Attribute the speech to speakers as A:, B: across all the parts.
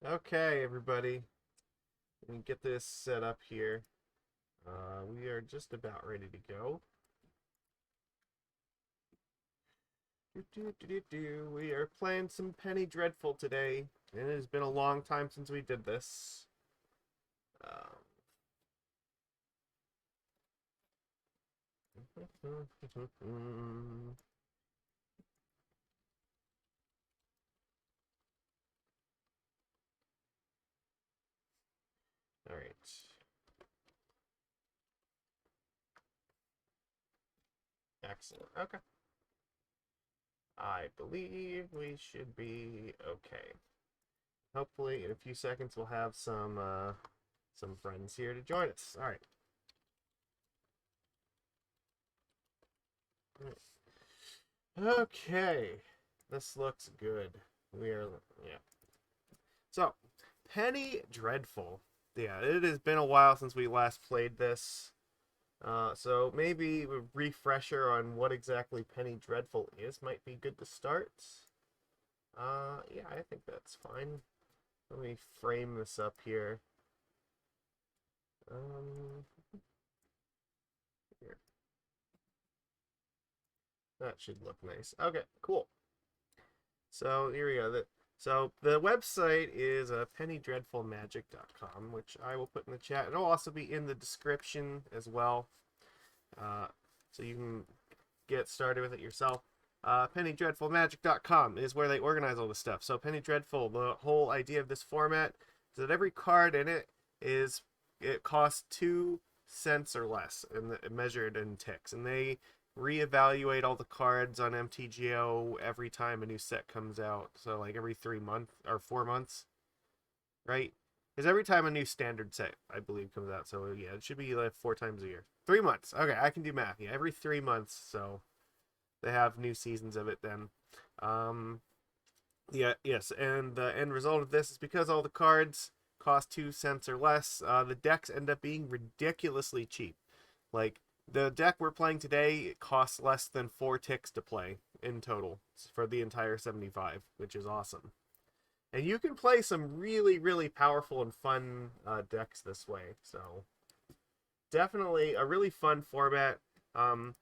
A: Okay, everybody, let me get this set up here. We are just about ready to go. We are playing some Penny Dreadful today, and it has been a long time since we did this. Um, all right. Excellent. Okay. I believe we should be okay. Hopefully, in a few seconds, we'll have some friends here to join us. All right. Okay, this looks good. We are, yeah. So, Penny Dreadful. Yeah, it has been a while since we last played this. So maybe a refresher on what exactly Penny Dreadful is might be good to start. Yeah, I think that's fine. Let me frame this up here. Um, Here. That should look nice. Okay, cool. So here we go. So the website is pennydreadfulmagic.com, which I will put in the chat. It'll also be in the description as well, uh, so you can get started with it yourself. Pennydreadfulmagic.com is where they organize all this stuff. So Penny Dreadful, the whole idea of this format is that every card in it costs 2 cents or less, and measured in ticks, and they reevaluate all the cards on MTGO every time a new set comes out. So like every 3 months or 4 months, right? Because every time a new standard set, I believe, comes out. So yeah, it should be like 4 times a year. 3 months. Okay, I can do math. Yeah, every 3 months. So they have new seasons of it then. Um, yeah, yes, and the end result of this is because all the cards cost 2 cents or less. The decks end up being ridiculously cheap. Like the deck we're playing today costs less than 4 ticks to play in total for the entire 75, which is awesome. And you can play some really, really powerful and fun decks this way. So definitely a really fun format. Um,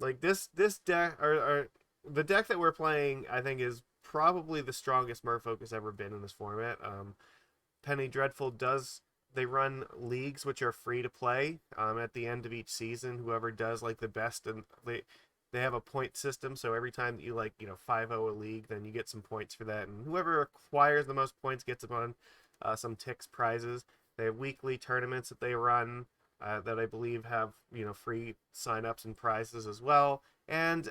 A: like this deck or the deck that we're playing, I think is probably the strongest Merfolk has ever been in this format. Penny Dreadful does they run leagues which are free to play at the end of each season. Whoever does like the best, and they have a point system, so every time that you 5-0 a league, then you get some points for that, and whoever acquires the most points gets on some ticks prizes. They have weekly tournaments that they run that I believe have free signups and prizes as well, and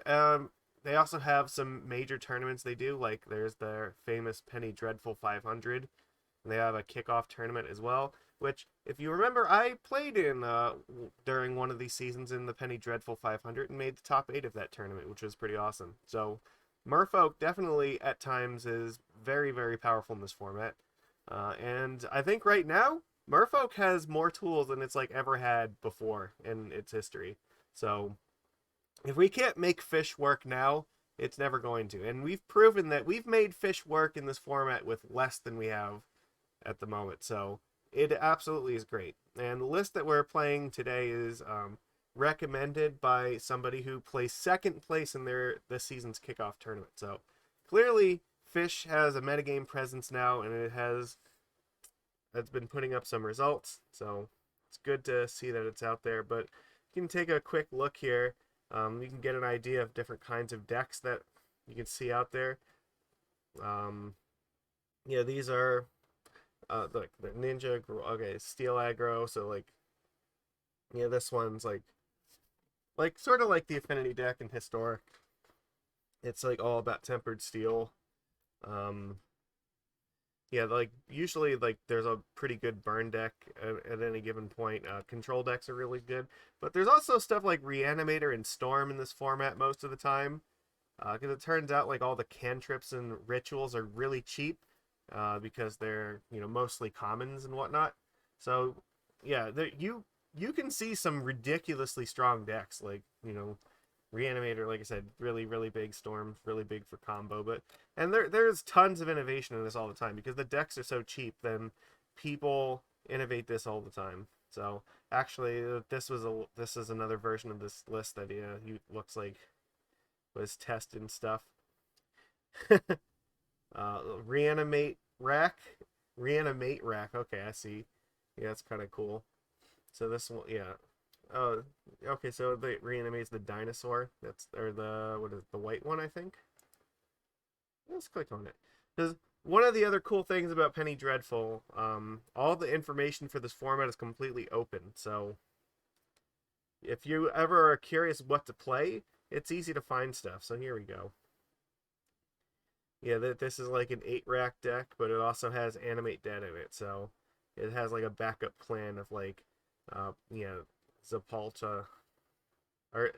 A: they also have some major tournaments they do, like there's their famous Penny Dreadful 500. And they have a kickoff tournament as well, which, if you remember, I played in during one of these seasons in the Penny Dreadful 500 and made the top 8 of that tournament, which was pretty awesome. So, Merfolk definitely at times is very, very powerful in this format. And I think right now, Merfolk has more tools than it's ever had before in its history. So, if we can't make fish work now, it's never going to. And we've proven that we've made fish work in this format with less than we have at the moment. So it absolutely is great. And the list that we're playing today is recommended by somebody who placed second place in this season's kickoff tournament. So clearly, Fish has a metagame presence now, and it's been putting up some results. So it's good to see that it's out there. But you can take a quick look here. You can get an idea of different kinds of decks that you can see out there. Yeah, these are like the ninja. Okay, steel aggro. So this one's like sort of like the affinity deck in historic. It's all about tempered steel. Um, yeah, usually there's a pretty good burn deck at any given point. Control decks are really good, but there's also stuff like Reanimator and Storm in this format most of the time. Because it turns out all the cantrips and rituals are really cheap, because they're mostly commons and whatnot. So yeah, you can see some ridiculously strong decks Reanimator, like I said, really, really big. Storm, really big for combo. And there's tons of innovation in this all the time because the decks are so cheap. Then people innovate this all the time. So actually, this is another version of this list that he looks like was testing stuff. Reanimate rack, reanimate rack. Okay, I see. Yeah, that's kind of cool. So this one, yeah. Oh, okay. So it reanimates the dinosaur. That's or the what is it, the white one, I think. Let's click on it. Because one of the other cool things about Penny Dreadful, all the information for this format is completely open. So if you ever are curious what to play, it's easy to find stuff. So here we go. Yeah, this is like an 8-rack deck, but it also has Animate Dead in it. So it has like a backup plan of like, Zapalta, or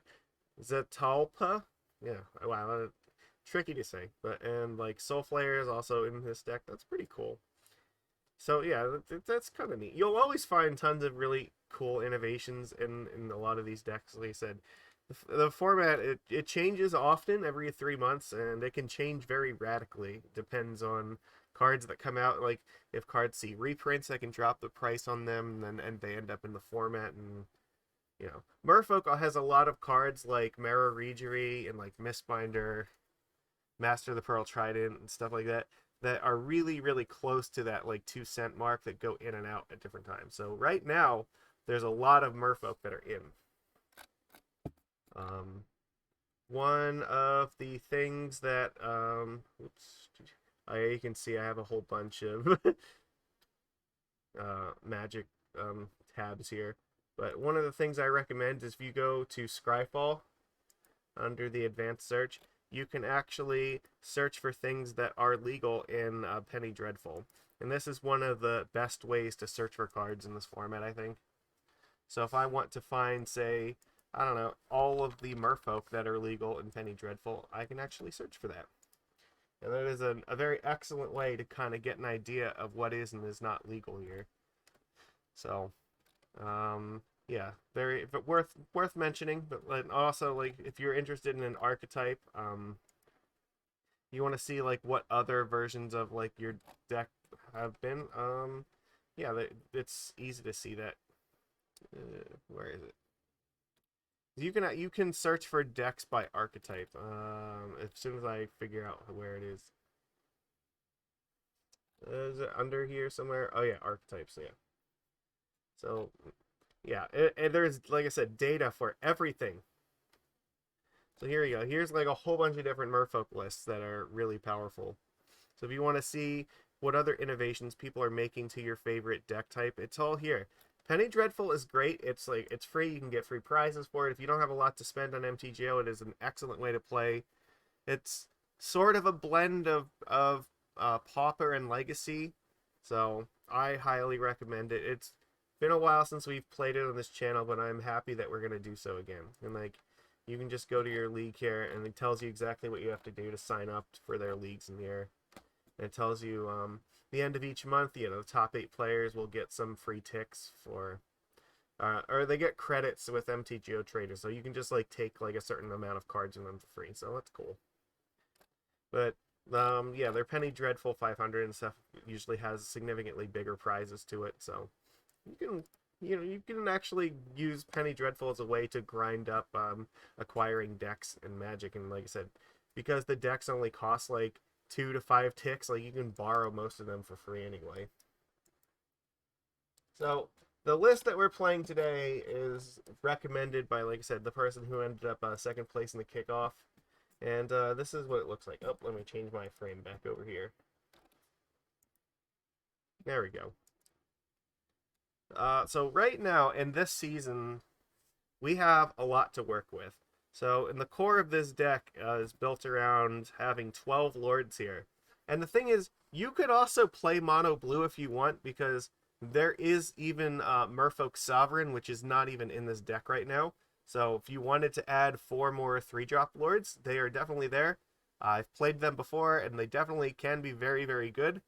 A: Zatalpa? Yeah, wow, tricky to say. And like Soul Flare is also in this deck. That's pretty cool. So yeah, that's kind of neat. You'll always find tons of really cool innovations in a lot of these decks. Like I said, the format it changes often every 3 months, and it can change very radically. Depends on cards that come out. Like if cards see reprints, they can drop the price on them, and they end up in the format. And Merfolk has a lot of cards like Merrow Reejerey and like Mistbinder, Master of the Pearl Trident, and stuff like that are really, really close to that like 2 cent mark that go in and out at different times. So right now, there's a lot of Merfolk that are in. One of the things that, you can see I have a whole bunch of magic tabs here. But one of the things I recommend is if you go to Scryfall under the advanced search, you can actually search for things that are legal in Penny Dreadful. And this is one of the best ways to search for cards in this format, I think. So if I want to find, say, I don't know, all of the Merfolk that are legal in Penny Dreadful, I can actually search for that. And that is a very excellent way to kind of get an idea of what is and is not legal here. So, yeah, very worth mentioning. But also, like, if you're interested in an archetype, you want to see like what other versions of like your deck have been. Yeah, it's easy to see that. Where is it? You can search for decks by archetype. As soon as I figure out where it is. Is it under here somewhere? Oh yeah, archetypes. Yeah. So, yeah, and there's, like I said, data for everything. So here you go. Here's like a whole bunch of different Merfolk lists that are really powerful. So if you want to see what other innovations people are making to your favorite deck type, it's all here. Penny Dreadful is great. It's free. You can get free prizes for it. If you don't have a lot to spend on MTGO, it is an excellent way to play. It's sort of a blend of Pauper and Legacy, so I highly recommend it. It's been a while since we've played it on this channel, but I'm happy that we're gonna do so again. And like, you can just go to your league here, and it tells you exactly what you have to do to sign up for their leagues in here. And it tells you the end of each month, the top 8 players will get some free ticks for, or they get credits with MTGO traders. So you can just like take like a certain amount of cards in them for free. So that's cool. But yeah, their Penny Dreadful 500 and stuff usually has significantly bigger prizes to it. So you can actually use Penny Dreadful as a way to grind up acquiring decks in Magic. And like I said, because the decks only cost like 2 to 5 ticks, like you can borrow most of them for free anyway. So the list that we're playing today is recommended by, like I said, the person who ended up second place in the kickoff. And this is what it looks like. Oh, let me change my frame back over here. There we go. So right now, in this season, we have a lot to work with. So in the core of this deck is built around having 12 lords here. And the thing is, you could also play mono blue if you want, because there is even Merfolk Sovereign, which is not even in this deck right now. So if you wanted to add 4 more 3-drop lords, they are definitely there. I've played them before, and they definitely can be very, very good.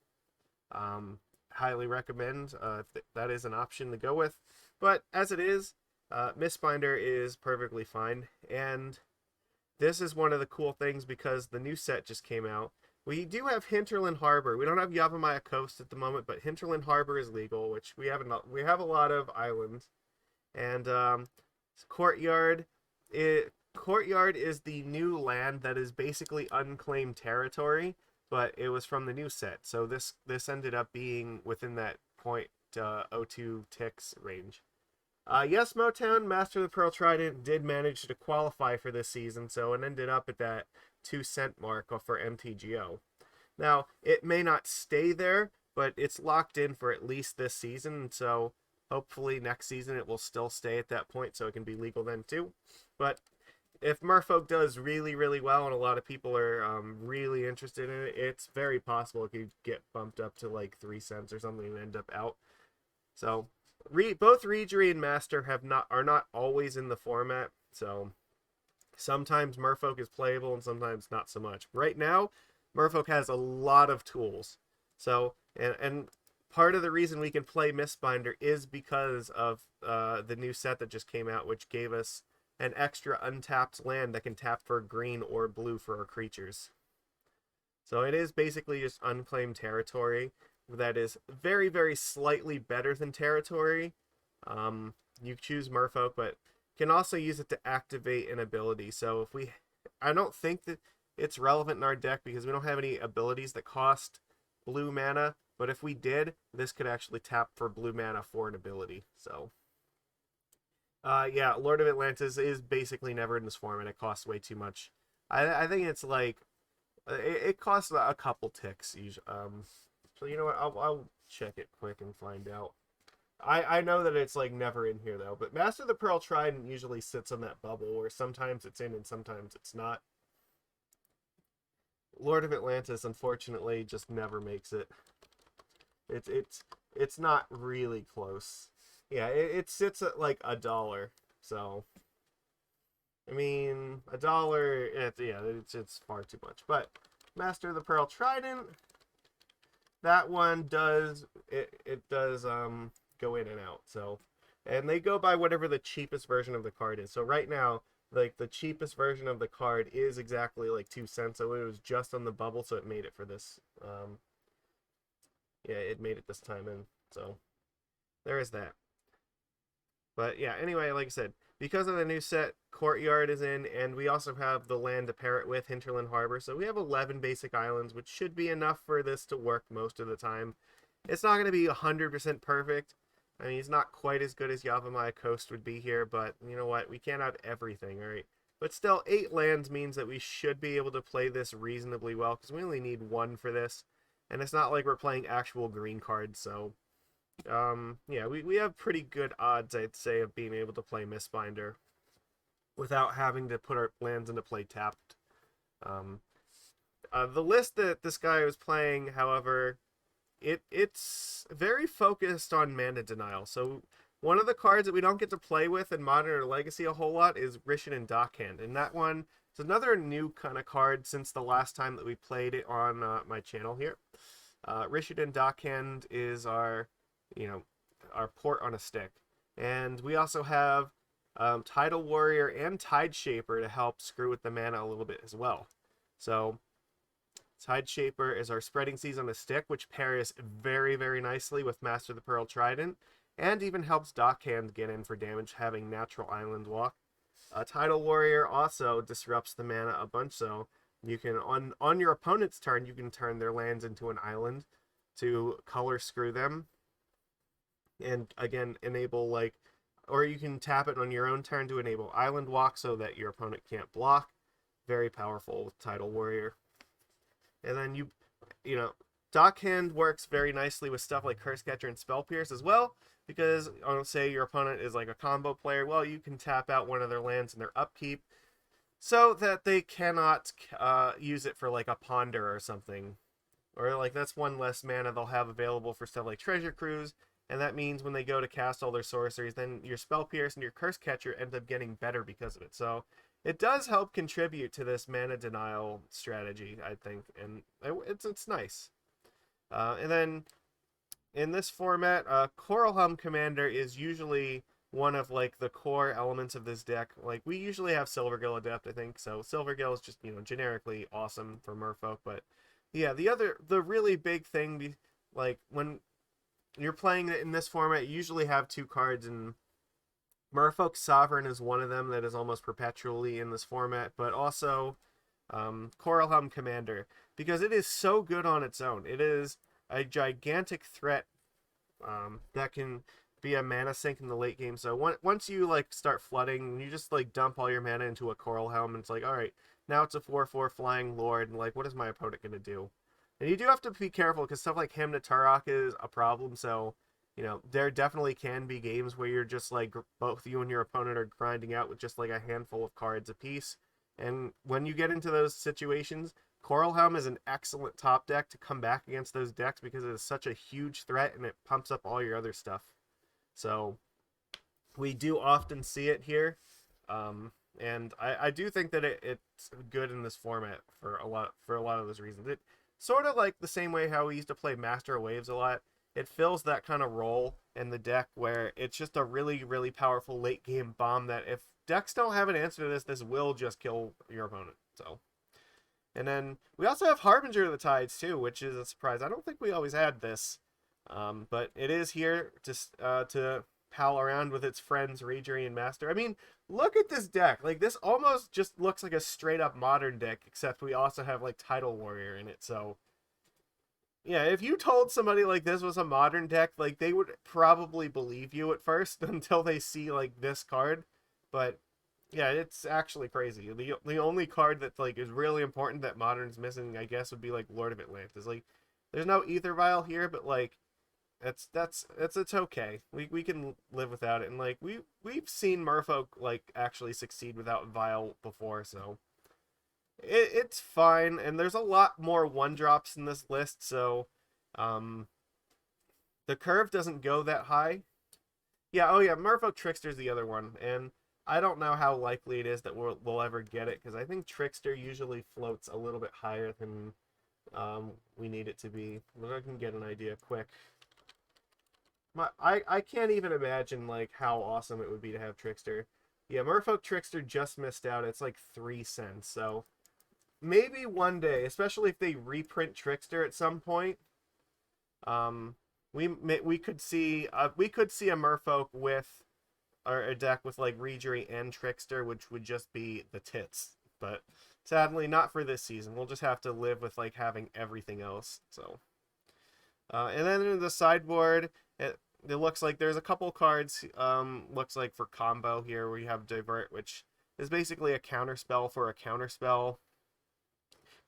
A: Highly recommend if that is an option to go with. But as it is, Mistbinder is perfectly fine. And this is one of the cool things because the new set just came out. We do have Hinterland Harbor. We don't have Yavimaya Coast at the moment, but Hinterland Harbor is legal, which we have a lot of islands. And Courtyard, Courtyard is the new land that is basically unclaimed territory, but it was from the new set. So this ended up being within that .02 ticks range. Yes, Motown, Master of the Pearl Trident, did manage to qualify for this season, so it ended up at that 2-cent mark for MTGO. Now, it may not stay there, but it's locked in for at least this season, so hopefully next season it will still stay at that point, so it can be legal then too. But if Merfolk does really, really well, and a lot of people are really interested in it, it's very possible it could get bumped up to like 3 cents or something and end up out. So both Reejerey and Master are not always in the format, so sometimes Merfolk is playable and sometimes not so much. Right now, Merfolk has a lot of tools. So and part of the reason we can play Mistbinder is because of the new set that just came out, which gave us an extra untapped land that can tap for green or blue for our creatures. So it is basically just unclaimed territory that is very, very slightly better than territory. You choose Merfolk, but can also use it to activate an ability. So I don't think that it's relevant in our deck because we don't have any abilities that cost blue mana, but if we did, this could actually tap for blue mana for an ability. So yeah, Lord of Atlantis is basically never in this format. It costs way too much. I think it's like it costs a couple ticks usually. So you know what? I'll check it quick and find out. I know that it's like never in here though, but Master of the Pearl Trident usually sits on that bubble where sometimes it's in and sometimes it's not. Lord of Atlantis unfortunately just never makes it. It's not really close. Yeah, it sits at like $1. So I mean, $1. It's far too much. But Master of the Pearl Trident, that one does go in and out. So, and they go by whatever the cheapest version of the card is. So right now, like the cheapest version of the card is exactly like 2 cents. So it was just on the bubble, so it made it for this. Yeah, it made it this time, and so there is that. But yeah, anyway, like I said, because of the new set, Courtyard is in, and we also have the land to pair it with, Hinterland Harbor. So we have 11 basic islands, which should be enough for this to work most of the time. It's not going to be 100% perfect. I mean, it's not quite as good as Yavimaya Coast would be here, but you know what? We can't have everything, right? But still, 8 lands means that we should be able to play this reasonably well, because we only need 1 for this. And it's not like we're playing actual green cards, so yeah, we have pretty good odds, I'd say, of being able to play Mistbinder without having to put our lands into play tapped. The list that this guy was playing, however, it's very focused on mana denial. So one of the cards that we don't get to play with in Modern or Legacy a whole lot is Rishadan Dockhand, and that one is another new kind of card since the last time that we played it on my channel here. Rishadan Dockhand is our port on a stick. And we also have Tidal Warrior and Tide Shaper to help screw with the mana a little bit as well. So Tide Shaper is our spreading seas on a stick, which pairs very, very nicely with Master of the Pearl Trident, and even helps Dockhand get in for damage having natural island walk. Tidal Warrior also disrupts the mana a bunch, so you can, on your opponent's turn, you can turn their lands into an island to color screw them. And again, enable or you can tap it on your own turn to enable island walk so that your opponent can't block. Very powerful with Tidal Warrior. And then Dockhand works very nicely with stuff like Cursecatcher and Spell Pierce as well, because say your opponent is like a combo player, well, you can tap out one of their lands in their upkeep so that they cannot use it for like a ponder or something. Or like that's one less mana they'll have available for stuff like Treasure Cruise. And that means when they go to cast all their sorceries, then your Spell Pierce and your Cursecatcher end up getting better because of it. So it does help contribute to this mana denial strategy, I think, and it's nice. And then in this format, Coralhelm Commander is usually one of like the core elements of this deck. Like we usually have Silvergill Adept, I think. So Silvergill is just, you know, generically awesome for Merfolk, but yeah, the really big thing, like when you're playing it in this format, you usually have two cards, and Merfolk Sovereign is one of them that is almost perpetually in this format, but also Coralhelm Commander, because it is so good on its own. It is a gigantic threat that can be a mana sink in the late game. So once you like start flooding, you just like dump all your mana into a Coralhelm, and it's like, all right, now it's a 4/4 flying lord, and like, what is my opponent gonna do? And you do have to be careful because stuff like Hymn to Turok is a problem. So you know, there definitely can be games where you're just like both you and your opponent are grinding out with just like a handful of cards apiece. And when you get into those situations, Coralhelm is an excellent top deck to come back against those decks because it is such a huge threat and it pumps up all your other stuff. So we do often see it here. And I do think that it's good in this format for a lot of those reasons. It sort of like the same way how we used to play Master of Waves a lot. It fills that kind of role in the deck where it's just a really, really powerful late game bomb that if decks don't have an answer to this will just kill your opponent. So, and then we also have Harbinger of the Tides too, which is a surprise. I don't think we always had this, but it is here to pal around with its friends Reejerey and Master. I mean, look at this deck. Like this almost just looks like a straight up modern deck, except we also have like Tidal Warrior in it. So yeah, if you told somebody like this was a modern deck, like they would probably believe you at first until they see like this card. But yeah, it's actually crazy. The only card that like is really important that Modern's missing, I guess, would be like Lord of Atlantis. Like, there's no Ether Vial here, but like, it's okay. We can live without it, and like we've seen Merfolk like actually succeed without Vial before, so it's fine. And there's a lot more 1-drops in this list, so the curve doesn't go that high. Yeah, oh yeah, Merfolk Trickster's the other one, and I don't know how likely it is that we'll ever get it, because I think Trickster usually floats a little bit higher than we need it to be. But I can get an idea quick. I can't even imagine like how awesome it would be to have Trickster. Yeah, Merfolk Trickster just missed out. It's like 3 cents, so maybe one day, especially if they reprint Trickster at some point, we could see a Merfolk with or a deck with like Reejerey and Trickster, which would just be the tits. But sadly, not for this season. We'll just have to live with like having everything else. So, and then in the sideboard, it looks like there's a couple cards. Looks like for combo here where you have Divert, which is basically a counterspell for a counterspell,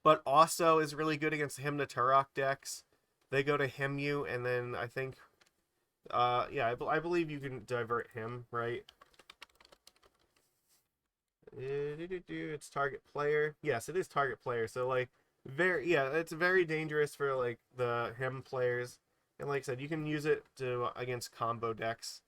A: but also is really good against Hymn to Turok decks. They go to Hymn you, and then I think yeah, I believe you can divert him, right? It's target player. Yes, it is target player. So like, it's very dangerous for like the him players. And like I said, you can use it to against combo decks.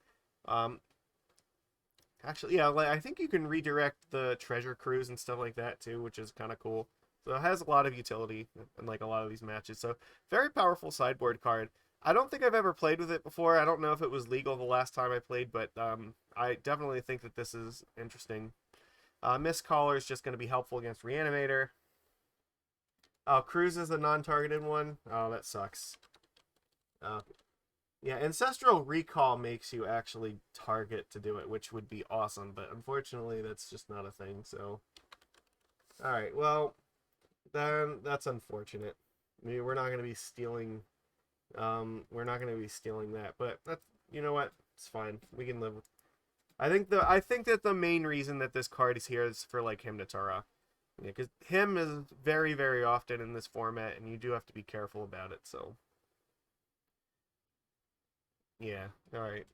A: Actually, yeah, like I think you can redirect the treasure cruise and stuff like that too, which is kind of cool. So it has a lot of utility in like a lot of these matches. So very powerful sideboard card. I don't think I've ever played with it before. I don't know if it was legal the last time I played, but I definitely think that this is interesting. Mistcaller is just going to be helpful against Reanimator. Oh, Cruise is a non-targeted one. Oh, that sucks. Yeah, Ancestral Recall makes you actually target to do it, which would be awesome, but unfortunately that's just not a thing, so... Alright, well, then that's unfortunate. I mean, we're not going to be stealing... we're not going to be stealing that, but that's, you know what? It's fine. We can live with... I think that the main reason that this card is here is for, like, Hymn to Turok. Yeah, because Hymn is very, very often in this format, and you do have to be careful about it, so... Yeah, alright.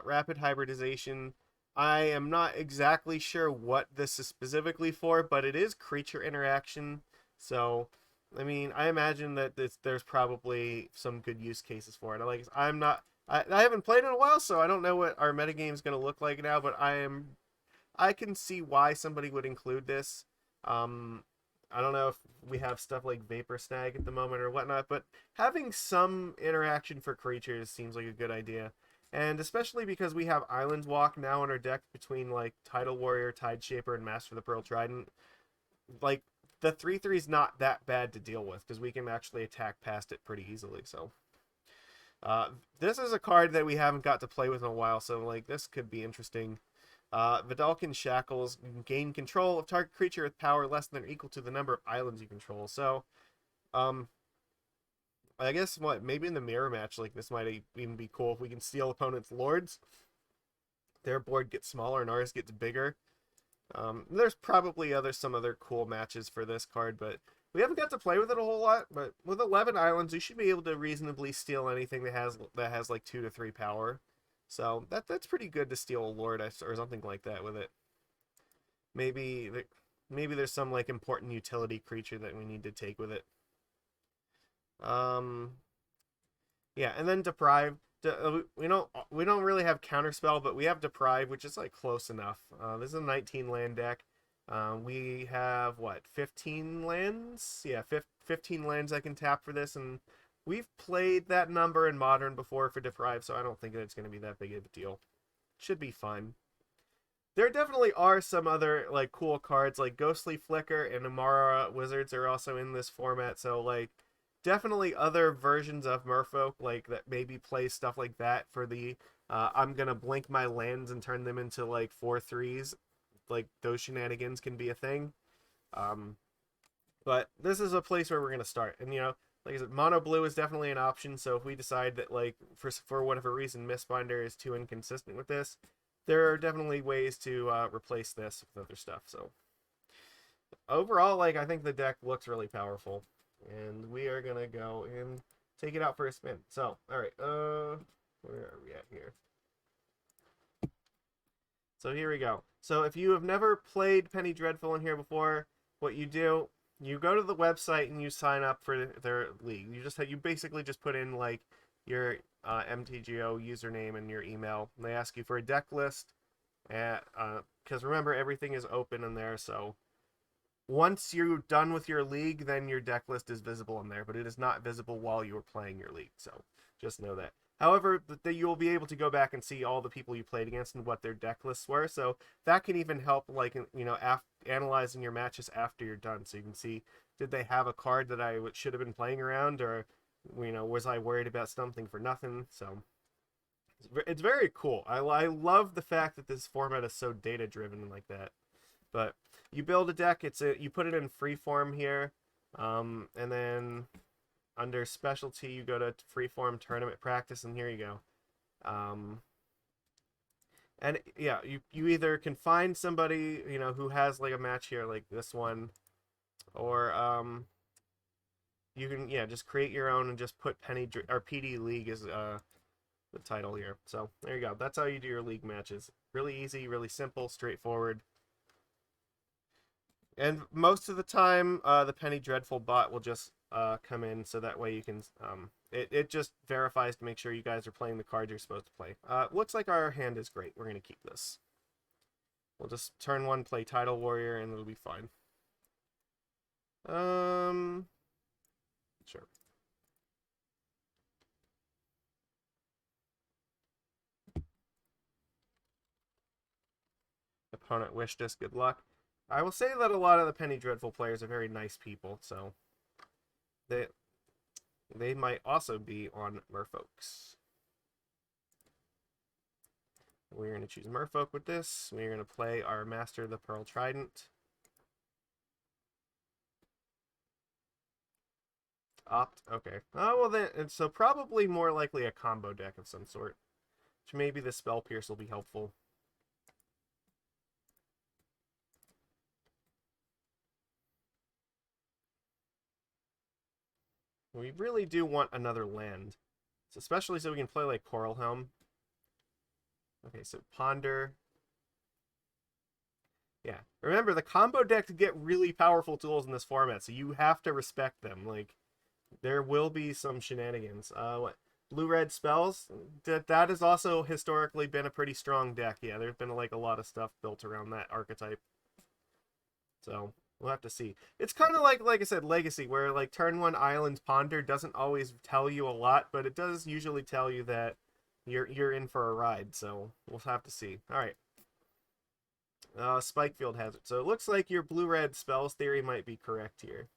A: Rapid Hybridization. I am not exactly sure what this is specifically for, but it is creature interaction, so... I mean, I imagine that there's probably some good use cases for it. I haven't played in a while, so I don't know what our metagame is going to look like now, but I can see why somebody would include this. I don't know if we have stuff like Vapor Snag at the moment or whatnot, but having some interaction for creatures seems like a good idea. And especially because we have Island Walk now in our deck between like Tidal Warrior, Tide Shaper, and Master of the Pearl Trident, like the 3/3 is not that bad to deal with because we can actually attack past it pretty easily. So this is a card that we haven't got to play with in a while, so like this could be interesting. Vedalken Shackles, gain control of target creature with power less than or equal to the number of islands you control. So I guess maybe in the mirror match, like this might even be cool if we can steal opponent's lords. Their board gets smaller and ours gets bigger. There's probably some other cool matches for this card, but we haven't got to play with it a whole lot. But with 11 islands, you should be able to reasonably steal anything that has like 2 to 3 power. So that's pretty good to steal a lord or something like that with it. Maybe there's some like important utility creature that we need to take with it. Yeah, and then Deprive. We don't really have Counterspell, but we have Deprive, which is like close enough. This is a 19 land deck. We have what, 15 lands? Yeah, 15 lands I can tap for this, and we've played that number in Modern before for Deprive, so I don't think it's going to be that big of a deal. Should be fun. There definitely are some other like cool cards, like Ghostly Flicker and Amara Wizards are also in this format, so like definitely other versions of Merfolk like that maybe play stuff like that for the I'm gonna blink my lands and turn them into like 4/3s. Like those shenanigans can be a thing. But this is a place where we're gonna start, and like I said, mono blue is definitely an option. So if we decide that like for whatever reason Mistbinder is too inconsistent with this, there are definitely ways to replace this with other stuff. So overall, like I think the deck looks really powerful. And we are gonna go and take it out for a spin. So, all right, where are we at here? So here we go. So if you have never played Penny Dreadful in here before, what you do, you go to the website and you sign up for their league. You basically just put in like your MTGO username and your email. And they ask you for a deck list, because remember everything is open in there, so. Once you're done with your league, then your deck list is visible in there, but it is not visible while you are playing your league, so just know that. However, you'll be able to go back and see all the people you played against and what their deck lists were, so that can even help, like, analyzing your matches after you're done, so you can see, did they have a card that I should have been playing around, or, was I worried about something for nothing, so it's very cool. I love the fact that this format is so data-driven like that. But you build a deck, you put it in freeform here, and then under specialty you go to freeform tournament practice, and here you go. And yeah, you either can find somebody who has like a match here like this one, or you can just create your own and just put PD League as the title here. So there you go. That's how you do your league matches. Really easy, really simple, straightforward. And most of the time, the Penny Dreadful bot will just come in, so that way you can... it just verifies to make sure you guys are playing the cards you're supposed to play. Looks like our hand is great. We're going to keep this. We'll just turn 1, play Tidal Warrior, and it'll be fine. Sure. Opponent wished us good luck. I will say that a lot of the Penny Dreadful players are very nice people, so they might also be on Merfolks. We're going to choose Merfolk with this. We're going to play our Master of the Pearl Trident. Opt, okay. Oh, well then, so probably more likely a combo deck of some sort. Which maybe the Spell Pierce will be helpful. We really do want another land. So especially so we can play like Coralhelm. Okay, so Ponder. Yeah. Remember, the combo decks get really powerful tools in this format, so you have to respect them. Like, there will be some shenanigans. What? Blue-red spells? That has also historically been a pretty strong deck. Yeah, there's been like a lot of stuff built around that archetype. So... we'll have to see. It's kind of like I said, Legacy, where like turn 1 Island Ponder doesn't always tell you a lot, but it does usually tell you that you're in for a ride. So we'll have to see. All right. Spikefield Hazard. So it looks like your blue-red spells theory might be correct here.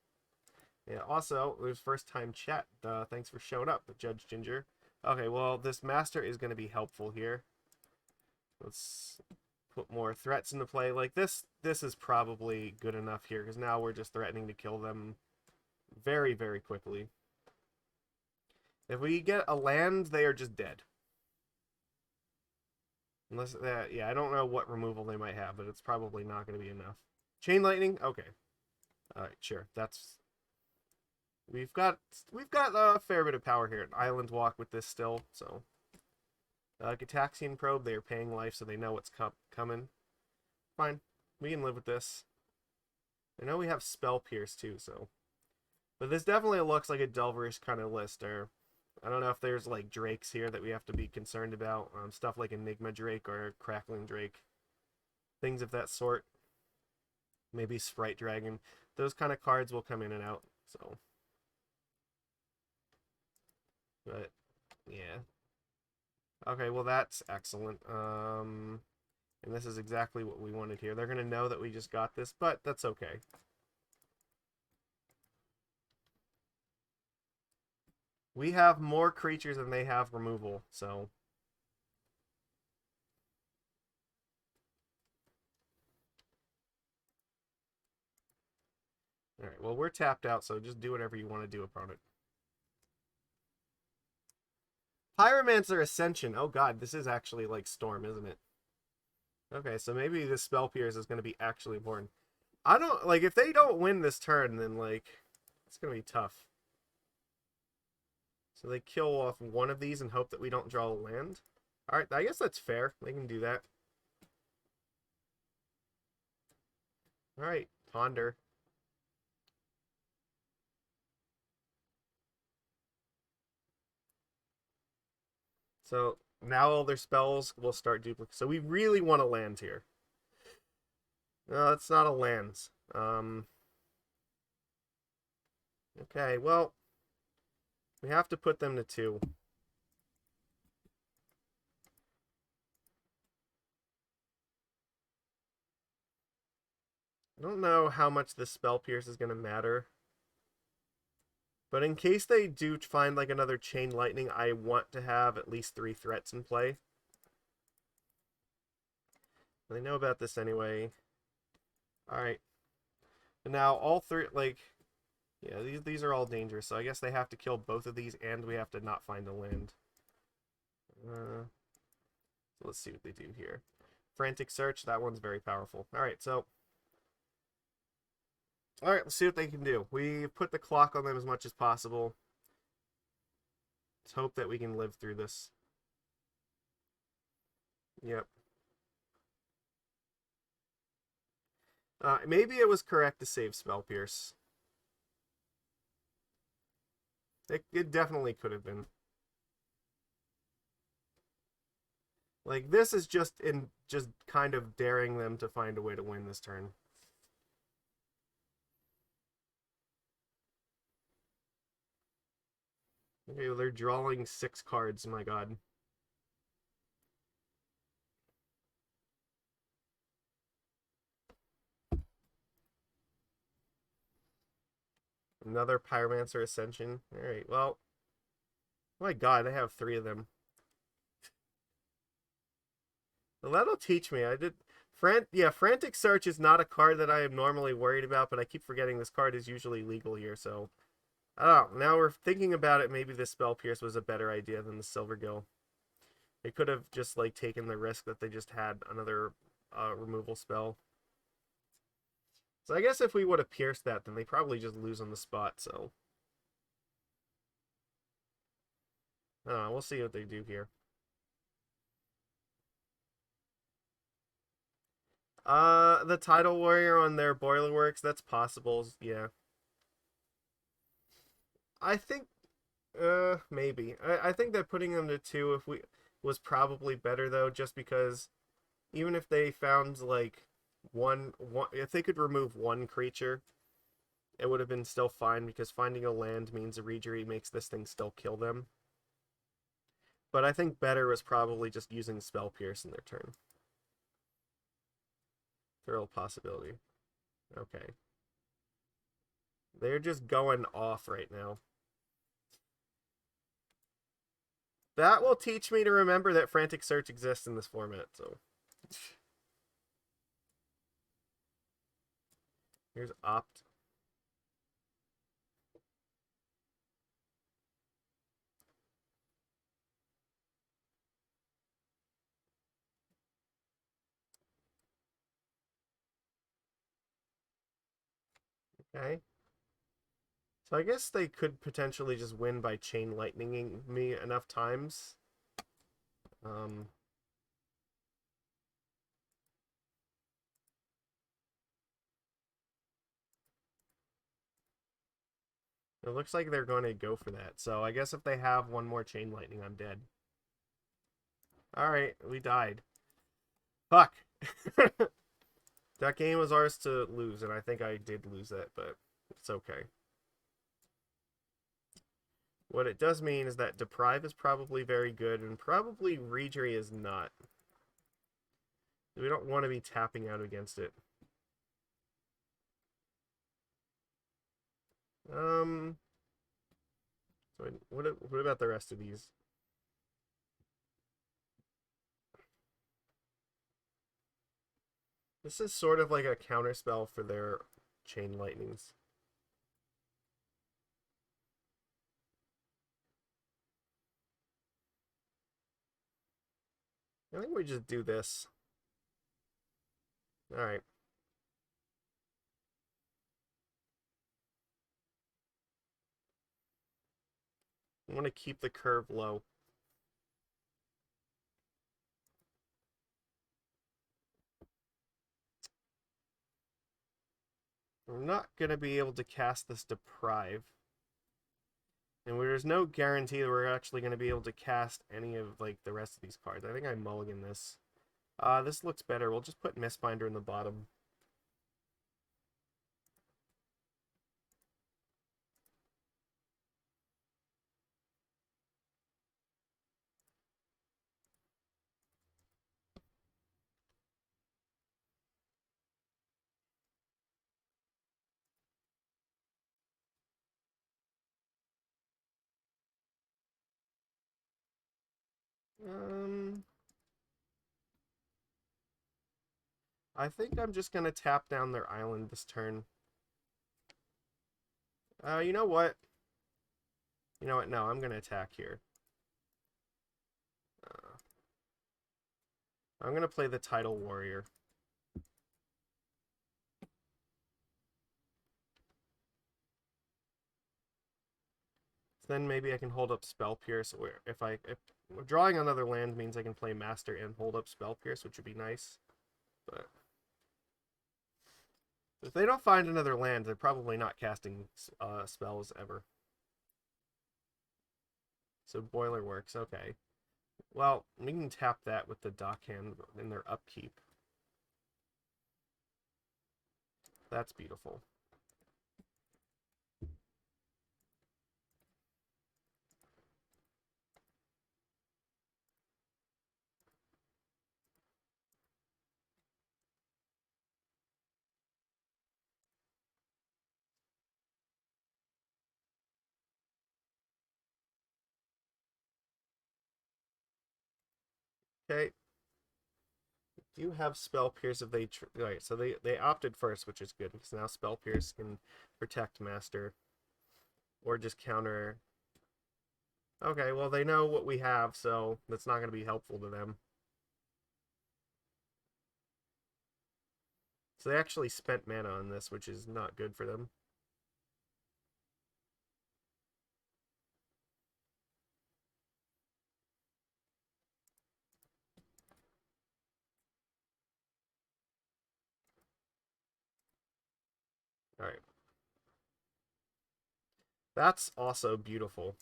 A: Yeah, also, it was first time chat. Thanks for showing up, Judge Ginger. Okay, well, this master is going to be helpful here. Let's put more threats into play. Like, this is probably good enough here, because now we're just threatening to kill them very, very quickly. If we get a land, they are just dead. Unless, yeah, I don't know what removal they might have, but it's probably not going to be enough. Chain Lightning? Okay. Alright, sure. That's... We've got a fair bit of power here. An Island Walk with this still, so... Gitaxian Probe, they are paying life, so they know what's coming. Fine. We can live with this. I know we have Spell Pierce, too, so... But this definitely looks like a Delverish kind of list, or... I don't know if there's, like, Drakes here that we have to be concerned about. Stuff like Enigma Drake or Crackling Drake. Things of that sort. Maybe Sprite Dragon. Those kind of cards will come in and out, so... But, yeah. Okay, well that's excellent. And this is exactly what we wanted here. They're going to know that we just got this, but that's okay. We have more creatures than they have removal, so... Alright, well we're tapped out, so just do whatever you want to do, opponent. Pyromancer Ascension. Oh god, this is actually like Storm, isn't it? Okay, so maybe this Spell Pierce is going to be actually important. I don't, like, if they don't win this turn, then, like, it's going to be tough. So they kill off one of these and hope that we don't draw a land. Alright, I guess that's fair. They can do that. Alright, Ponder. So now all their spells will start duplicating. So we really want to land here. No, it's not a lands. Okay, well, we have to put them to 2. I don't know how much this Spell Pierce is going to matter. But in case they do find like another Chain Lightning, I want to have at least 3 threats in play. They know about this anyway. Alright. But now all 3, like... Yeah, these are all dangerous, so I guess they have to kill both of these, and we have to not find a land. So let's see what they do here. Frantic Search, that one's very powerful. Alright, so... Alright, let's see what they can do. We put the clock on them as much as possible. Let's hope that we can live through this. Yep. Maybe it was correct to save Spell Pierce. It definitely could have been. Like, this is just kind of daring them to find a way to win this turn. Okay, well, they're drawing 6 cards, my god. Another Pyromancer Ascension. Alright, well. Oh my god, I have 3 of them. Well, that'll teach me. Frantic Search is not a card that I am normally worried about, but I keep forgetting this card is usually legal here, so... I don't know, now we're thinking about it, maybe this Spell Pierce was a better idea than the Silvergill. They could have just, like, taken the risk that they just had another removal spell. So I guess if we would have pierced that, then they probably just lose on the spot, so... I don't know, we'll see what they do here. The Tidal Warrior on their Boilerworks, that's possible, yeah. I think, maybe. I think that putting them to 2 was probably better, though, just because even if they found, like, one if they could remove 1 creature, it would have been still fine, because finding a land means a Reejerey makes this thing still kill them. But I think better was probably just using Spell Pierce in their turn. Throw possibility. Okay. They're just going off right now. That will teach me to remember that Frantic Search exists in this format, so. Here's Opt. Okay. So I guess they could potentially just win by chain lightninging me enough times. It looks like they're going to go for that. So I guess if they have one more chain lightning, I'm dead. Alright, we died. Fuck. That game was ours to lose, and I think I did lose that, but it's okay. What it does mean is that Deprive is probably very good, and probably Reejerey is not. We don't want to be tapping out against it. So what about the rest of these? This is sort of like a counterspell for their chain lightnings. I think we just do this. Alright. I want to keep the curve low. We're not going to be able to cast this Deprive. And there's no guarantee that we're actually going to be able to cast any of like the rest of these cards. I think I mulligan this. This looks better. We'll just put Mistbinder in the bottom. I think I'm just going to tap down their island this turn. You know what? You know what? No, I'm going to attack here. I'm going to play the Tidal Warrior. Then maybe I can hold up Spell Pierce, or if drawing another land means I can play Master and hold up Spell Pierce, which would be nice. But if they don't find another land, they're probably not casting spells ever. So Boiler works, okay. Well, we can tap that with the Dockhand in their upkeep. That's beautiful. Okay. Do have Spell Pierce if they... Alright, so they opted first, which is good, because now Spell Pierce can protect Master. Or just counter... Okay, well, they know what we have, so that's not going to be helpful to them. So they actually spent mana on this, which is not good for them. Alright. That's also beautiful.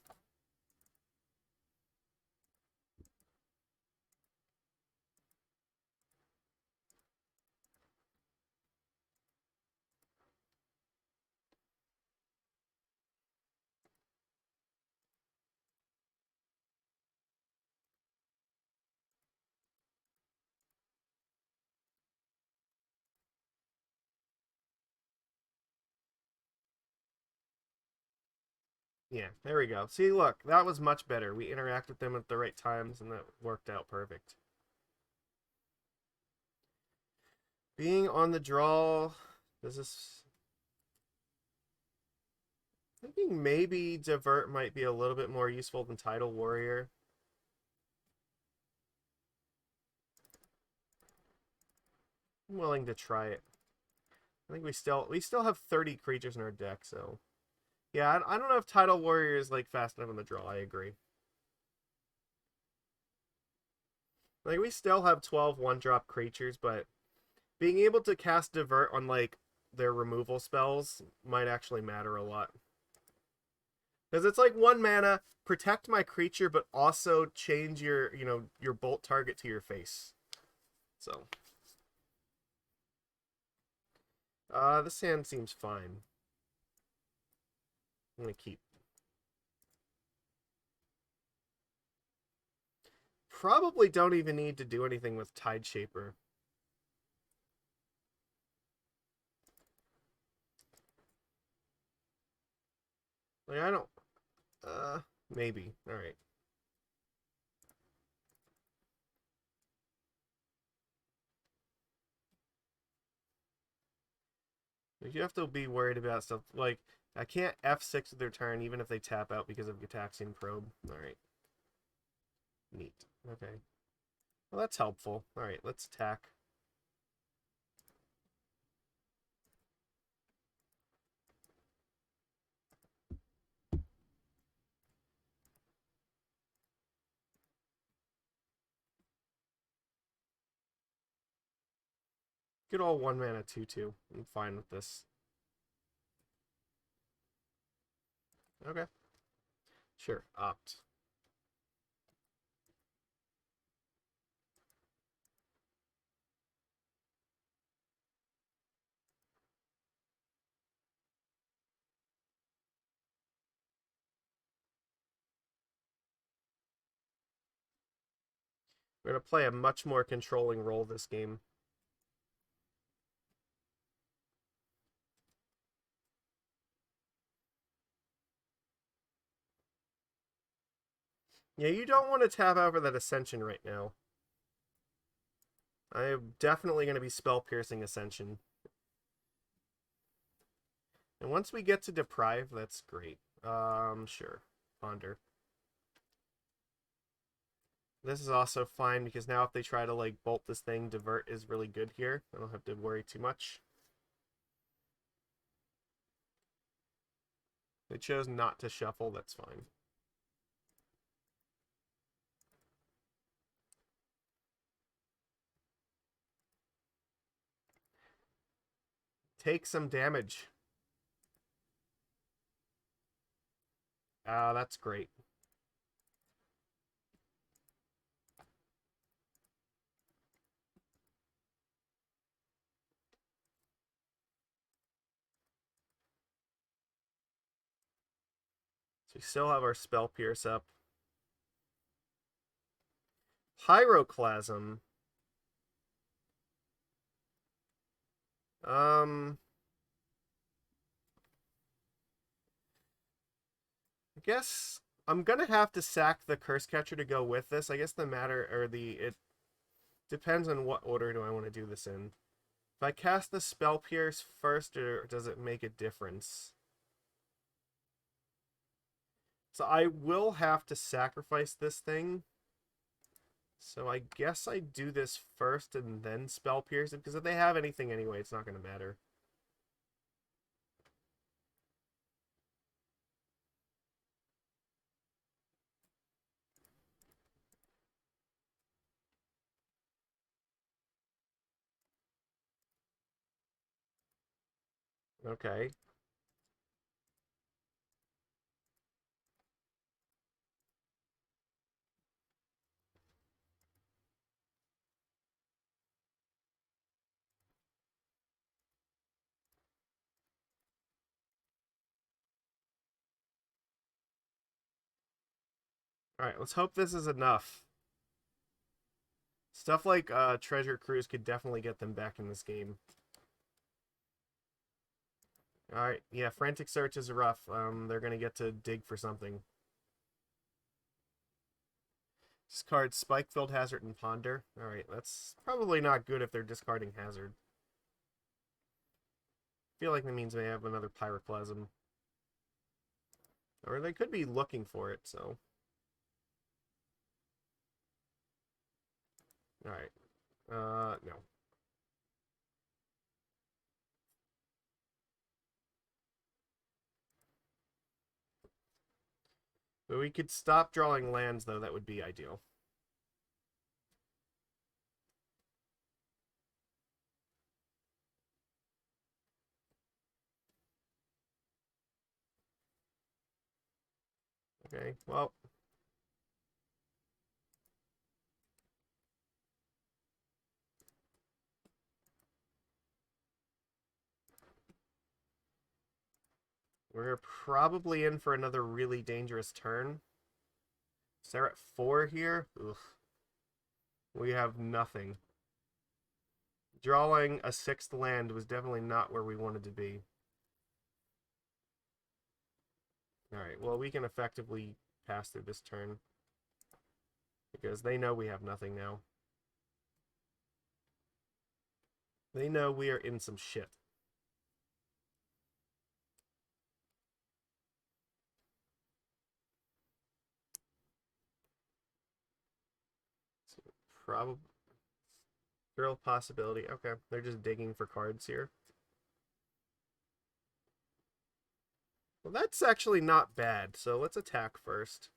A: Yeah, there we go. See, look, that was much better. We interact with them at the right times, and that worked out perfect. Being on the draw, does this... Thinking maybe Divert might be a little bit more useful than Tidal Warrior. I'm willing to try it. I think we still have 30 creatures in our deck, so yeah, I don't know if Tidal Warrior is like fast enough on the draw. I agree. Like we still have 12 one-drop creatures, but being able to cast Divert on like their removal spells might actually matter a lot. Because it's like 1 mana, protect my creature, but also change your, your bolt target to your face. So, this hand seems fine. I'm gonna keep. Probably don't even need to do anything with Tide Shaper. Like, I don't... maybe. Alright. You have to be worried about stuff like I can't F6 with their turn even if they tap out because of Gitaxian Probe. Alright. Neat. Okay. Well, that's helpful. Alright, let's attack. Good old 1 mana 2/2. I'm fine with this. Okay. Sure. Opt. We're going to play a much more controlling role this game. Yeah, you don't want to tap out for that Ascension right now. I'm definitely going to be Spell Piercing Ascension. And once we get to Deprive, that's great. Sure. Ponder. This is also fine because now if they try to like bolt this thing, Divert is really good here. I don't have to worry too much. They chose not to shuffle, that's fine. Take some damage. That's great. So we still have our Spell Pierce up. Pyroclasm. I guess I'm gonna have to sack the Cursecatcher to go with this. I guess it depends on what order do I want to do this in. If I cast the Spell Pierce first, or does it make a difference? So I will have to sacrifice this thing. So I guess I do this first and then Spell Pierce it, because if they have anything anyway, it's not going to matter. Okay. Alright, let's hope this is enough. Stuff like Treasure Cruise could definitely get them back in this game. Alright, yeah, Frantic Search is rough. They're gonna get to dig for something. Discard Spike-Filled Hazard and Ponder. Alright, that's probably not good if they're discarding Hazard. I feel like that means they have another Pyroclasm. Or they could be looking for it, so... Alright. No. But we could stop drawing lands, though. That would be ideal. Okay, well... We're probably in for another really dangerous turn. So they're at 4 here. Ugh. We have nothing. Drawing a 6th land was definitely not where we wanted to be. Alright, well, we can effectively pass through this turn. Because they know we have nothing now. They know we are in some shit. So probably... Real possibility. Okay, they're just digging for cards here. Well, that's actually not bad, so let's attack first.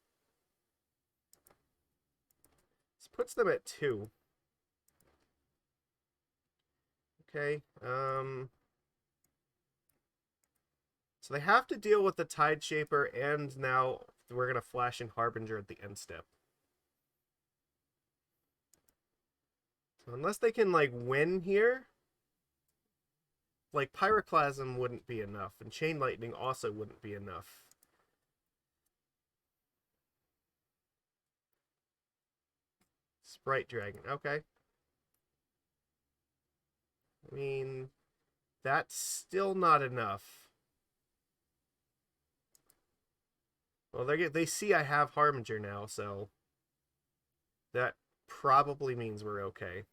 A: This puts them at 2. Okay, so they have to deal with the Tide Shaper, and now we're going to flash in Harbinger at the end step. So unless they can, like, win here, like, Pyroclasm wouldn't be enough, and Chain Lightning also wouldn't be enough. Sprite Dragon, okay. I mean, that's still not enough. Well, they see I have Harbinger now, so that probably means we're okay.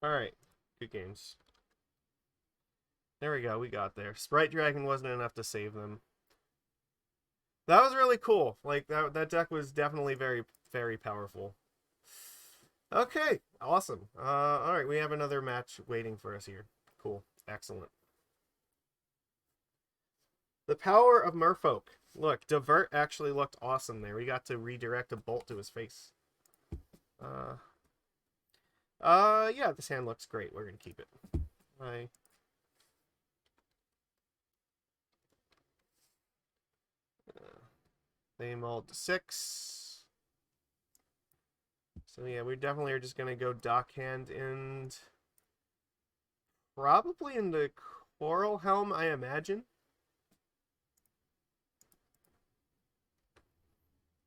A: Alright, good games. There we go, we got there. Sprite Dragon wasn't enough to save them. That was really cool. Like, that deck was definitely very, very powerful. Okay, awesome. Alright, we have another match waiting for us here. Cool, excellent. The power of Merfolk. Look, Divert actually looked awesome there. We got to redirect a bolt to his face. Yeah, this hand looks great. We're gonna keep it. Bye. They mulled to 6. So yeah, we definitely are just gonna go Dockhand and probably into Coralhelm, I imagine.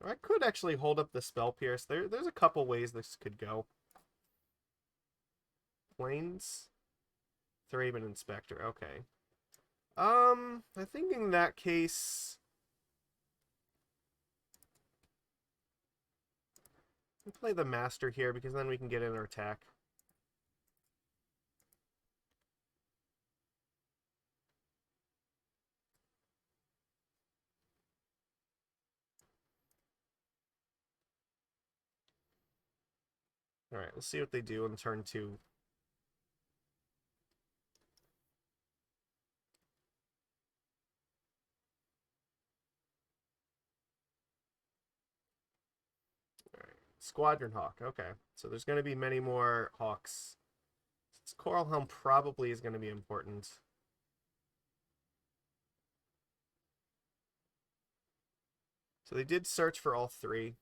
A: I could actually hold up the Spell Pierce. There's a couple ways this could go. Plains? Thraben Inspector, okay. I think in that case... we'll play the Master here, because then we can get in our attack. Alright, let's see what they do in turn 2. Squadron Hawk, okay. So there's going to be many more Hawks. Coralhelm probably is going to be important. So they did search for all three.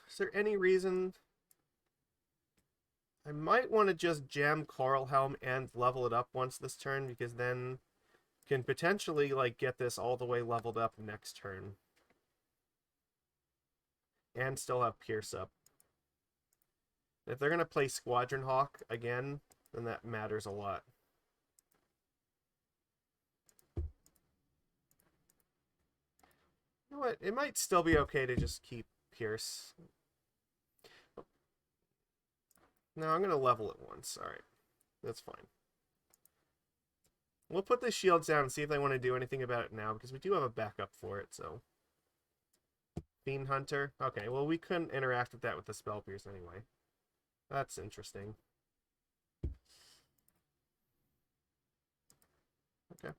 A: Is there any reason I might want to just jam Coralhelm and level it up once this turn, because then can potentially like get this all the way leveled up next turn. And still have Pierce up. If they're going to play Squadron Hawk again, then that matters a lot. You know what? It might still be okay to just keep Pierce. No, I'm going to level it once. Alright. That's fine. We'll put the shields down and see if they want to do anything about it now, because we do have a backup for it, so. Fiend Hunter. Okay, well, we couldn't interact with that with the Spell Pierce anyway. That's interesting. Okay.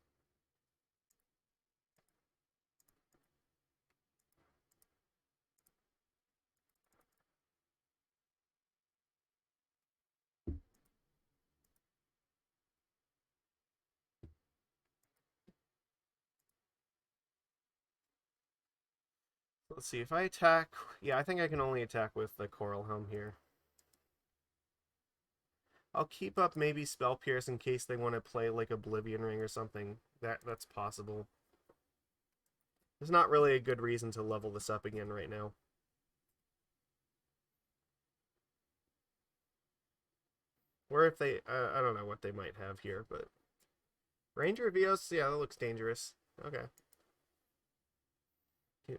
A: Let's see, if I attack... Yeah, I think I can only attack with the Coralhelm here. I'll keep up maybe Spell Pierce in case they want to play like Oblivion Ring or something. That's possible. There's not really a good reason to level this up again right now. Or if they... I don't know what they might have here, but... Ranger Vios? Yeah, that looks dangerous. Okay.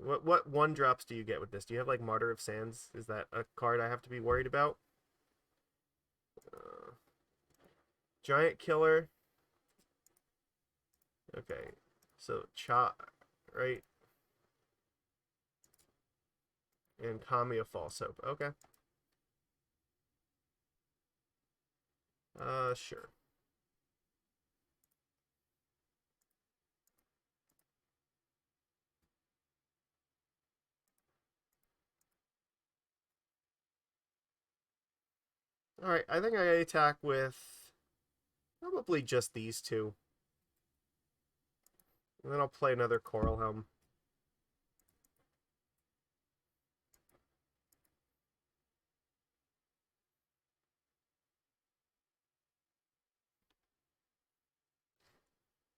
A: What one drops do you get with this? Do you have like Martyr of Sands? Is that a card I have to be worried about? Giant Killer. Okay, so right? And Kami of False Hope. Okay. Sure. Alright, I think I attack with probably just these two. And then I'll play another Coralhelm.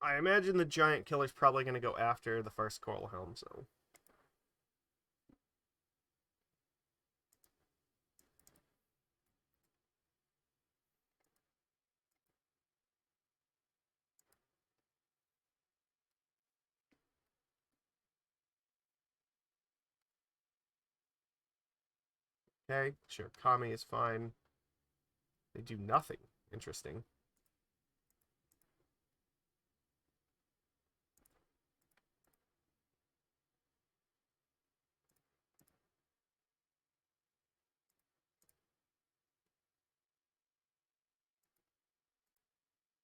A: I imagine the Giant Killer's probably going to go after the first Coralhelm, so... Okay, sure, Kami is fine. They do nothing. Interesting.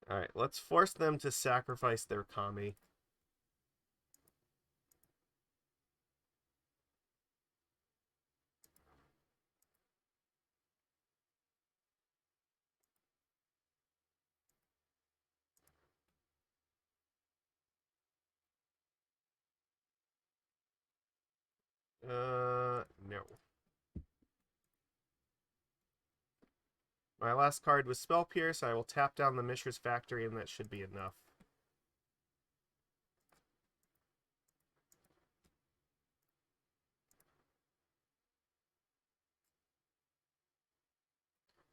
A: Alright, let's force them to sacrifice their Kami. No. My last card was Spell Pierce. I will tap down the Mishra's Factory, and that should be enough.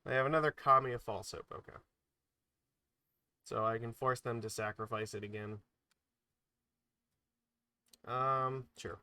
A: They have another Kami of False Hope. Okay. So I can force them to sacrifice it again. Sure.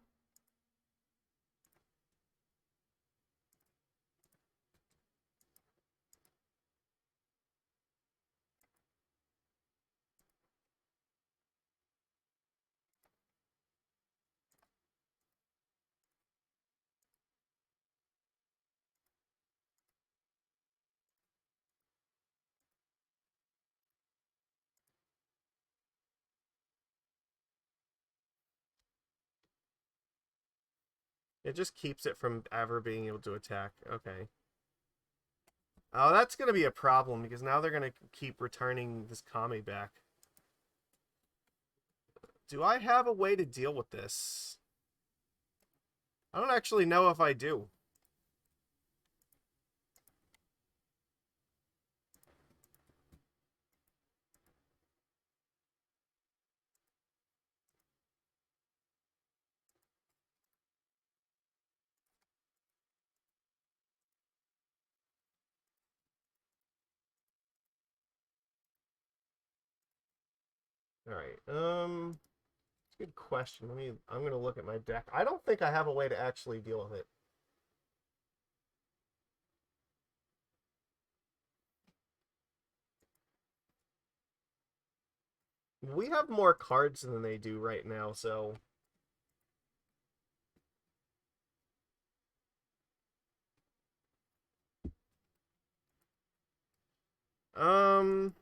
A: It just keeps it from ever being able to attack. Okay. Oh, that's going to be a problem because now they're going to keep returning this Kami back. Do I have a way to deal with this? I don't actually know if I do. All right. Good question. I'm gonna look at my deck. I don't think I have a way to actually deal with it. We have more cards than they do right now, so um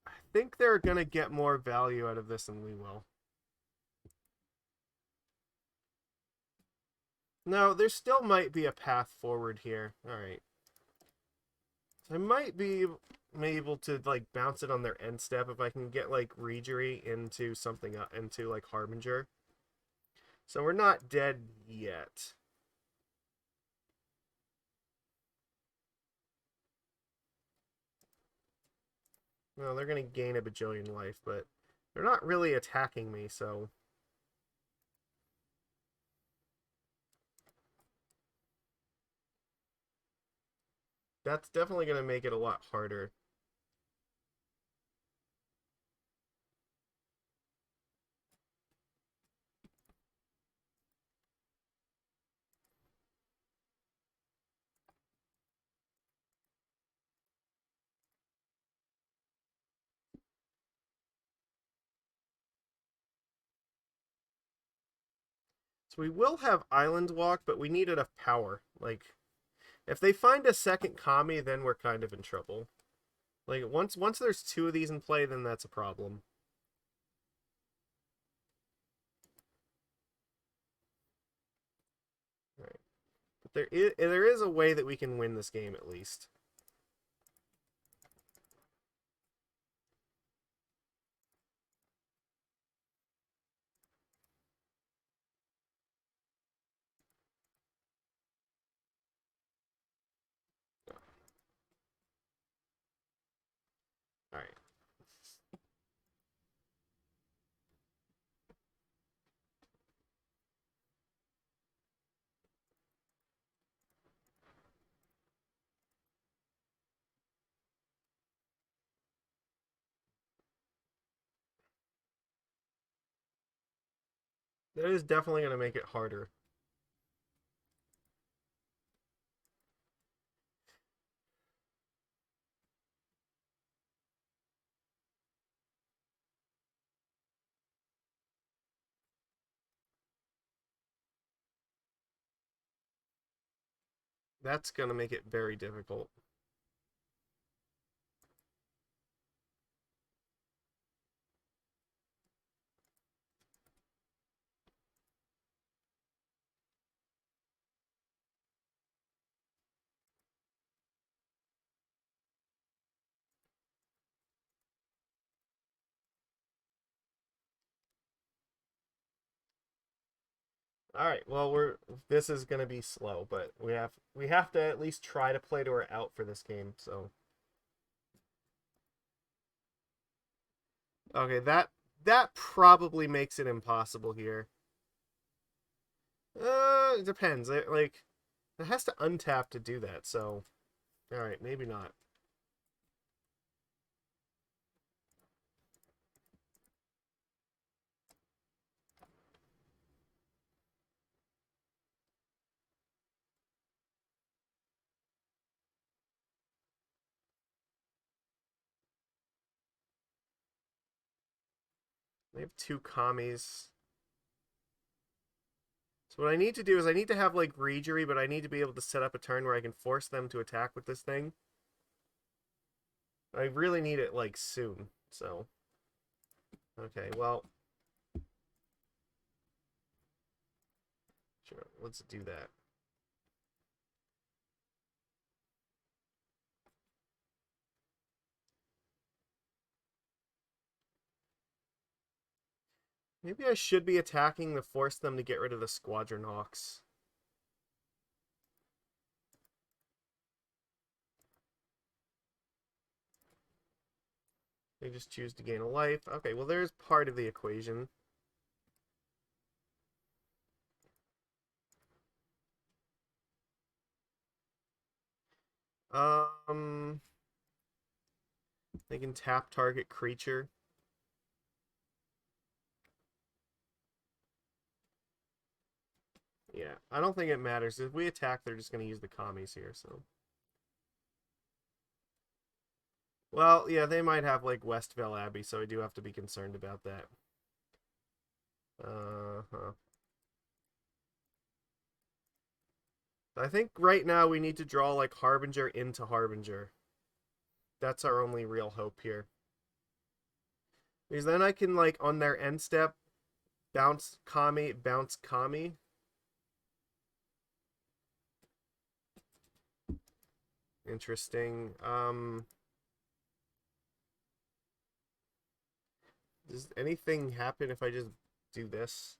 A: I think they're gonna get more value out of this than we will. No, there still might be a path forward here. Alright. So I might be able to like bounce it on their end step if I can get like Reejerey into something into like Harbinger. So we're not dead yet. Well, they're gonna gain a bajillion life, but they're not really attacking me, so that's definitely gonna make it a lot harder. So we will have Island Walk, but we need enough power. Like, if they find a second Kami, then we're kind of in trouble. Like, once there's two of these in play, then that's a problem. Right. But there is a way that we can win this game, at least. Alright. That is definitely going to make it harder. That's going to make it very difficult. All right. Well, this is going to be slow, but we have to at least try to play to her out for this game. So okay, that probably makes it impossible here. It depends. It has to untap to do that. So all right, maybe not. They have two commies. So what I need to do is I need to have like Reejerey, but I need to be able to set up a turn where I can force them to attack with this thing. I really need it like soon. So okay, well, sure, let's do that. Maybe I should be attacking to force them to get rid of the Squadron Hawks. They just choose to gain a life. Okay, well there's part of the equation. They can tap target creature. Yeah, I don't think it matters. If we attack, they're just going to use the commies here, so. Well, yeah, they might have, like, Westvale Abbey, so I do have to be concerned about that. Uh-huh. I think right now we need to draw, like, Harbinger into Harbinger. That's our only real hope here. Because then I can, like, on their end step, bounce Kami, bounce Kami. Interesting. Does anything happen if I just do this?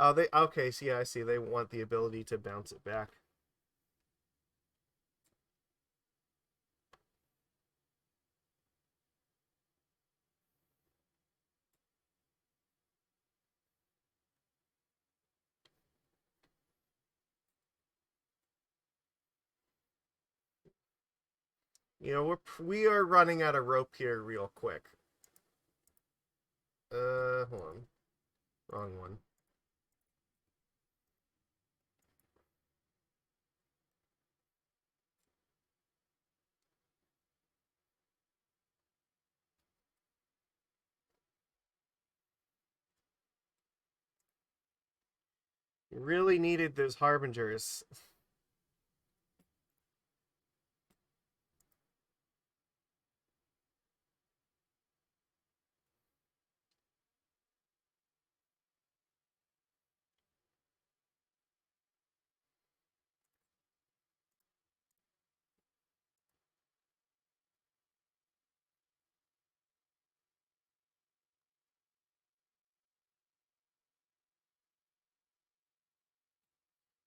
A: Oh, they okay. So yeah, I see. They want the ability to bounce it back. You know, we are running out of rope here real quick. Hold on. Wrong one. Really needed those harbingers.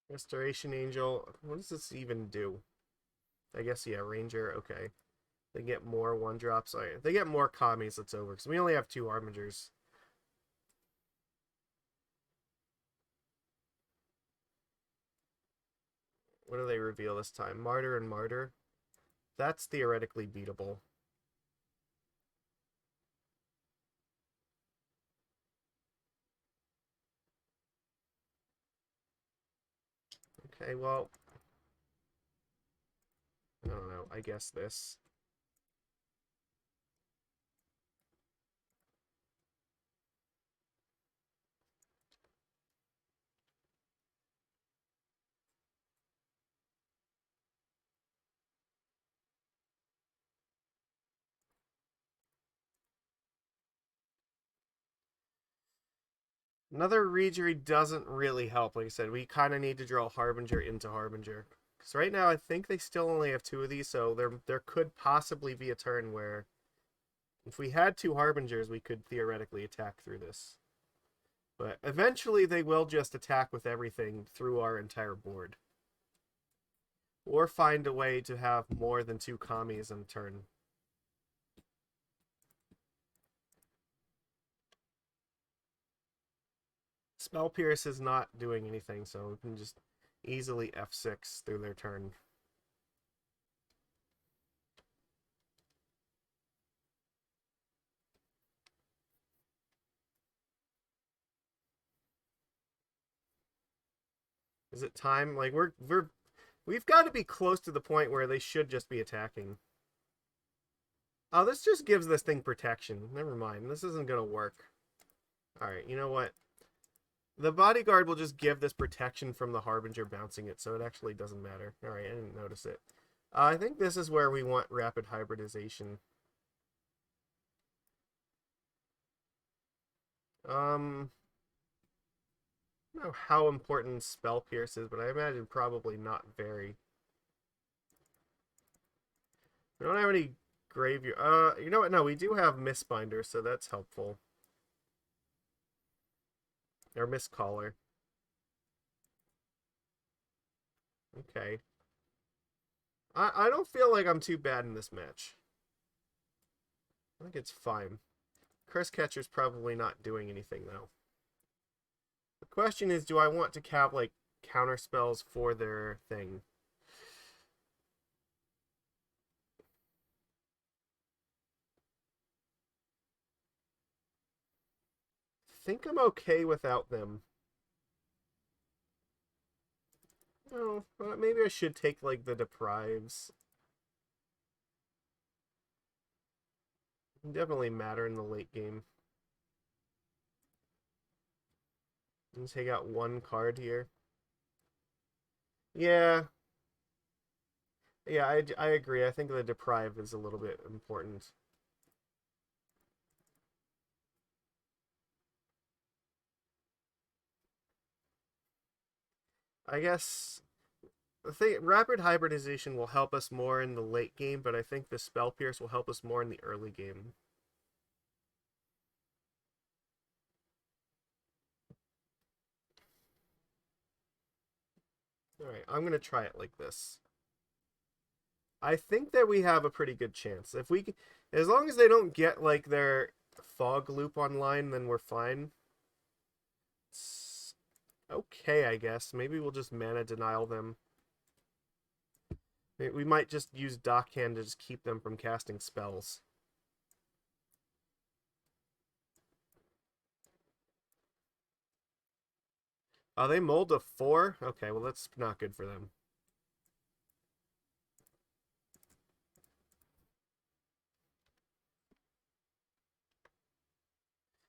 A: Restoration Angel. What does this even do? I guess yeah, Ranger. Okay, they get more one drops. Right. If they get more commies, it's over. Because we only have 2 harbingers. What do they reveal this time? Martyr and Martyr. That's theoretically beatable. Okay, well, I don't know. I guess this. Another Reejerey doesn't really help. Like I said, we kind of need to draw Harbinger into Harbinger. Because right now, I think they still only have 2 of these, so there could possibly be a turn where if we had 2 Harbingers, we could theoretically attack through this. But eventually, they will just attack with everything through our entire board. Or find a way to have more than 2 commies in a turn. Spell Pierce is not doing anything, so we can just easily F6 through their turn. Is it time? Like we've got to be close to the point where they should just be attacking. Oh, this just gives this thing protection. Never mind. This isn't gonna work. Alright, you know what? The bodyguard will just give this protection from the Harbinger bouncing it, so it actually doesn't matter. Alright, I didn't notice it. I think this is where we want Rapid Hybridization. I don't know how important Spell Pierce is, but I imagine probably not very. We don't have any graveyard. You know what? No, we do have Mistbinder, so that's helpful. Or Mistcaller. Okay. I don't feel like I'm too bad in this match. I think it's fine. Cursecatcher's probably not doing anything, though. The question is, do I want to have, like, counter spells for their thing? I think I'm okay without them. Oh, maybe I should take, like, the Deprives. Definitely matter in the late game. And take out one card here. Yeah. Yeah, I agree. I think the Deprive is a little bit important. I guess the thing, Rapid Hybridization will help us more in the late game, but I think the Spell Pierce will help us more in the early game. Alright, I'm going to try it like this. I think that we have a pretty good chance. If we, as long as they don't get, like, their fog loop online, then we're fine. It's okay, I guess. Maybe we'll just mana denial them. We might just use Dockhand to just keep them from casting spells. Oh, they mold a 4? Okay, well, that's not good for them.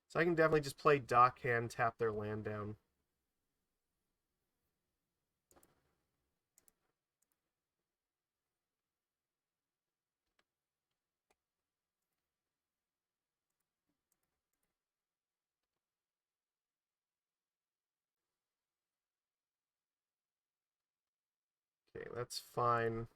A: So I can definitely just play Dockhand, tap their land down. Okay, that's fine.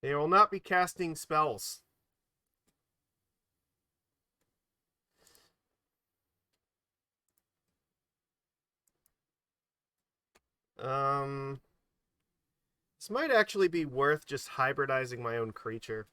A: They will not be casting spells. This might actually be worth just hybridizing my own creature.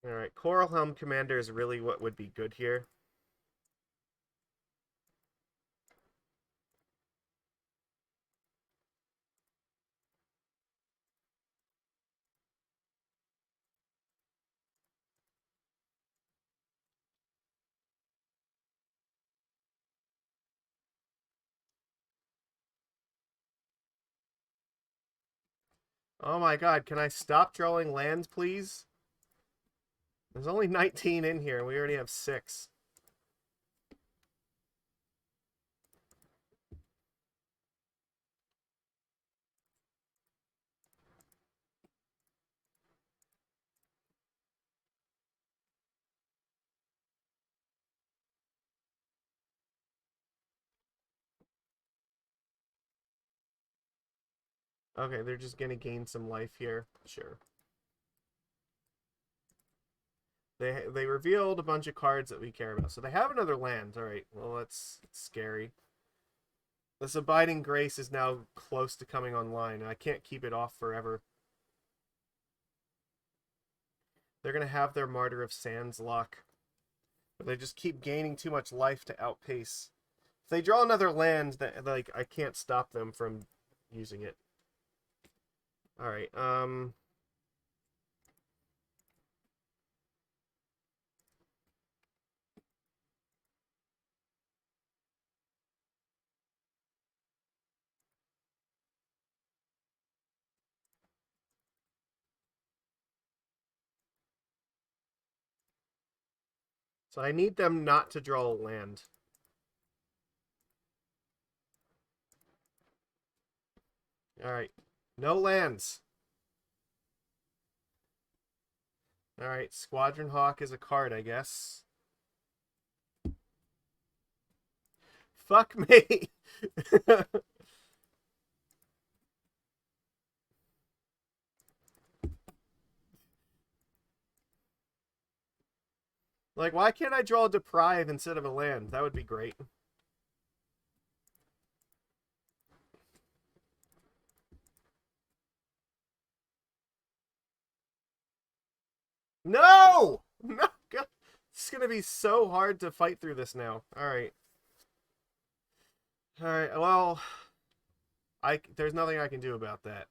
A: Alright, Coralhelm Commander is really what would be good here. Oh my god, can I stop drawing lands, please? There's only 19 in here, and we already have 6. Okay, they're just gonna gain some life here. Sure. They revealed a bunch of cards that we care about. So they have another land. Alright, well, that's scary. This Abiding Grace is now close to coming online, and I can't keep it off forever. They're going to have their Martyr of Sands lock. But they just keep gaining too much life to outpace. If they draw another land, that like I can't stop them from using it. Alright, So I need them not to draw a land. Alright. No lands. Alright, Squadron Hawk is a card, I guess. Fuck me! Like, why can't I draw a Deprive instead of a land? That would be great. No! No! God. It's gonna be so hard to fight through this now. Alright. Alright, well... there's nothing I can do about that.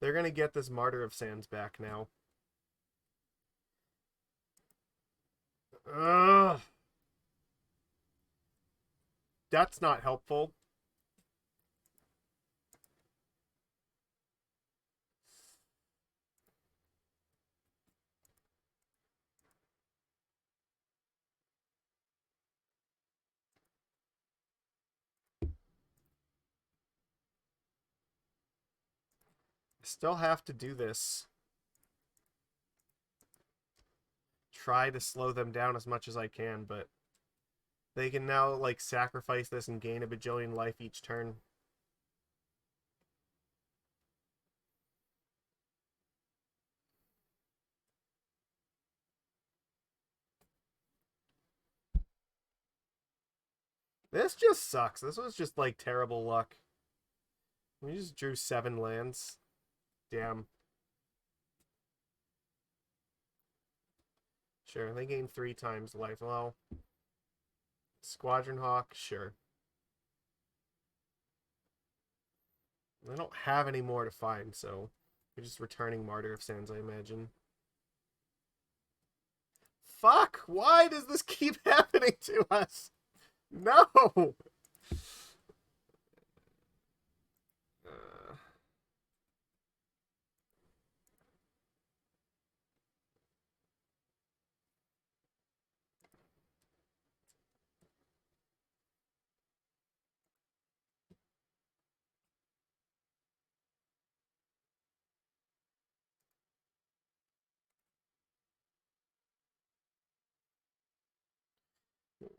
A: They're gonna get this Martyr of Sands back now. Ugh. That's not helpful. Still have to do this. Try to slow them down as much as I can, but they can now, like, sacrifice this and gain a bajillion life each turn. This just sucks. This was just, like, terrible luck. We just drew 7 lands. Damn. Sure, they gain 3 times life. Well, Squadron Hawk, sure. I don't have any more to find, so we're just returning Martyr of Sands, I imagine. Fuck! Why does this keep happening to us? No!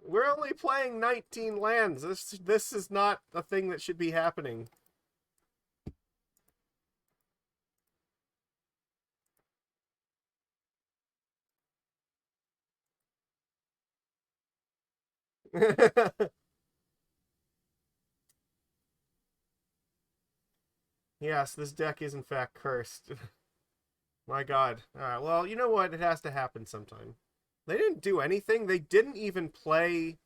A: We're only playing 19 lands. This is not a thing that should be happening. Yes, this deck is in fact cursed. My god. Alright, well, you know what? It has to happen sometime. They didn't do anything. They didn't even play...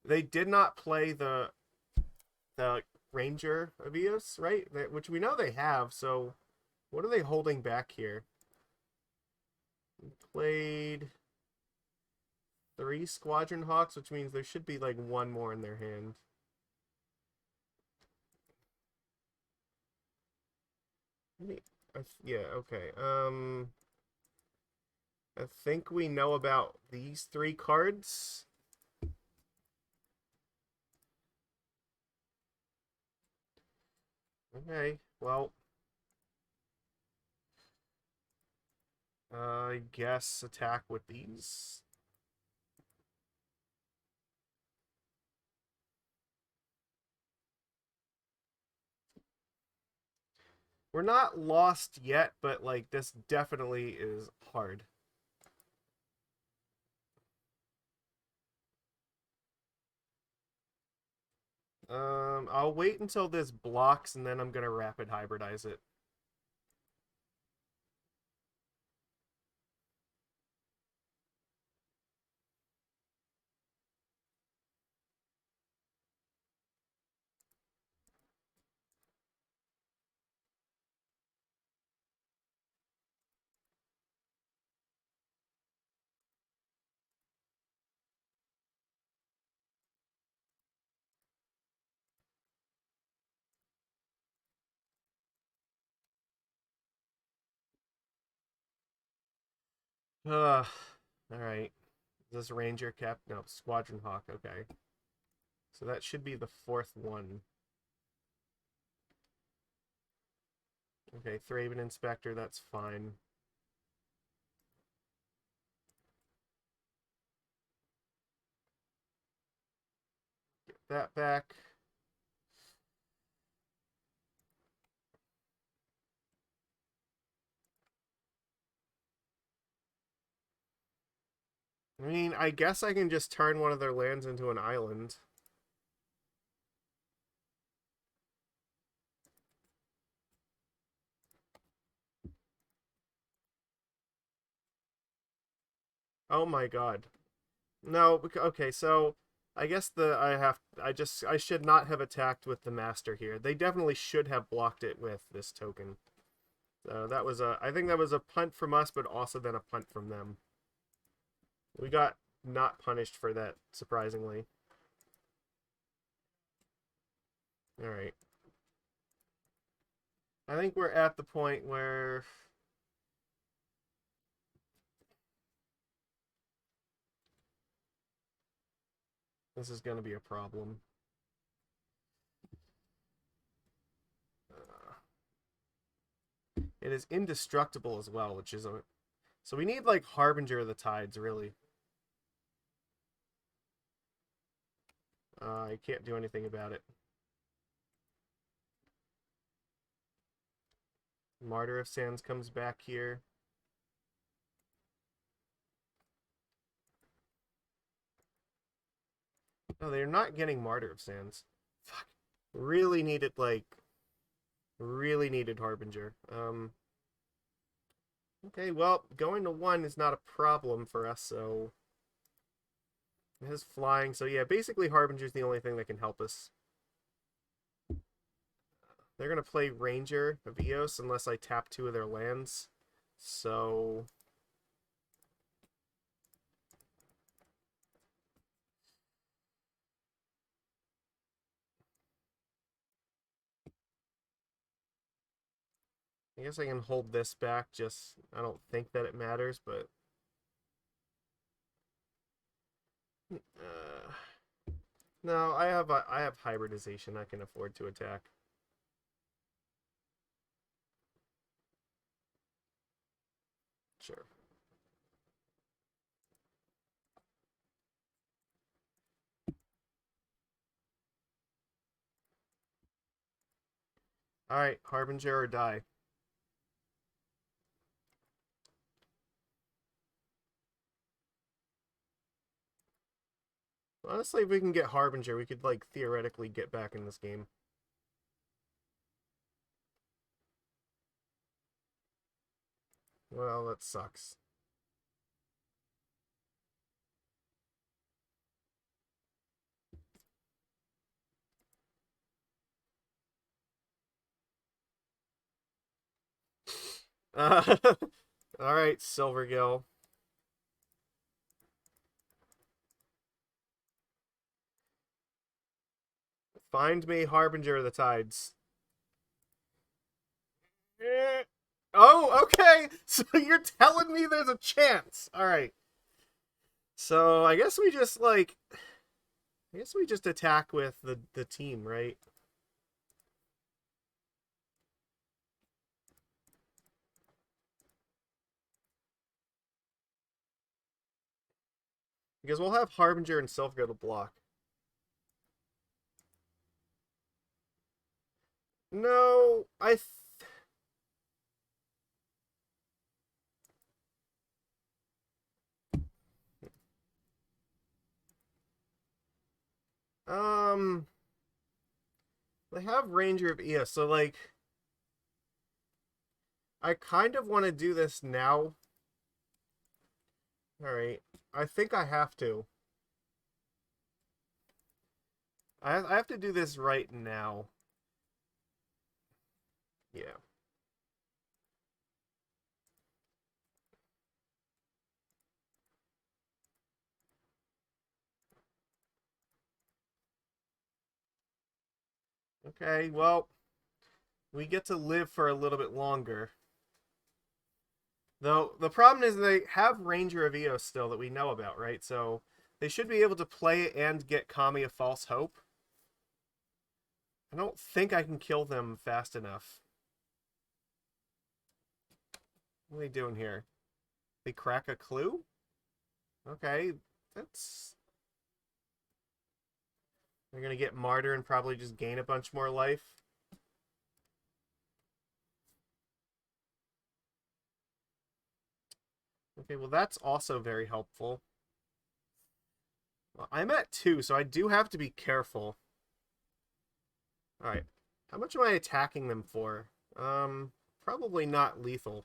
A: They did not play the Ranger of Eos, right? Which we know they have, so what are they holding back here? We played 3 Squadron Hawks, which means there should be like 1 more in their hand. Yeah, okay. I think we know about these 3 cards. Okay, well, I guess attack with these. We're not lost yet, but like this definitely is hard. I'll wait until this blocks and then I'm gonna rapid hybridize it. Ugh. Alright. Is this Ranger Cap? No, Squadron Hawk. Okay. So that should be the fourth one. Okay, Thraben Inspector, that's fine. Get that back. I mean, I guess I can just turn one of their lands into an island. Oh my god. No, okay, so I guess I should not have attacked with the master here. They definitely should have blocked it with this token. So that was I think that was a punt from us, but also then a punt from them. We got not punished for that, surprisingly. Alright. I think we're at the point where this is going to be a problem. It is indestructible as well, which is a... So we need, like, Harbinger of the Tides, really. I can't do anything about it. Martyr of Sands comes back here. No, they're not getting Martyr of Sands. Fuck. Really needed, like... Really needed Harbinger. Okay, well, going to 1 is not a problem for us, so... It has flying, so yeah, basically Harbinger's the only thing that can help us. They're going to play Ranger of Eos unless I tap 2 of their lands. So... I guess I can hold this back, just... I don't think that it matters, but... No, I have hybridization. I can afford to attack. Sure. Alright, Harbinger or die. Honestly, if we can get Harbinger, we could, like, theoretically get back in this game. Well, that sucks. Alright, Silvergill. Find me Harbinger of the Tides. Oh, okay. So you're telling me there's a chance. Alright. So I guess we just, like... I guess we just attack with the team, right? Because we'll have Harbinger and Silvergill to block. No, they have Ranger of Eos, so, like, I kind of want to do this now. Alright, I think I have to. I have to do this right now. Yeah. Okay, well, we get to live for a little bit longer. Though the problem is they have Ranger of Eos still that we know about, right? So they should be able to play it and get Kami of False Hope. I don't think I can kill them fast enough. What are they doing here? They crack a clue? Okay, that's... They're gonna get Martyr and probably just gain a bunch more life. Okay, well that's also very helpful. Well, I'm at 2, so I do have to be careful. Alright, how much am I attacking them for? Probably not lethal.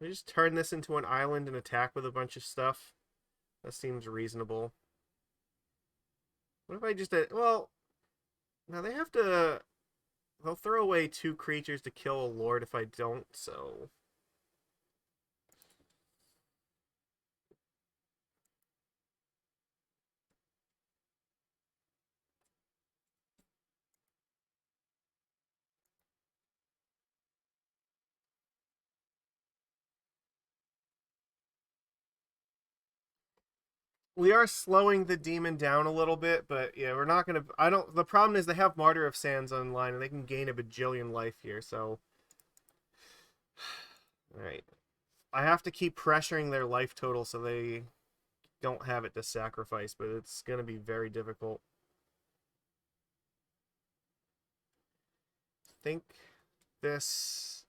A: I just turn this into an island and attack with a bunch of stuff. That seems reasonable. What if I just... well, now they have to... They'll throw away 2 creatures to kill a lord if I don't, so... We are slowing the demon down a little bit, but yeah, we're not gonna... I don't... The problem is they have Martyr of Sands online, and they can gain a bajillion life here, so... Alright. I have to keep pressuring their life total so they don't have it to sacrifice, but it's gonna be very difficult. I think this...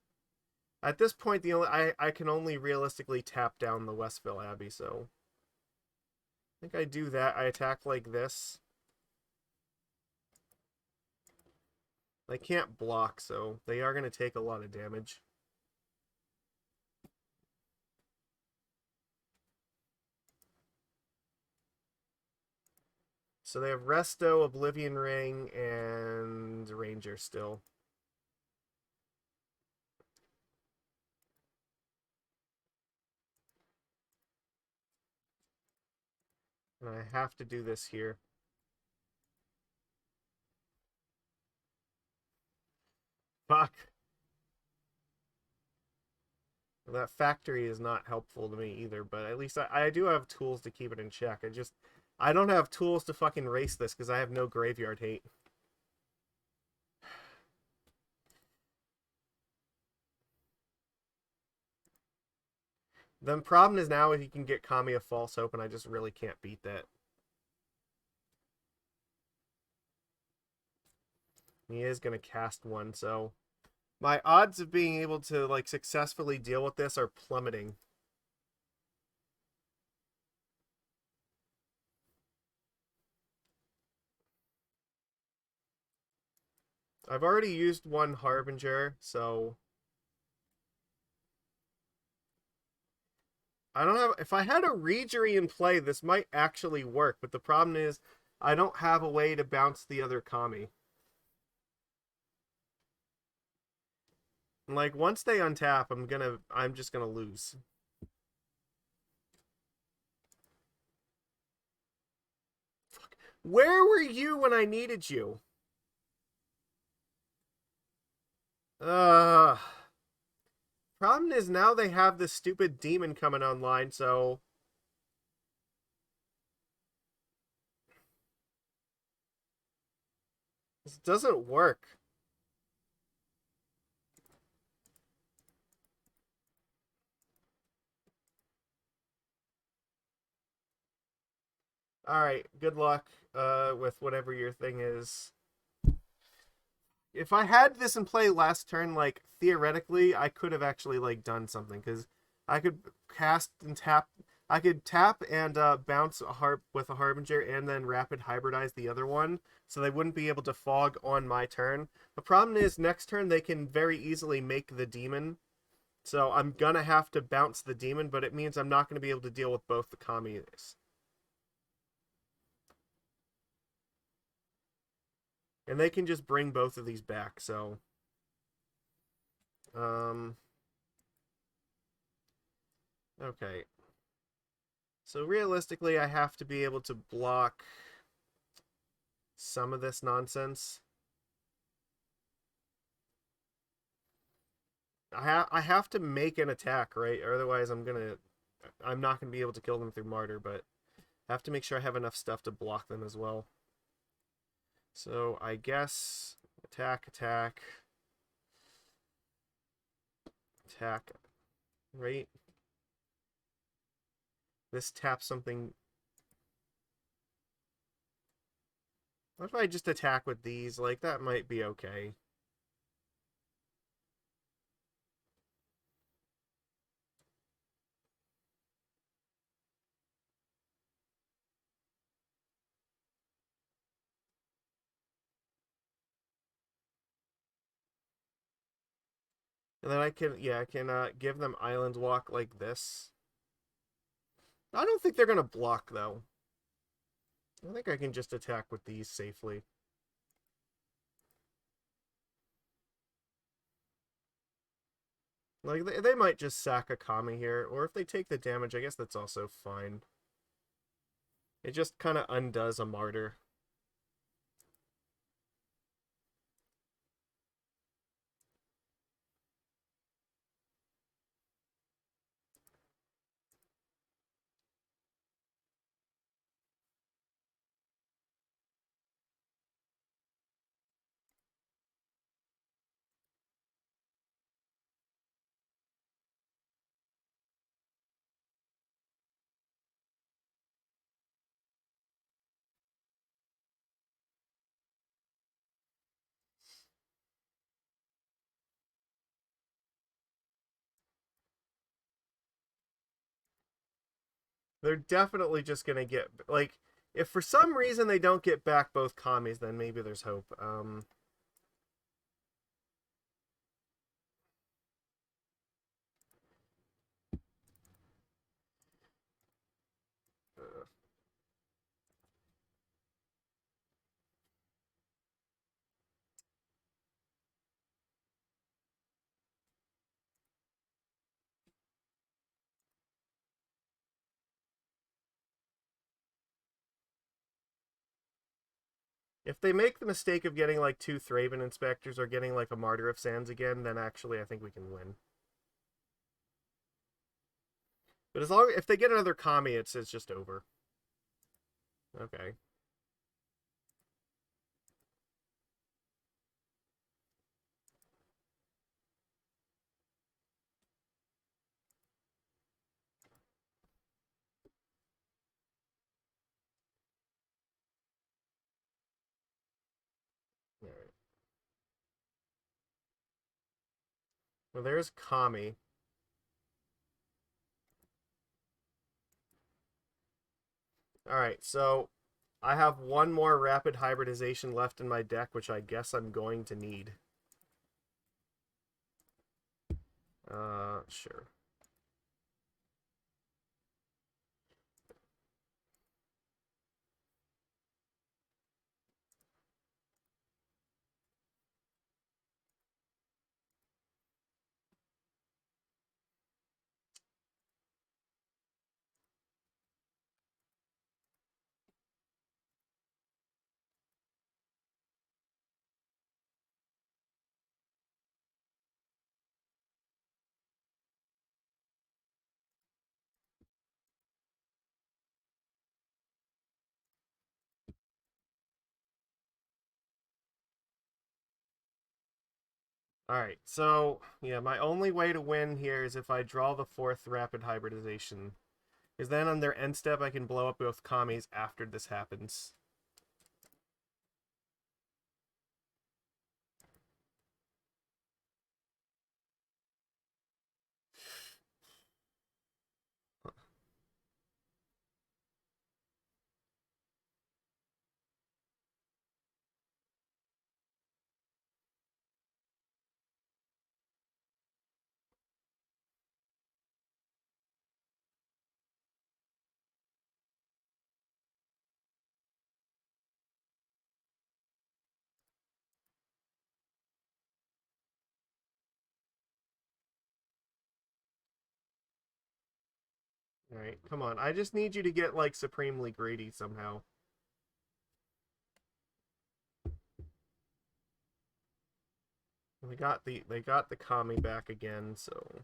A: At this point, the only I can only realistically tap down the Westville Abbey, so... I think I do that. I attack like this. They can't block, so they are going to take a lot of damage. So they have Resto, Oblivion Ring, and Ranger still. And I have to do this here. Fuck. Well, that factory is not helpful to me either, but at least I do have tools to keep it in check. I don't have tools to fucking race this because I have no graveyard hate. The problem is now if you can get Kami of False Hope, and I just really can't beat that. He is going to cast one, so my odds of being able to like successfully deal with this are plummeting. I've already used one Harbinger, so I don't have... If I had a Reejerey in play, this might actually work, but the problem is I don't have a way to bounce the other Kami. Like once they untap, I'm just gonna lose. Fuck. Where were you when I needed you? Uh Problem is now they have this stupid demon coming online, so this doesn't work. Alright, good luck with whatever your thing is. If I had this in play last turn, like, theoretically, I could have actually, like, done something, because I could cast and tap... I could tap and bounce a harp with a Harbinger and then Rapid Hybridize the other one, so they wouldn't be able to fog on my turn. The problem is, next turn they can very easily make the demon, so I'm gonna have to bounce the demon, but it means I'm not gonna be able to deal with both the Kamis. And they can just bring both of these back, so... Okay. So realistically, I have to be able to block some of this nonsense. I have to make an attack, right? Or otherwise I'm not gonna be able to kill them through Martyr, but I have to make sure I have enough stuff to block them as well. So I guess attack, attack, attack, right? This taps something. What if I just attack with these? Like, that might be okay. And then I can, yeah, I can give them Island Walk like this. I don't think they're going to block, though. I think I can just attack with these safely. Like, they might just sack a Kami here, or if they take the damage, I guess that's also fine. It just kind of undoes a Martyr. They're definitely just going to get, like, if for some reason they don't get back both Kamis, then maybe there's hope. If they make the mistake of getting like 2 Thraben Inspectors or getting like a Martyr of Sands again, then actually I think we can win. But as long if they get another Kami, it's just over. Okay. All right. Well, there's Kami. All right, so I have one more Rapid Hybridization left in my deck, which I guess I'm going to need. Sure. All right, so yeah, my only way to win here is if I draw the 4th Rapid Hybridization. Because then on their end step, I can blow up both Kamis after this happens. All right, come on. I just need you to get like supremely greedy somehow. They got the Kami back again, so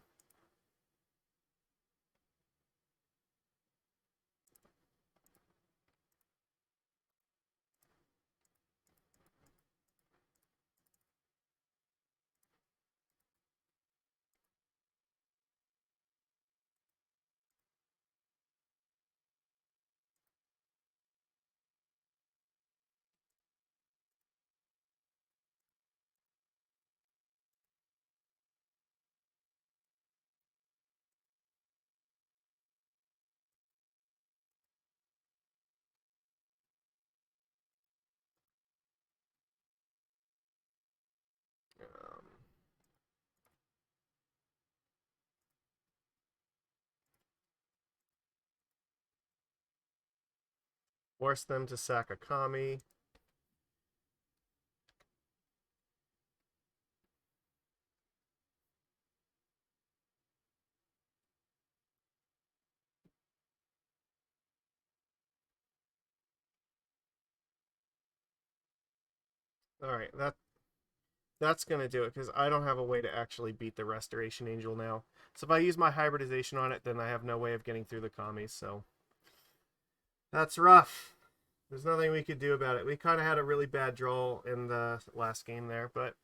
A: um, force them to sack a Kami. All right, that's gonna do it because I don't have a way to actually beat the Restoration Angel now. So if I use my hybridization on it, then I have no way of getting through the Kamis. So that's rough. There's nothing we could do about it. We kind of had a really bad draw in the last game there, but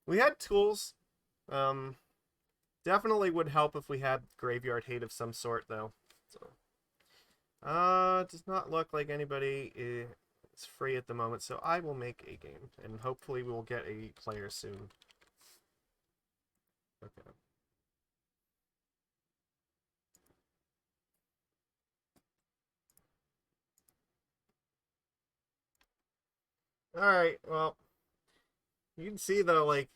A: we had tools. Um, Definitely would help if we had graveyard hate of some sort, though. So, it does not look like anybody is free at the moment, so I will make a game, and hopefully we will get a player soon. Okay. Alright, well, you can see though, like,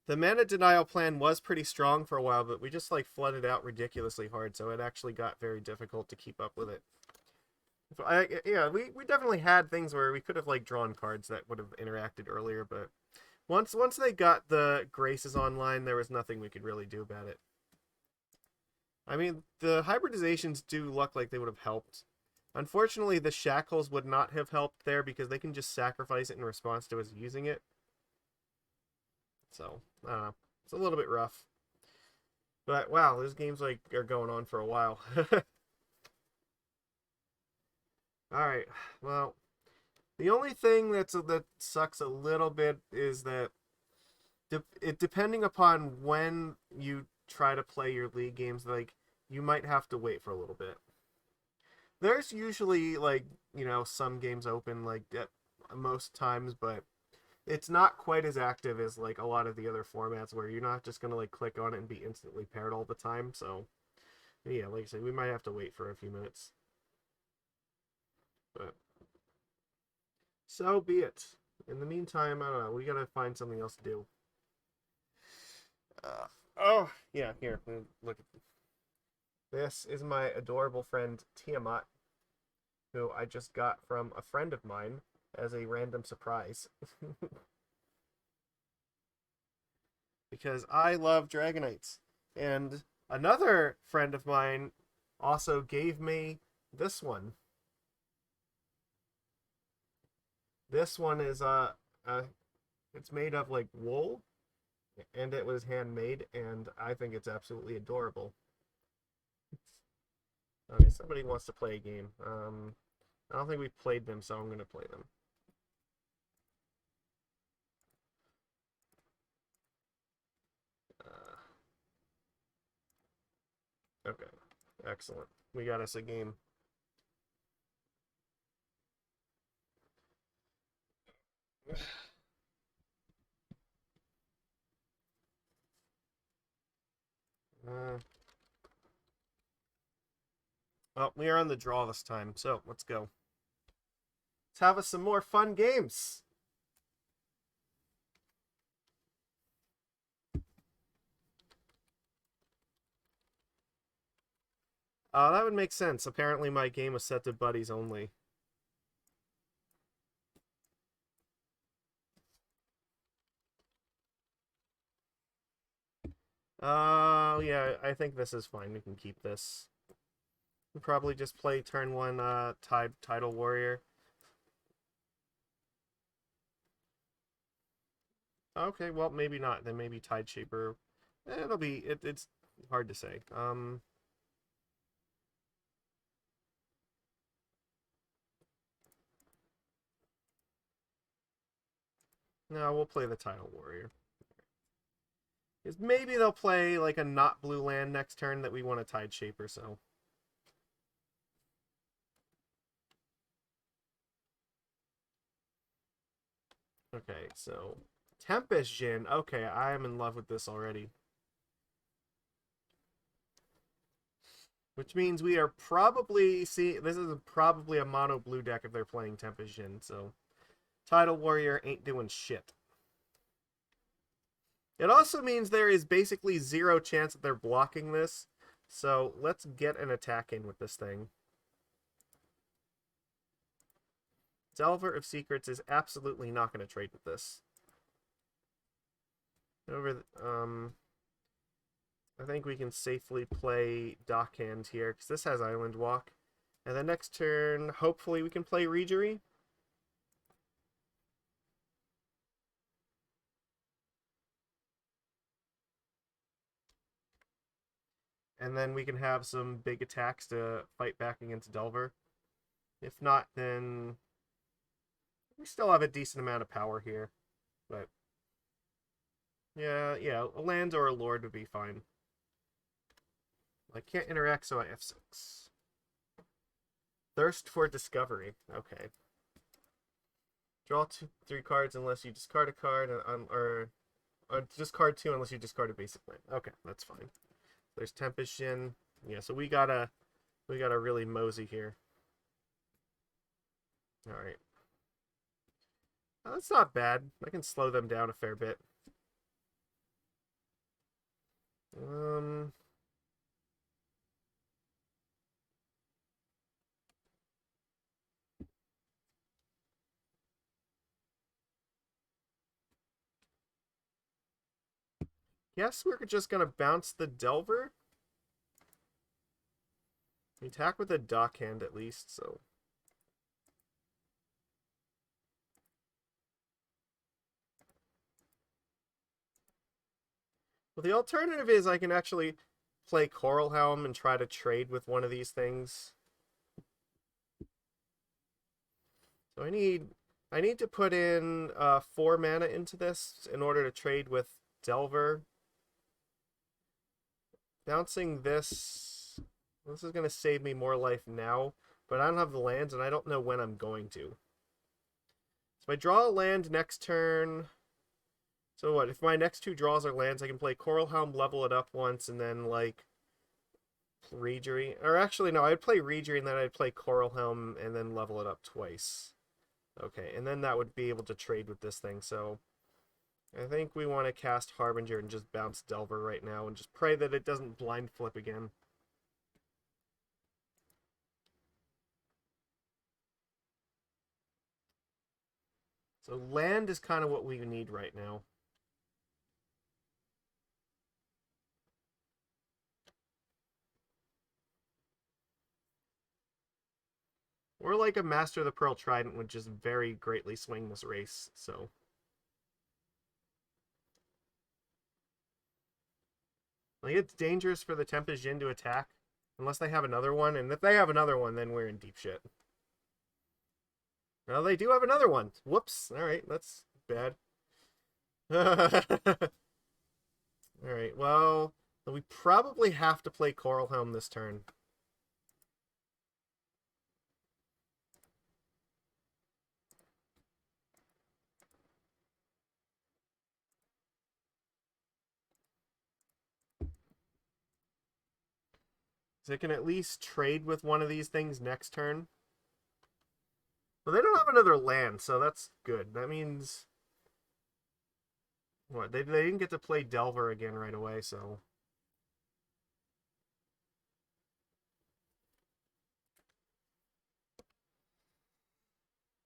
A: the mana denial plan was pretty strong for a while, but we just, like, flooded out ridiculously hard, so it actually got very difficult to keep up with it. Yeah, we definitely had things where we could have, like, drawn cards that would have interacted earlier, but once they got the Graces online, there was nothing we could really do about it. I mean, the hybridizations do look like they would have helped. Unfortunately, the Shackles would not have helped there because they can just sacrifice it in response to us using it. So, I don't know. It's a little bit rough. But, wow, those games like are going on for a while. Alright, well, the only thing that sucks a little bit is that depending upon when you try to play your league games, like, you might have to wait for a little bit. There's usually, like, some games open, like, at most times, but it's not quite as active as, like, a lot of the other formats where you're not just going to, like, click on it and be instantly paired all the time. So, yeah, like I said, we might have to wait for a few minutes. But, so be it. In the meantime, I don't know, we got to find something else to do. Oh, yeah, here, look. This is my adorable friend Tiamat, who I just got from a friend of mine as a random surprise. Because I love Dragonites. And another friend of mine also gave me this one. This one is it's made of like wool, and it was handmade, and I think it's absolutely adorable. Okay, somebody wants to play a game. I don't think we've played them, so I'm gonna play them. Okay, excellent. We got us a game. Uh, well, we are on the draw this time, so let's go. Let's have us some more fun games. That would make sense. Apparently my game was set to buddies only. Yeah, I think this is fine. We can keep this. We'll probably just play turn one, Tidal Warrior. Okay, well, maybe not. Then maybe Tide Shaper. It's hard to say. No, we'll play the Tidal Warrior. Because maybe they'll play like a not blue land next turn that we want a Tide Shaper, so. Okay, so Tempest Djinn. Okay, I am in love with this already. Which means we are probably this is probably a mono blue deck if they're playing Tempest Djinn, so Tidal Warrior ain't doing shit. It also means there is basically zero chance that they're blocking this, so let's get an attack in with this thing. Delver of Secrets is absolutely not going to trade with this. I think we can safely play Dockhand here, because this has Island Walk. And the next turn, hopefully we can play Reejerey. And then we can have some big attacks to fight back against Delver. If not, then we still have a decent amount of power here. But yeah, a land or a lord would be fine. I can't interact, so I F6. Thirst for Discovery. Okay. Draw 3 cards unless you discard a card, or discard 2 unless you discard a basic land. Okay, that's fine. There's Tempest Djinn. Yeah, so we gotta really mosey here. All right. Oh, that's not bad. I can slow them down a fair bit. Guess we're just gonna bounce the Delver. We attack with a Dockhand at least, so. Well, the alternative is I can actually play Coralhelm and try to trade with one of these things. So I need to put in 4 mana into this in order to trade with Delver. Bouncing this is going to save me more life now, but I don't have the lands and I don't know when I'm going to. So if I draw a land next turn, so what? If my next 2 draws are lands, I can play Coralhelm, level it up once, and then like Reejerey. Or actually, no, I'd play Reejerey and then I'd play Coralhelm and then level it up twice. Okay, and then that would be able to trade with this thing, so I think we want to cast Harbinger and just bounce Delver right now and just pray that it doesn't blind flip again. So land is kind of what we need right now. Or like a Master of the Pearl Trident would just very greatly swing this race, so. Like, it's dangerous for the Tempest Djinn to attack, unless they have another one, and if they have another one, then we're in deep shit. Well, they do have another one. Whoops. Alright, that's bad. Alright, well, we probably have to play Coralhelm this turn. So it can at least trade with one of these things next turn. But they don't have another land, so that's good. That means... What? They didn't get to play Delver again right away, so...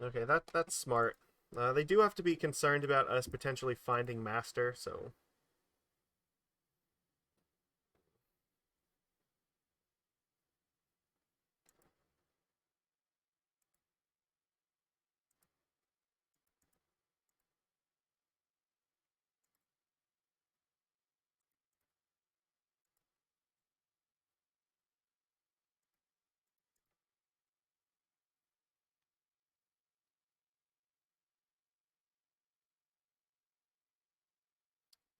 A: Okay, that's smart. They do have to be concerned about us potentially finding Master, so...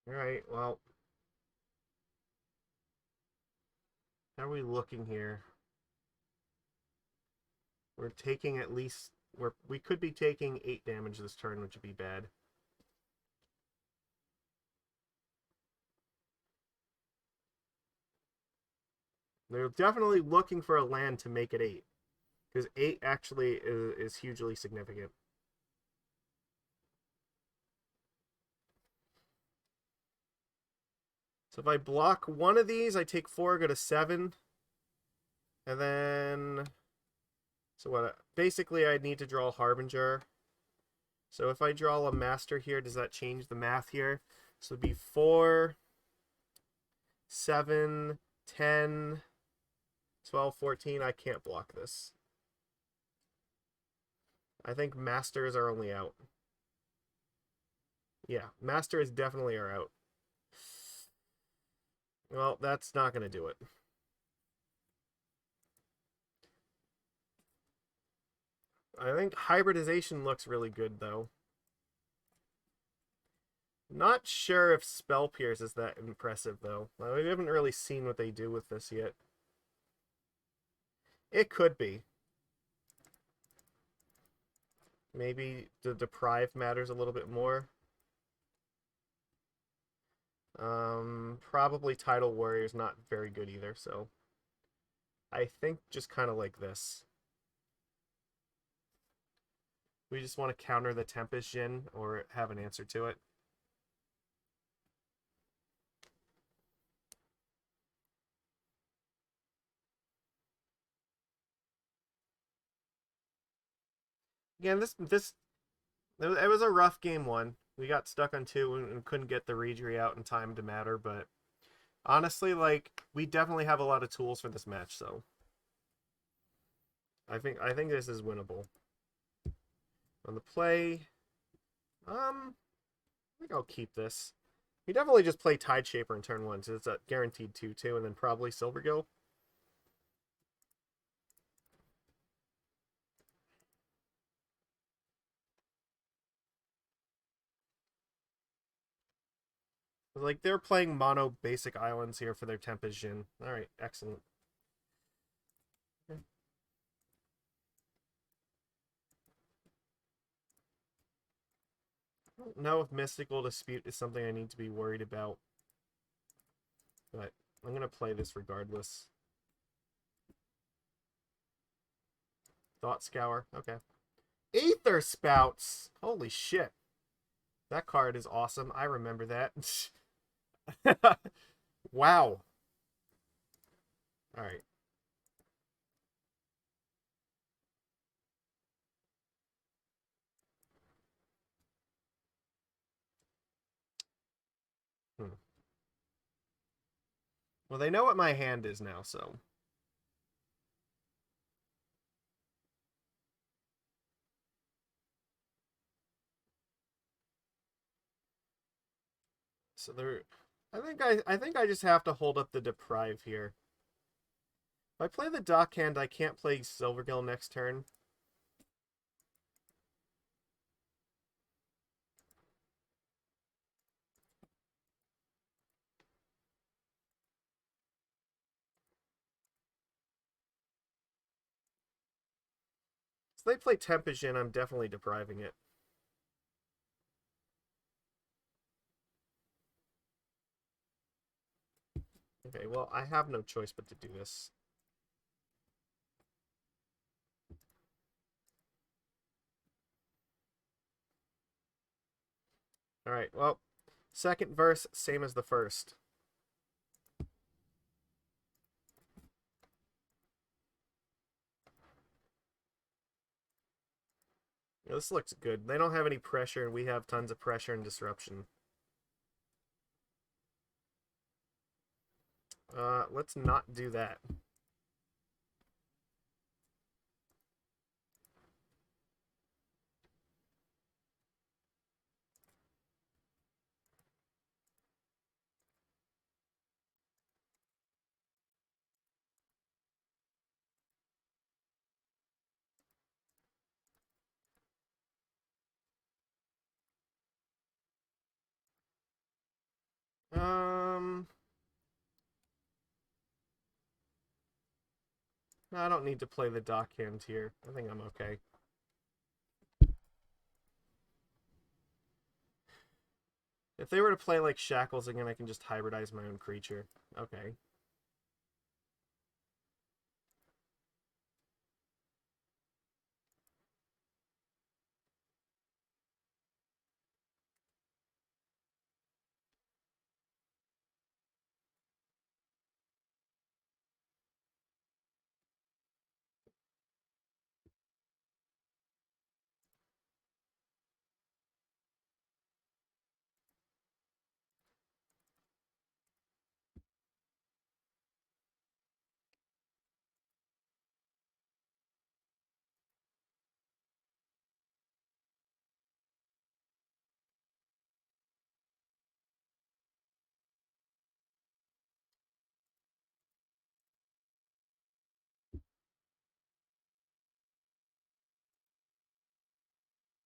A: Alright, well, how are we looking here? We're taking at least... we could be taking 8 damage this turn, which would be bad. They're definitely looking for a land to make it 8. Because 8 actually is hugely significant. So if I block one of these, I take 4, go to 7. And then... So what? Basically, I need to draw a Harbinger. So if I draw a Master here, does that change the math here? So it'd be 4, 7, 10, 12, 14. I can't block this. I think Masters are only out. Yeah, Master is definitely our out. Well, that's not going to do it. I think Hybridization looks really good, though. Not sure if Spell Pierce is that impressive, though. We haven't really seen what they do with this yet. It could be. Maybe the Deprive matters a little bit more. Probably Tidal Warrior is not very good either, so I think just kind of like this. We just want to counter the Tempest Djinn or have an answer to it. Again, it was a rough game 1. We got stuck on 2 and couldn't get the Reejerey out in time to matter, but honestly, like, we definitely have a lot of tools for this match, so I think this is winnable. On the play, I think I'll keep this. We definitely just play Tide Shaper in turn 1, so it's a guaranteed 2/2, and then probably Silvergill. Like, they're playing mono basic islands here for their Tempest Djinn. Alright, excellent. I don't know if Mystical Dispute is something I need to be worried about, but I'm going to play this regardless. Thought Scour, okay. Aether Spouts! Holy shit. That card is awesome. I remember that. Wow. Alright. Well, they know what my hand is now, so... So they're... I think I just have to hold up the Deprive here. If I play the Dockhand, I can't play Silvergill next turn. So they play Tempest Djinn, I'm definitely depriving it. Okay, well, I have no choice but to do this. Alright, well, second verse, same as the first. Yeah, this looks good. They don't have any pressure, and we have tons of pressure and disruption. Let's not do that. I don't need to play the Dockhand here. I think I'm okay. If they were to play like Shackles again, I can just hybridize my own creature. Okay.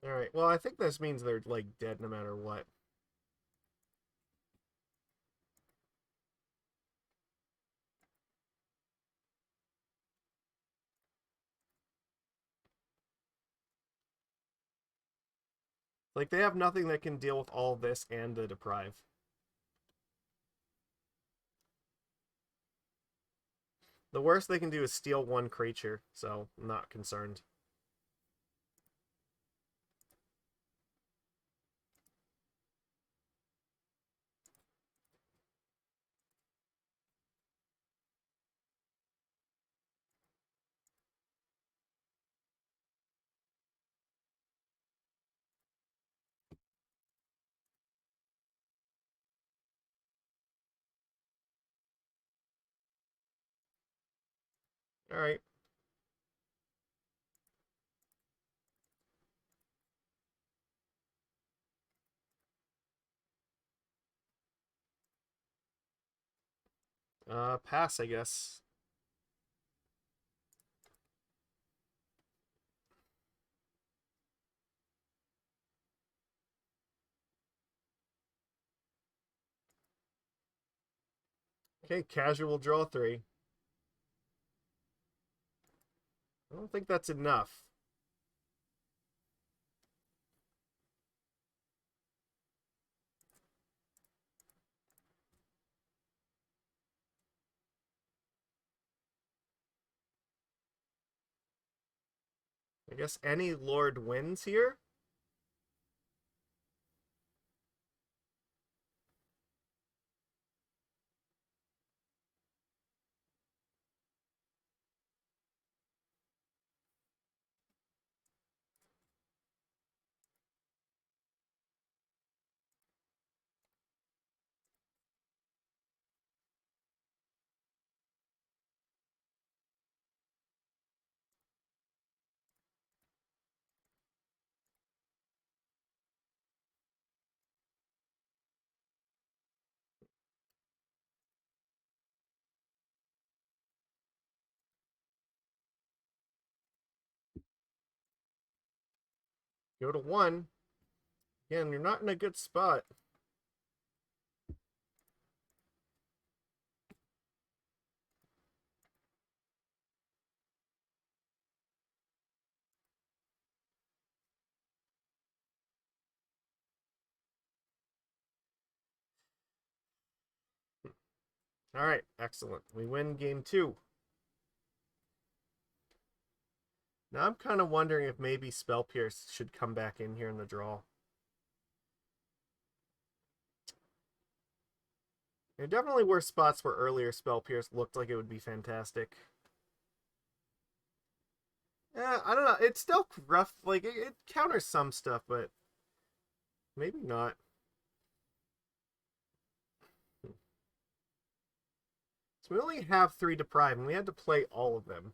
A: Alright, well, I think this means they're, like, dead no matter what. Like, they have nothing that can deal with all this and the Deprive. The worst they can do is steal one creature, so I'm not concerned. Alright. Pass, I guess. Okay, casual draw 3. I don't think that's enough. I guess any Lord wins here? Go to 1. Again, you're not in a good spot. Alright, excellent. We win game 2. Now I'm kind of wondering if maybe Spell Pierce should come back in here in the draw. There definitely were spots where earlier Spell Pierce looked like it would be fantastic. Yeah, I don't know. It's still rough. Like, it counters some stuff, but maybe not. So we only have 3 Deprive, and we had to play all of them.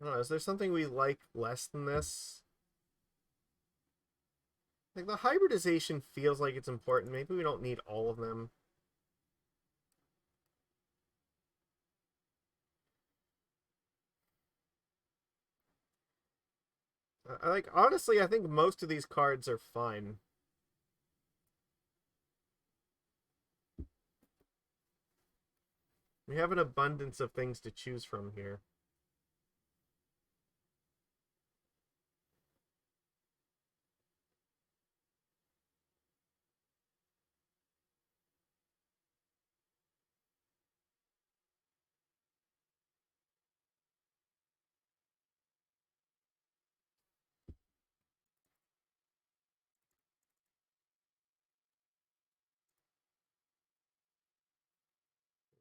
A: I don't know, is there something we like less than this? Like, the hybridization feels like it's important. Maybe we don't need all of them. Like, honestly, I think most of these cards are fine. We have an abundance of things to choose from here.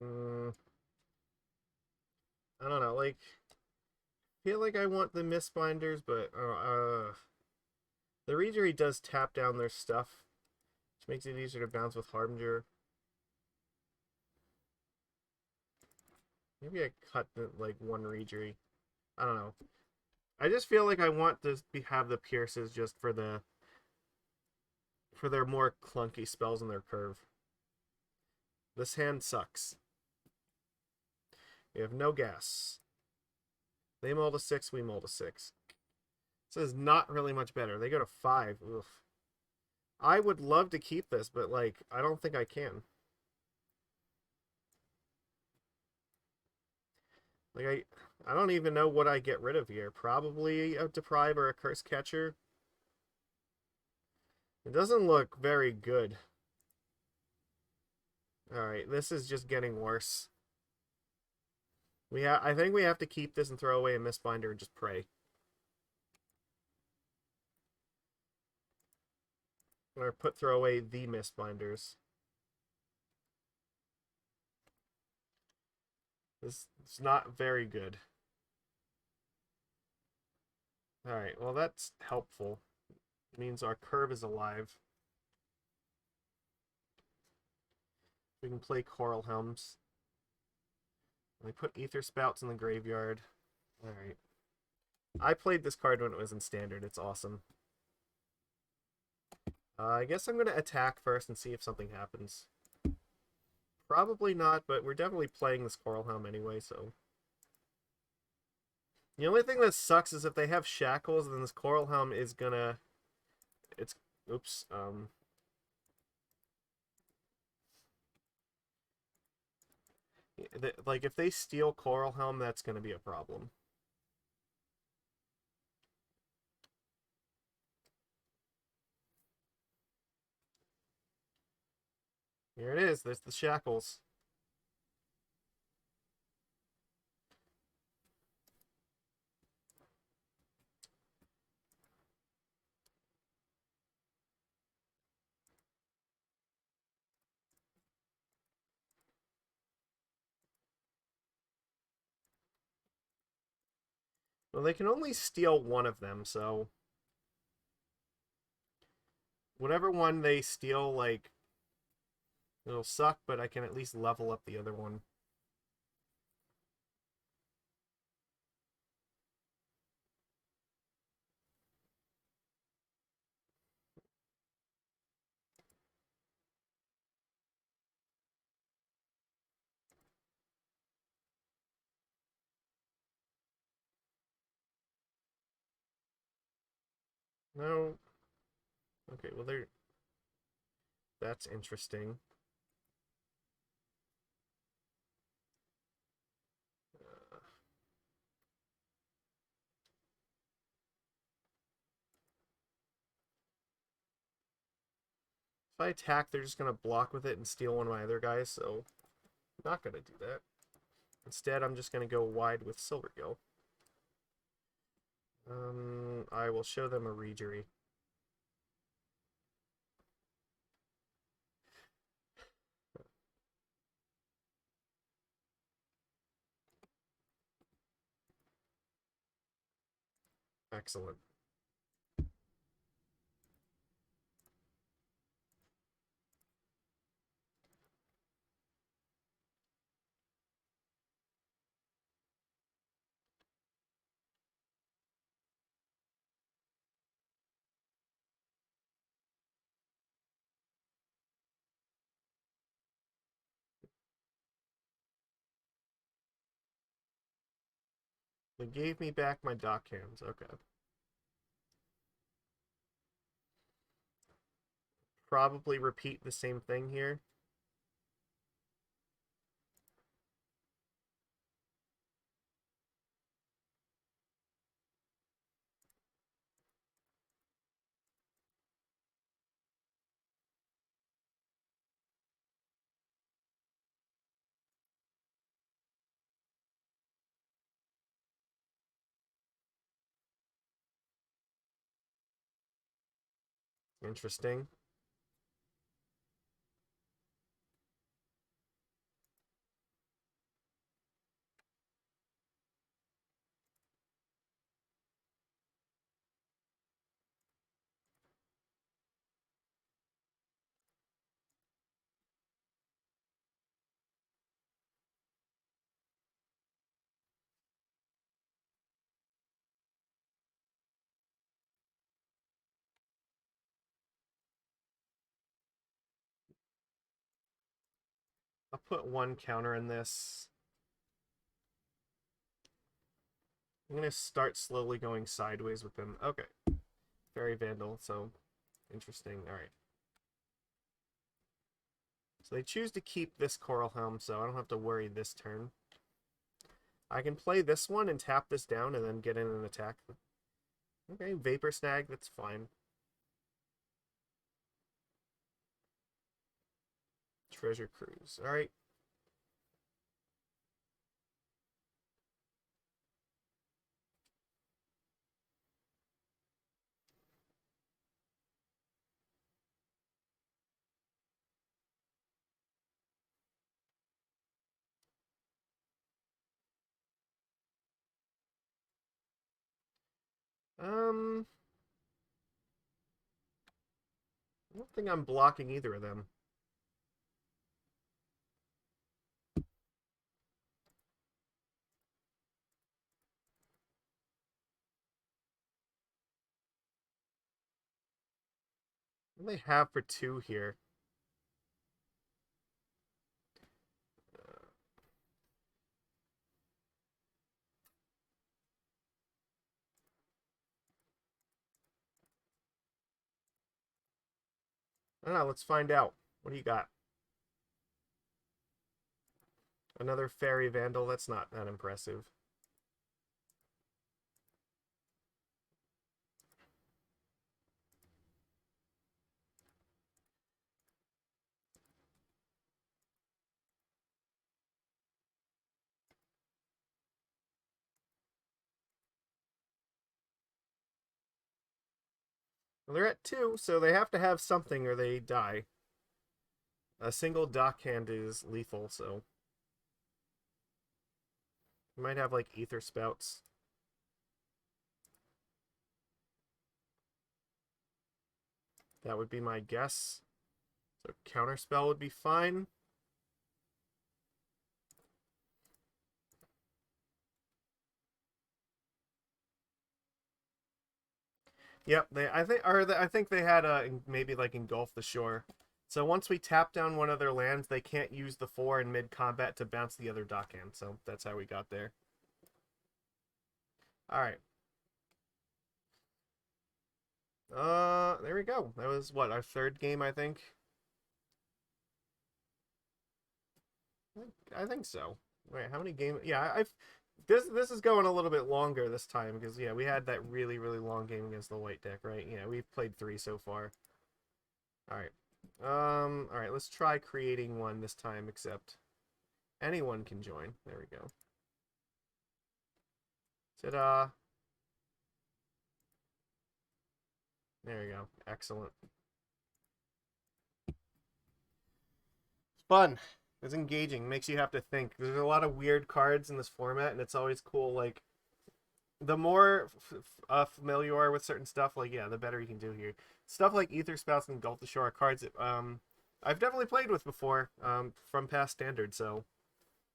A: Mm, I don't know, like, feel like I want the Mistbinders, but the Reejerey does tap down their stuff, which makes it easier to bounce with Harbinger. Maybe I cut the, like, one Reejerey. I don't know. I just feel like I want to have the Pierces just for their more clunky spells in their curve. This hand sucks. We have no gas. They mold a 6, we mold a 6. This is not really much better. They go to 5. Oof. I would love to keep this, but, like, I don't think I can. Like, I don't even know what I get rid of here. Probably a Deprive or a Cursecatcher. It doesn't look very good. Alright, this is just getting worse. I think we have to keep this and throw away a Mistbinder and just pray. Or throw away the Mistbinders. This is not very good. Alright, well that's helpful. It means our curve is alive. We can play Coralhelms. We put Ether Spouts in the graveyard. Alright. I played this card when it was in Standard. It's awesome. I guess I'm going to attack first and see if something happens. Probably not, but we're definitely playing this Coralhelm anyway, so... The only thing that sucks is if they have Shackles, then this Coralhelm is gonna... It's... Oops. Like, if they steal Coralhelm, that's gonna be a problem. Here it is. There's the Shackles. Well, they can only steal one of them, so... Whatever one they steal, like... It'll suck, but I can at least level up the other one. No. Okay, well, they're... That's interesting. If I attack, they're just going to block with it and steal one of my other guys, so I'm not going to do that. Instead, I'm just going to go wide with Silvergill. I will show them a Reejerey. Excellent. They gave me back my Dockhands. Okay. probably repeat the same thing here. Interesting. I'll put one counter in this. I'm going to start slowly going sideways with them. Okay. Fairy Vandal, so interesting. All right. So they choose to keep this Coralhelm, so I don't have to worry this turn. I can play this one and tap this down and then get in and attack. Okay, Vapor Snag, that's fine. Treasure Cruise, all right. I don't think I'm blocking either of them. What do they have for 2 here? I don't know, let's find out. What do you got? Another Fairy Vandal, that's not that impressive. Well, they're at 2, so they have to have something or they die. A single Dockhand is lethal, so you might have like Ether Spouts. That would be my guess. So Counterspell would be fine. Yep, I think they had maybe like Engulf the Shore. So once we tap down one of their lands, they can't use the 4 in mid combat to bounce the other Dockhand. So that's how we got there. All right. There we go. That was what, our 3rd game, I think. I think so. Wait, how many games? Yeah, this is going a little bit longer this time because yeah, we had that really long game against the white deck, right? Yeah, we've played 3 so far. All right. All right, let's try creating one this time, except anyone can join. There we go. Ta-da. There we go. Excellent. It's fun. It's engaging. Makes you have to think. There's a lot of weird cards in this format, and it's always cool. Like, the more familiar you are with certain stuff, like, yeah, the better you can do here. Stuff like Ether Spouts and Gulf the Shore are cards that, I've definitely played with before, from past standards, so,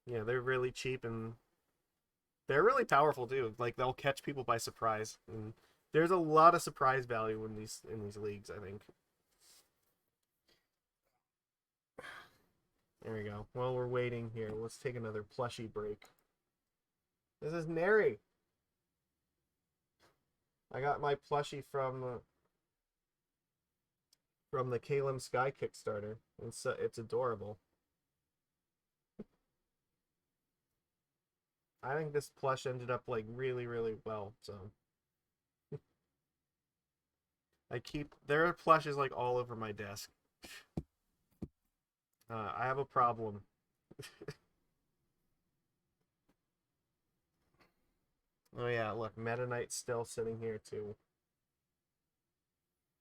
A: yeah, they're really cheap, and they're really powerful, too. Like, they'll catch people by surprise, and there's a lot of surprise value in these leagues, I think. There we go. While we're waiting here, let's take another plushie break. This is Neri. I got my plushie from from the Calum Sky Kickstarter. It's adorable. I think this plush ended up like really, really well. So there are plushes like all over my desk. I have a problem. Oh yeah, look, Meta Knight's still sitting here too.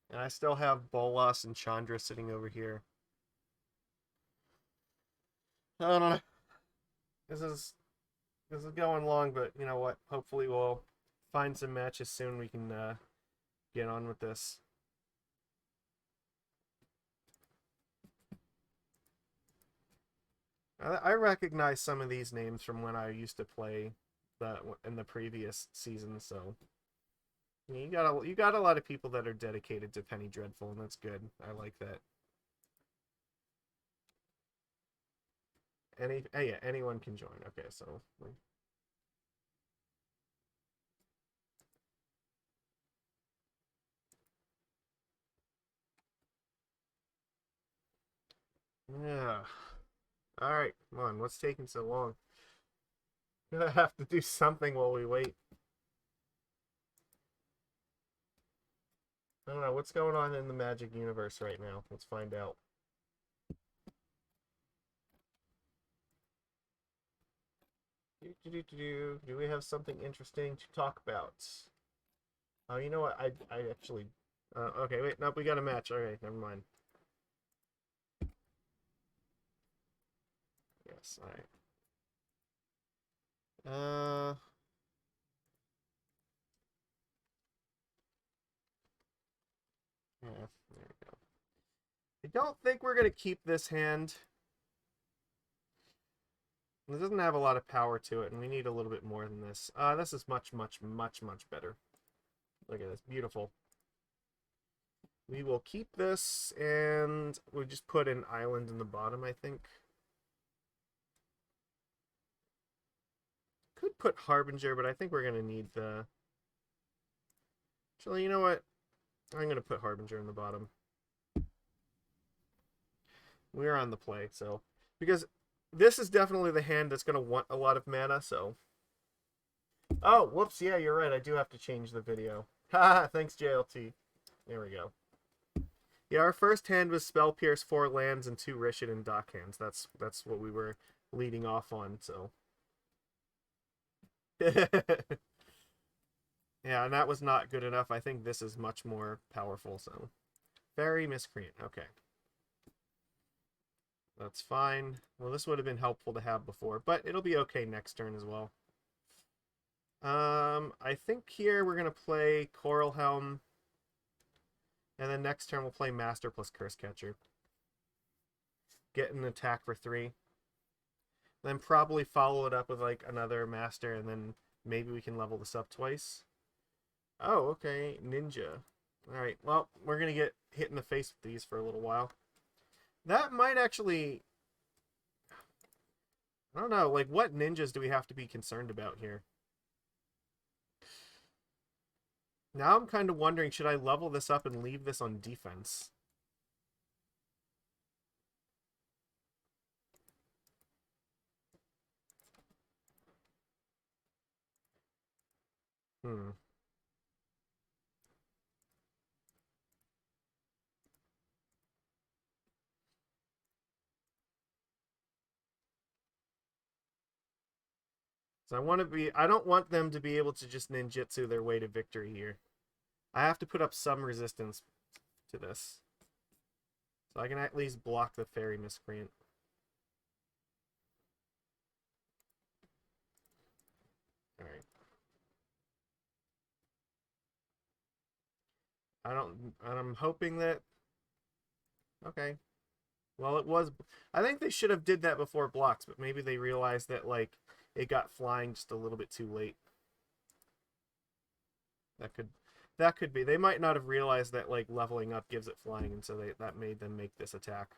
A: And I still have Bolas and Chandra sitting over here. I don't know. This is going long, but you know what? Hopefully we'll find some matches soon. We can get on with this. I recognize some of these names from when I used to play in the previous season, so you got a lot of people that are dedicated to Penny Dreadful, and that's good. I like that. Yeah, anyone can join. Okay, so yeah. All right, come on. What's taking so long? I'm gonna have to do something while we wait. I don't know what's going on in the Magic universe right now. Let's find out. Do we have something interesting to talk about? Oh, you know what? I actually. Okay, wait. Nope, we got a match. Okay, never mind. Yes. All right. Yeah. There we go. I don't think we're gonna keep this hand. It doesn't have a lot of power to it, and we need a little bit more than this. This is much, much, much, much better. Look at this. Beautiful. We will keep this, and we'll just put an island in the bottom, I think. Could put Harbinger, but I think we're going to need the... Actually, you know what? I'm going to put Harbinger in the bottom. We're on the play, so... Because this is definitely the hand that's going to want a lot of mana, so... Oh, whoops, yeah, you're right. I do have to change the video. Haha, thanks, JLT. There we go. Yeah, our first hand was Spell Pierce, 4 lands, and 2 Rishadan Dockhands. That's what we were leading off on, so... Yeah, and that was not good enough. I think this is much more powerful, so... Fairy Miscreant, okay. That's fine. Well, this would have been helpful to have before, but it'll be okay next turn as well. I think here we're going to play Coralhelm, and then next turn we'll play Master plus Cursecatcher. Get an attack for 3. Then probably follow it up with like another Master, and then maybe we can level this up twice. Oh, okay. Ninja. Alright, well, we're going to get hit in the face with these for a little while. That might actually... I don't know, like, what ninjas do we have to be concerned about here? Now I'm kind of wondering, should I level this up and leave this on defense? Hmm. So I don't want them to be able to just ninjutsu their way to victory here. I have to put up some resistance to this. So I can at least block the Fairy Miscreant. Alright. I'm hoping that... Okay. Well, it was... I think they should have did that before blocks, but maybe they realized that, like, it got flying just a little bit too late. That could be. They might not have realized that, like, leveling up gives it flying, and so that made them make this attack.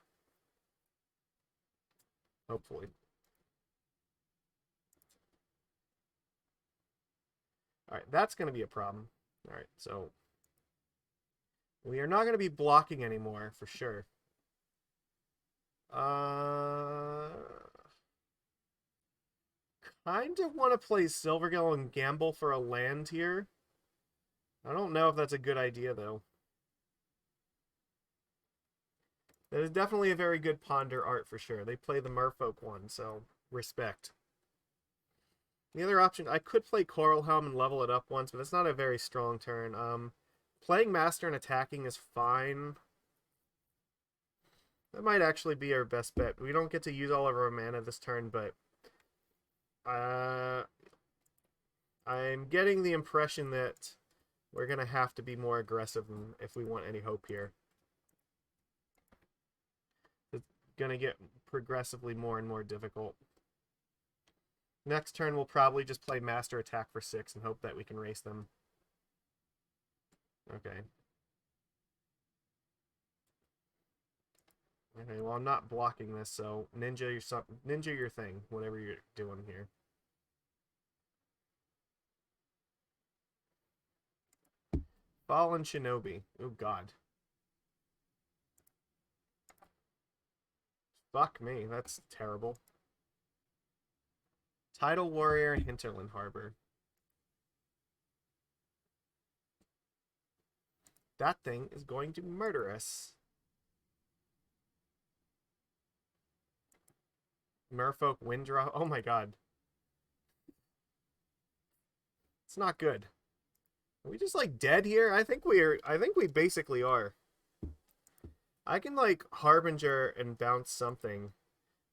A: Hopefully. Alright, that's going to be a problem. Alright, so... We are not going to be blocking anymore, for sure. Kind of want to play Silvergill and gamble for a land here. I don't know if that's a good idea, though. That is definitely a very good Ponder art, for sure. They play the Merfolk one, so respect. The other option, I could play Coralhelm and level it up once, but it's not a very strong turn. Playing Master and attacking is fine. That might actually be our best bet. We don't get to use all of our mana this turn, but I'm getting the impression that we're going to have to be more aggressive if we want any hope here. It's going to get progressively more and more difficult. Next turn, we'll probably just play Master Attack for 6 and hope that we can race them. Okay. Okay, well, I'm not blocking this, so ninja your thing, whatever you're doing here. Fallen Shinobi. Oh, God. Fuck me, that's terrible. Tidal Warrior and Hinterland Harbor. That thing is going to murder us. Merfolk Winddraw. Oh my god. It's not good. Are we just like dead here? I think we basically are. I can like Harbinger and bounce something,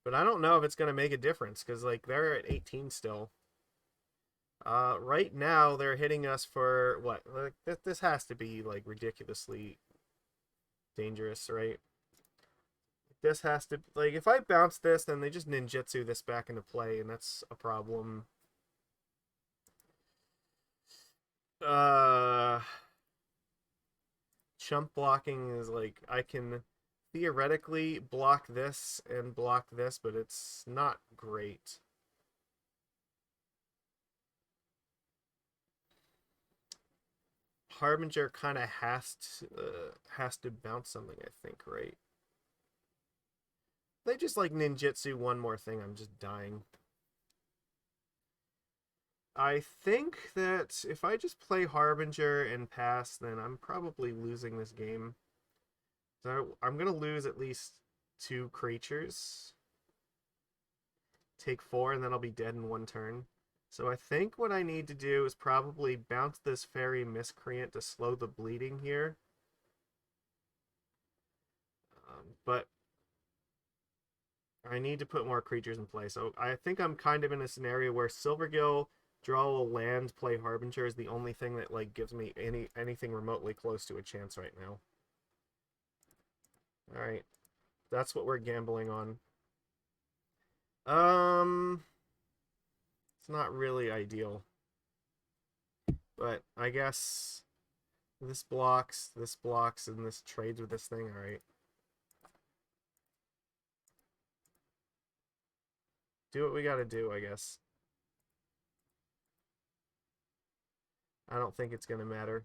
A: but I don't know if it's gonna make a difference because like they're at 18 still. Right now they're hitting us for what? Like this has to be like ridiculously dangerous, right? This has to like if I bounce this, then they just ninjutsu this back into play, and that's a problem. Chump blocking is like I can theoretically block this and block this, but it's not great. Harbinger kind of has to bounce something, I think, right? They just like ninjutsu one more thing, I'm just dying. I think that if I just play Harbinger and pass, then I'm probably losing this game. So I'm going to lose at least 2 creatures. Take 4, and then I'll be dead in 1 turn. So I think what I need to do is probably bounce this Fairy Miscreant to slow the bleeding here. But I need to put more creatures in play. So I think I'm kind of in a scenario where Silvergill, draw a land, play Harbinger is the only thing that like gives me anything remotely close to a chance right now. All right, that's what we're gambling on. It's not really ideal, but I guess this blocks, and this trades with this thing. All right. Do what we gotta do, I guess. I don't think it's gonna matter.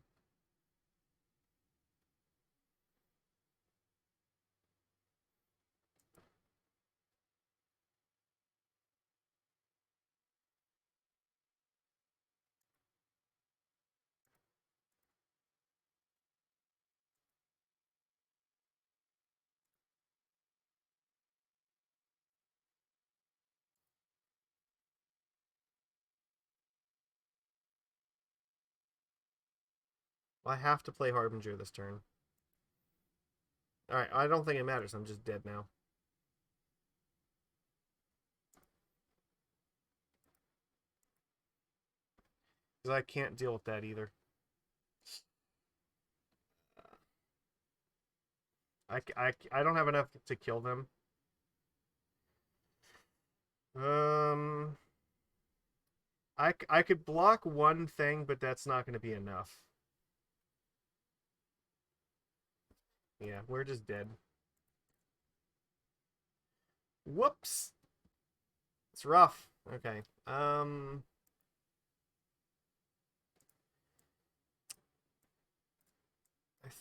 A: I have to play Harbinger this turn. Alright, I don't think it matters. I'm just dead now. Because I can't deal with that either. I don't have enough to kill them. I could block one thing, but that's not going to be enough. Yeah, we're just dead. Whoops. It's rough. Okay. I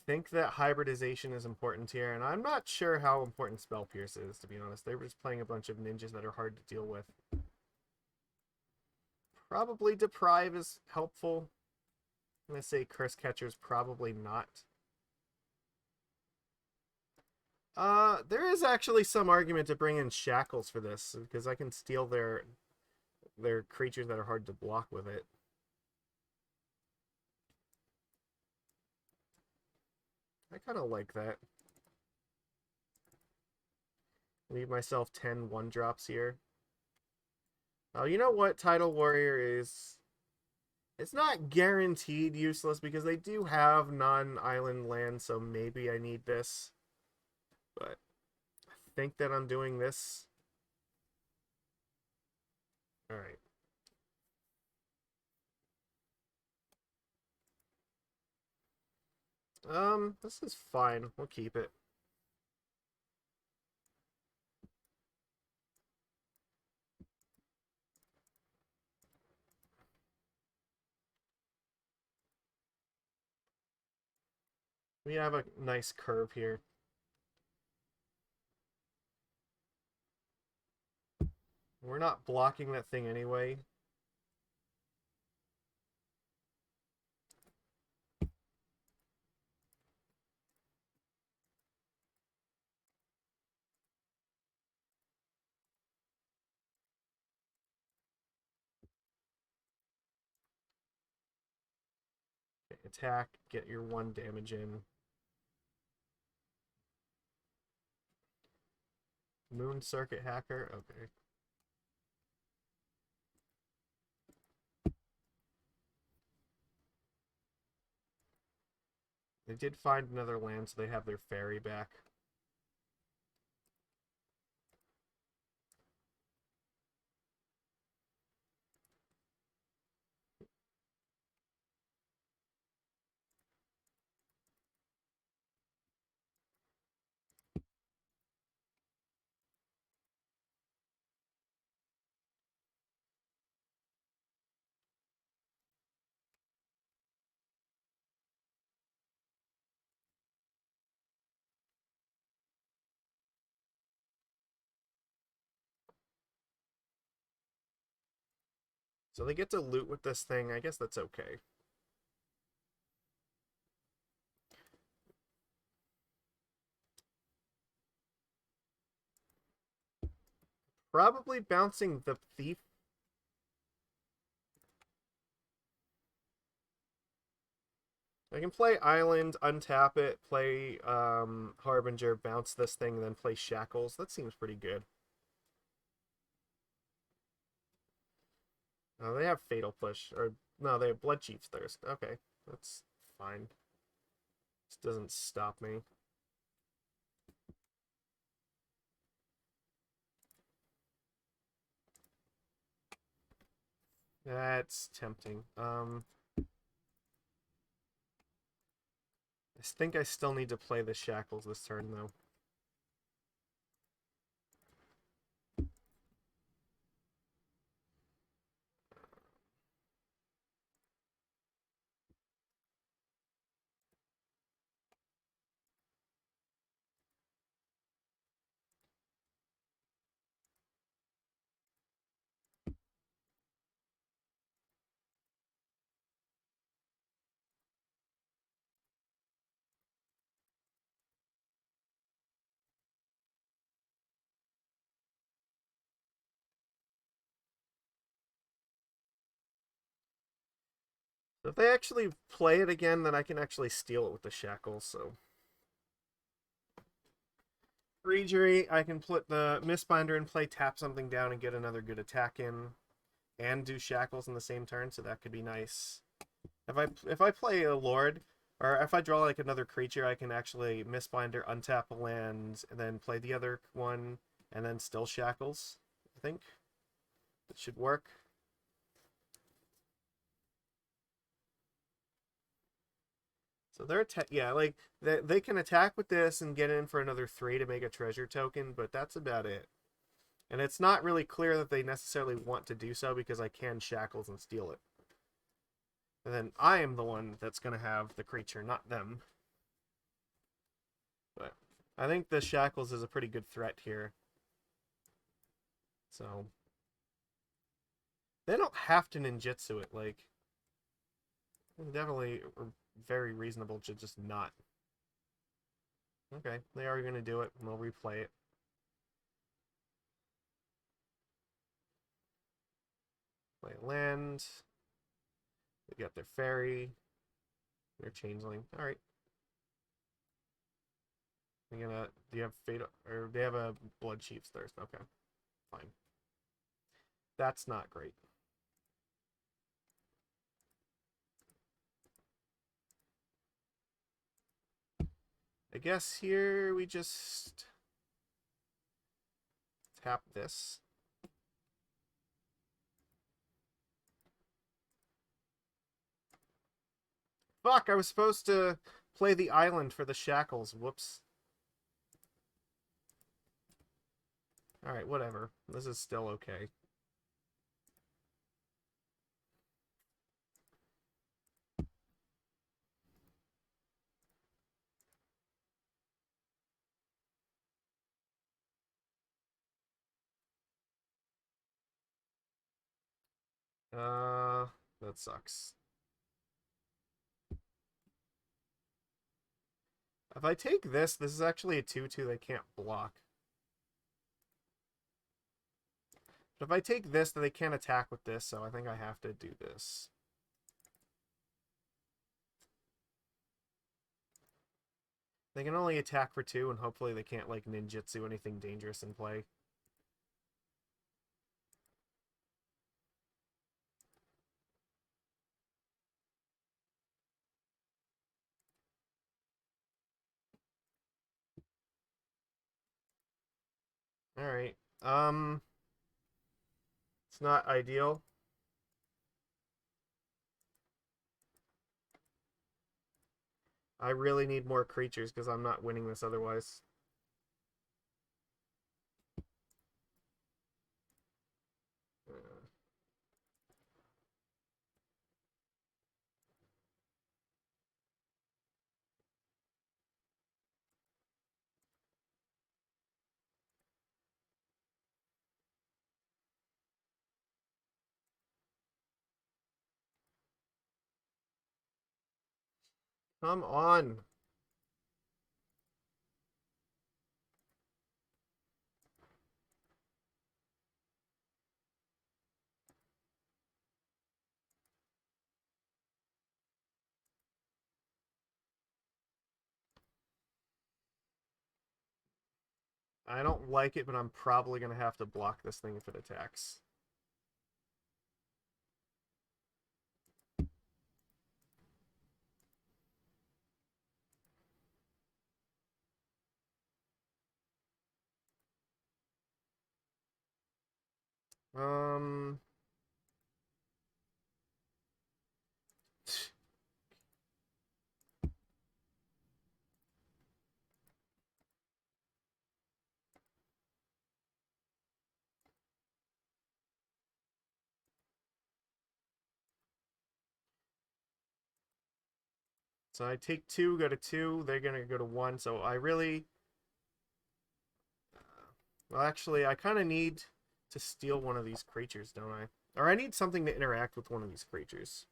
A: think that hybridization is important here, and I'm not sure how important Spell Pierce is, to be honest. They were just playing a bunch of ninjas that are hard to deal with. Probably Deprive is helpful. I'm going to say Cursecatcher is probably not. There is actually some argument to bring in Shackles for this, because I can steal their creatures that are hard to block with it. I kind of like that. Leave myself 10 1-drops here. Oh, you know what? Tidal Warrior is... It's not guaranteed useless because they do have non-island land, so maybe I need this. But I think that I'm doing this. Alright. This is fine. We'll keep it. We have a nice curve here. We're not blocking that thing anyway. Attack, get your 1 damage in. Moon Circuit Hacker, okay. They did find another land, so they have their ferry back. So they get to loot with this thing. I guess that's okay. Probably bouncing the Thief. I can play Island, untap it, play Harbinger, bounce this thing, then play Shackles. That seems pretty good. Oh, they have Fatal Push. Or, no, they have Blood Chief's Thirst. Okay, that's fine. This doesn't stop me. That's tempting. I think I still need to play the Shackles this turn, though. If they actually play it again, then I can actually steal it with the Shackles, so... Reejerey, I can put the Mistbinder in play, tap something down, and get another good attack in, and do Shackles in the same turn, so that could be nice. If I play a Lord, or if I draw like another creature, I can actually Mistbinder, untap a land, and then play the other one, and then still Shackles, I think. It should work. So they're yeah, like they can attack with this and get in for another 3 to make a treasure token, but that's about it. And it's not really clear that they necessarily want to do so because I can Shackles and steal it. And then I am the one that's going to have the creature, not them. But I think the Shackles is a pretty good threat here. So they don't have to ninjutsu it. Like, definitely very reasonable to just not. Okay, they are going to do it. We'll replay it. Play land. They got their fairy. Their changeling. All right. They're gonna. Do you have fate or they have a blood chief's thirst? Okay, fine. That's not great. I guess here we just tap this. Fuck, I was supposed to play the island for the Shackles. Whoops. Alright, whatever. This is still okay. That sucks. If I take this, this is actually a 2-2 they can't block. But if I take this, then they can't attack with this, so I think I have to do this. They can only attack for 2, and hopefully they can't, like, ninjutsu anything dangerous in play. Alright. It's not ideal. I really need more creatures because I'm not winning this otherwise. Come on. I don't like it, but I'm probably going to have to block this thing if it attacks. Um... So I take 2, go to 2, they're going to go to 1, so I really... Well, actually, I kind of need to steal one of these creatures, don't I? Or I need something to interact with one of these creatures.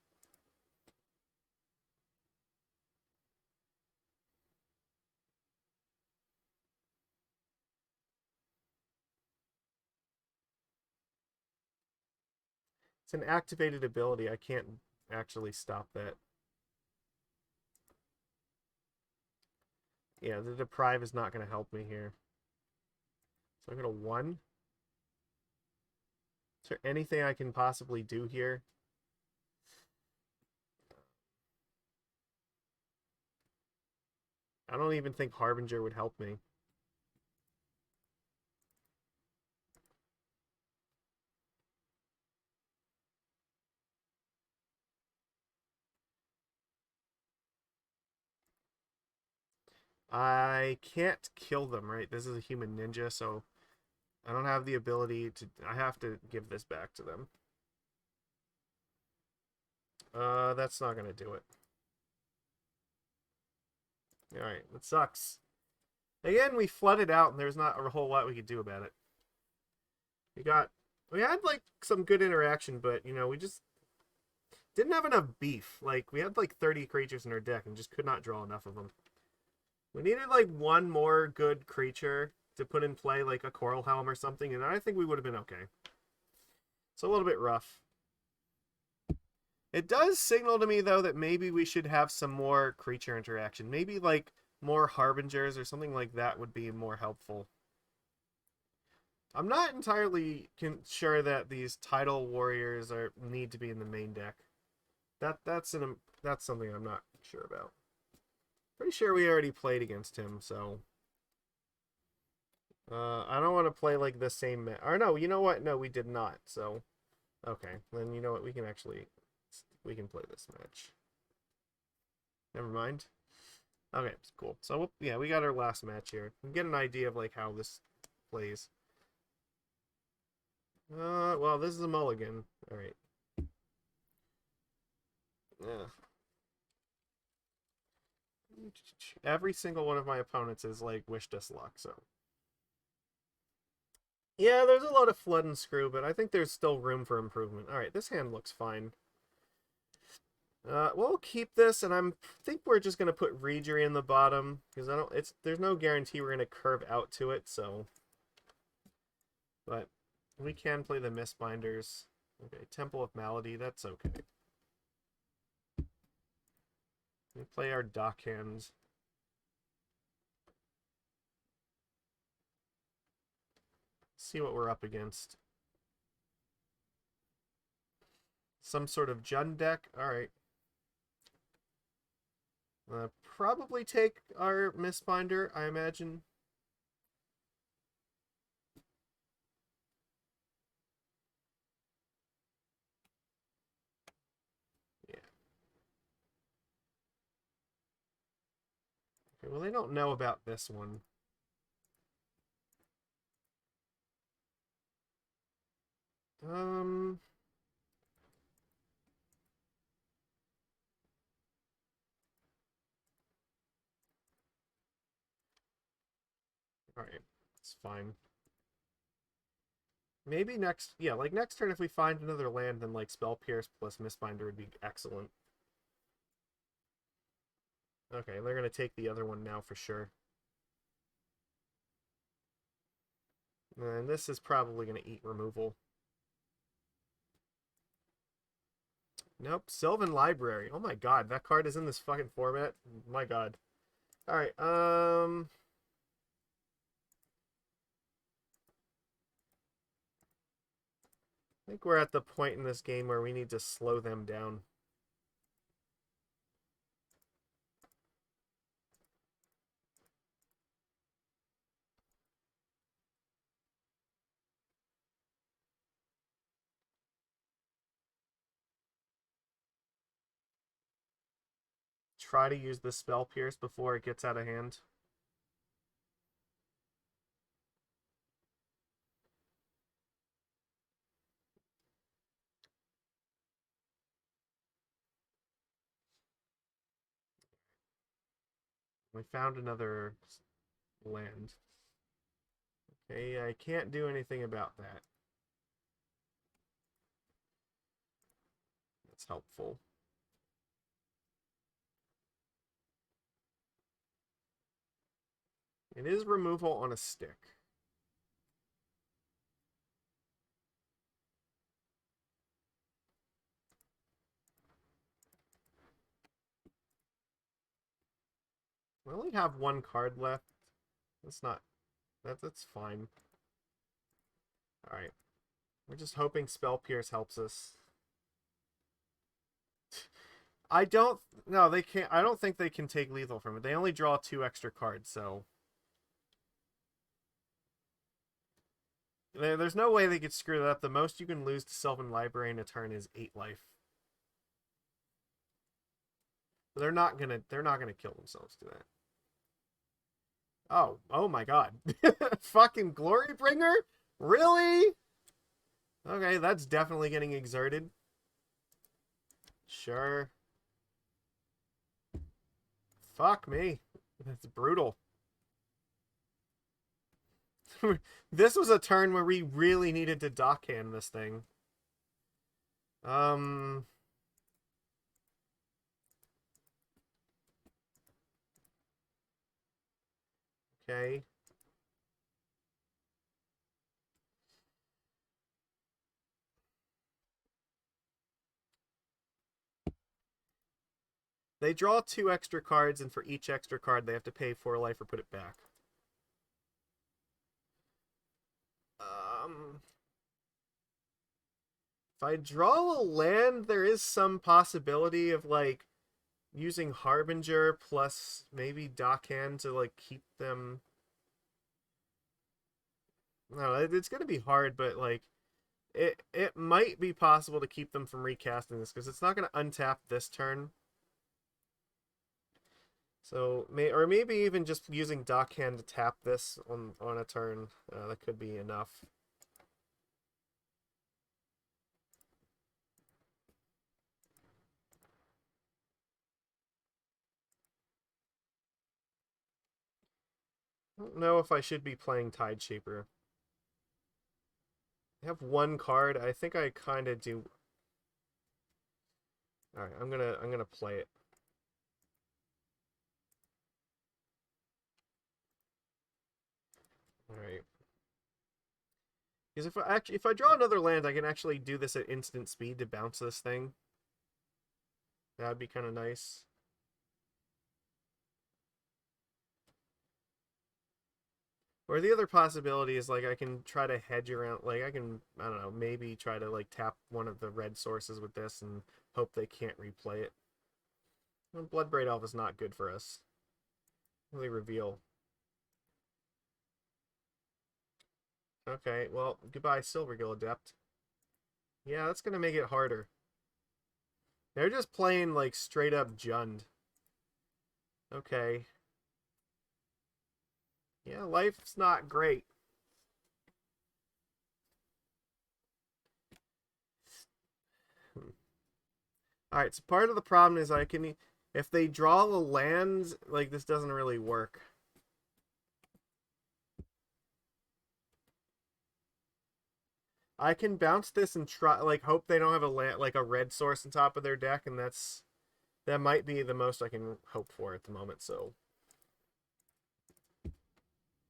A: It's an activated ability. I can't actually stop that. Yeah, the Deprive is not going to help me here. So I go to 1. Is there anything I can possibly do here? I don't even think Harbinger would help me. I can't kill them, right? This is a human ninja, so I don't have the ability to... I have to give this back to them. That's not going to do it. Alright, that sucks. Again, we flooded out, and there's not a whole lot we could do about it. We had like some good interaction, but you know, we just didn't have enough beef. Like we had like 30 creatures in our deck and just could not draw enough of them. We needed like one more good creature to put in play, like a Coralhelm or something, and I think we would have been okay. It's a little bit rough. It does signal to me though that maybe we should have some more creature interaction. Maybe like more Harbingers or something like that would be more helpful. I'm not entirely sure that these Tidal Warriors need to be in the main deck. That's something I'm not sure about. Pretty sure we already played against him, so I don't want to play like the same or no, you know what? No, we did not. So okay, then you know what? We can play this match. Never mind. Okay, cool. So yeah, we got our last match here. We can get an idea of like how this plays. Well, this is a mulligan. All right. Yeah. Every single one of my opponents has like wished us luck, so. Yeah, there's a lot of flood and screw, but I think there's still room for improvement. All right, this hand looks fine. We'll keep this, and I think we're just gonna put Reejerey in the bottom because there's no guarantee we're gonna curve out to it, so. But we can play the Mistbinders. Okay, Temple of Malady, that's okay. We play our Dockhand. See what we're up against. Some sort of Jund deck. Alright. Probably take our Mistbinder, I imagine. Yeah. Okay, well, they don't know about this one. Alright, it's fine. Maybe next turn if we find another land, then like Spell Pierce plus Mistbinder would be excellent. Okay, they're gonna take the other one now for sure. And this is probably gonna eat removal. Nope, Sylvan Library. Oh my god, that card is in this fucking format. My god. Alright, I think we're at the point in this game where we need to slow them down. Try to use the Spell Pierce before it gets out of hand. We found another land. Okay, I can't do anything about that. That's helpful. It is removal on a stick. We only have one card left. That's fine. Alright. We're just hoping Spell Pierce helps us. I don't think they can take lethal from it. They only draw 2 extra cards, so there's no way they could screw that up. The most you can lose to Sylvan Library in a turn is 8 life. They're not gonna kill themselves to that. Oh my god. Fucking Glorybringer? Really? Okay, that's definitely getting exerted. Sure. Fuck me. That's brutal. This was a turn where we really needed to dockhand this thing. Okay. They draw 2 extra cards, and for each extra card, they have to pay 4 life or put it back. If I draw a land, there is some possibility of, like, using Harbinger plus maybe Dockhand to, like, keep them... No, it's going to be hard, but, like, it might be possible to keep them from recasting this, because it's not going to untap this turn. So, or maybe even just using Dockhand to tap this on a turn. That could be enough. I don't know if I should be playing Tideshaper. I have 1 card. I think I kind of do. All right, I'm gonna play it. All right. Because if I draw another land, I can actually do this at instant speed to bounce this thing. That'd be kind of nice. Or the other possibility is, like, I can try to hedge around, like, I don't know, maybe try to, like, tap one of the red sources with this and hope they can't replay it. Well, Bloodbraid Elf is not good for us. Really reveal. Okay, well, goodbye, Silvergill Adept. Yeah, that's gonna make it harder. They're just playing, like, straight up Jund. Okay. Yeah, life's not great. Alright, so part of the problem is if they draw the lands, like, this doesn't really work. I can bounce this and try, like, hope they don't have a red source on top of their deck, and that might be the most I can hope for at the moment, so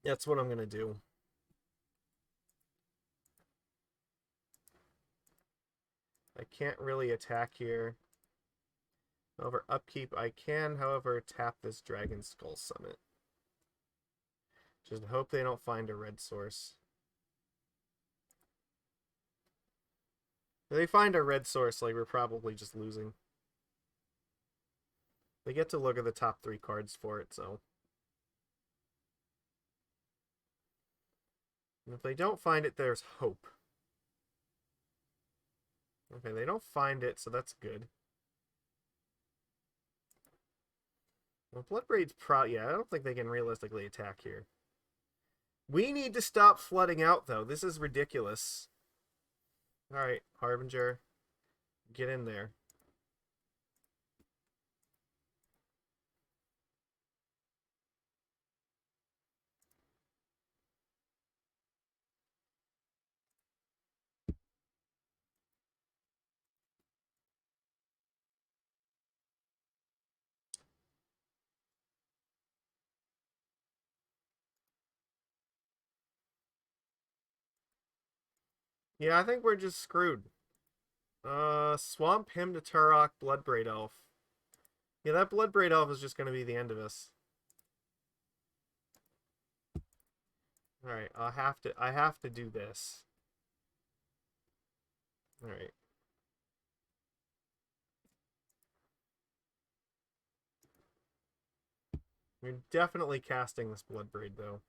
A: that's what I'm gonna do. I can't really attack here. However, upkeep I can, however, tap this Dragon Skull Summit. Just hope they don't find a red source. If they find a red source, like, we're probably just losing. They get to look at the top 3 cards for it, so. And if they don't find it, there's hope. Okay, they don't find it, so that's good. Well, Bloodbraid's yeah, I don't think they can realistically attack here. We need to stop flooding out, though. This is ridiculous. Alright, Harbinger. Get in there. Yeah, I think we're just screwed. Swamp him to Turok, Bloodbraid Elf. Yeah, that Bloodbraid Elf is just going to be the end of us. Alright, I have to do this. Alright. We're definitely casting this Bloodbraid, though.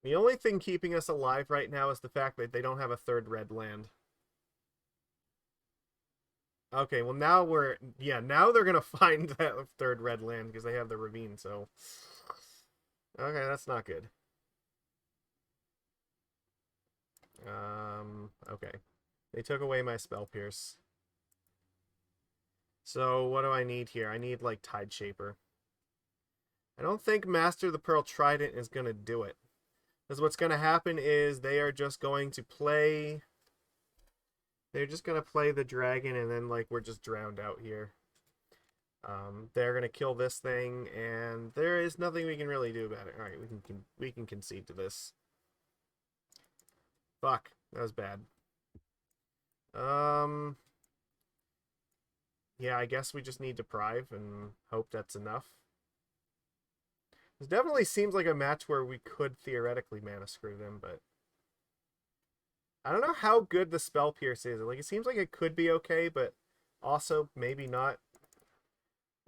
A: The only thing keeping us alive right now is the fact that they don't have a 3rd red land. Okay, well now now they're gonna find that 3rd red land because they have the ravine, so. Okay, that's not good. Okay. They took away my Spell Pierce. So what do I need here? I need, like, Tide Shaper. I don't think Master the Pearl Trident is going to do it. Because what's going to happen is they are just going to play... They're just going to play the dragon, and then, like, we're just drowned out here. They're going to kill this thing, and there is nothing we can really do about it. Alright, we can concede to this. Fuck, that was bad. Yeah, I guess we just need Deprive and hope that's enough. This definitely seems like a match where we could theoretically mana screw them, but I don't know how good the Spell Pierce is. Like, it seems like it could be okay, but also maybe not.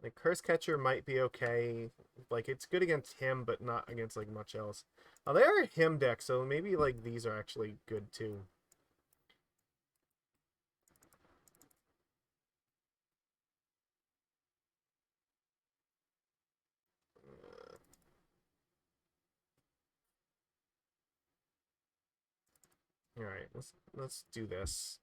A: Like, Cursecatcher might be okay. Like, it's good against him, but not against, like, much else. Oh, they are a him deck, so maybe, like, these are actually good, too. Alright, let's do this.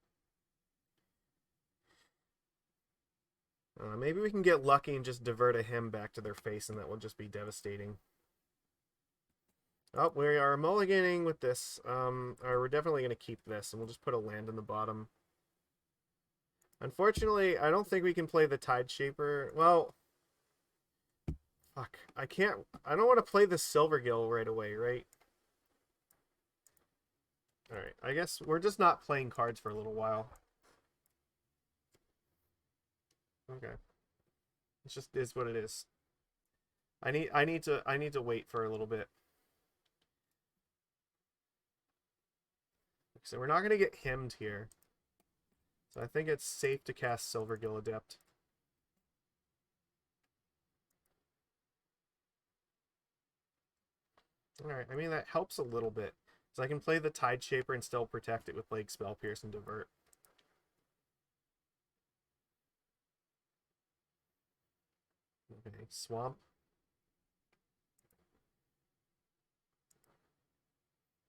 A: Maybe we can get lucky and just divert a him back to their face, and that will just be devastating. Oh, we are mulliganing with this. Or we're definitely going to keep this, and we'll just put a land in the bottom. Unfortunately, I don't think we can play the Tide Shaper. Well, fuck. I don't want to play the Silvergill right away, right? Alright, I guess we're just not playing cards for a little while. Okay. It just is what it is. I need to wait for a little bit. So we're not gonna get hemmed here. So I think it's safe to cast Silvergill Adept. Alright, I mean that helps a little bit. So I can play the Tide Shaper and still protect it with like Spell Pierce and Divert. Okay, Swamp.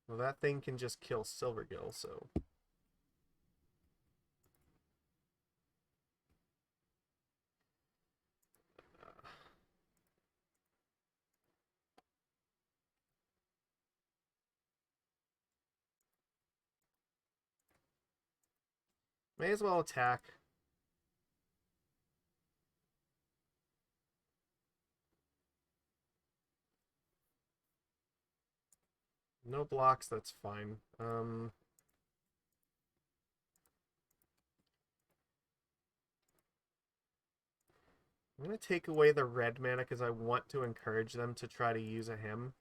A: Well, that thing can just kill Silvergill, so... May as well attack. No blocks, that's fine. I'm going to take away the red mana because I want to encourage them to try to use a him.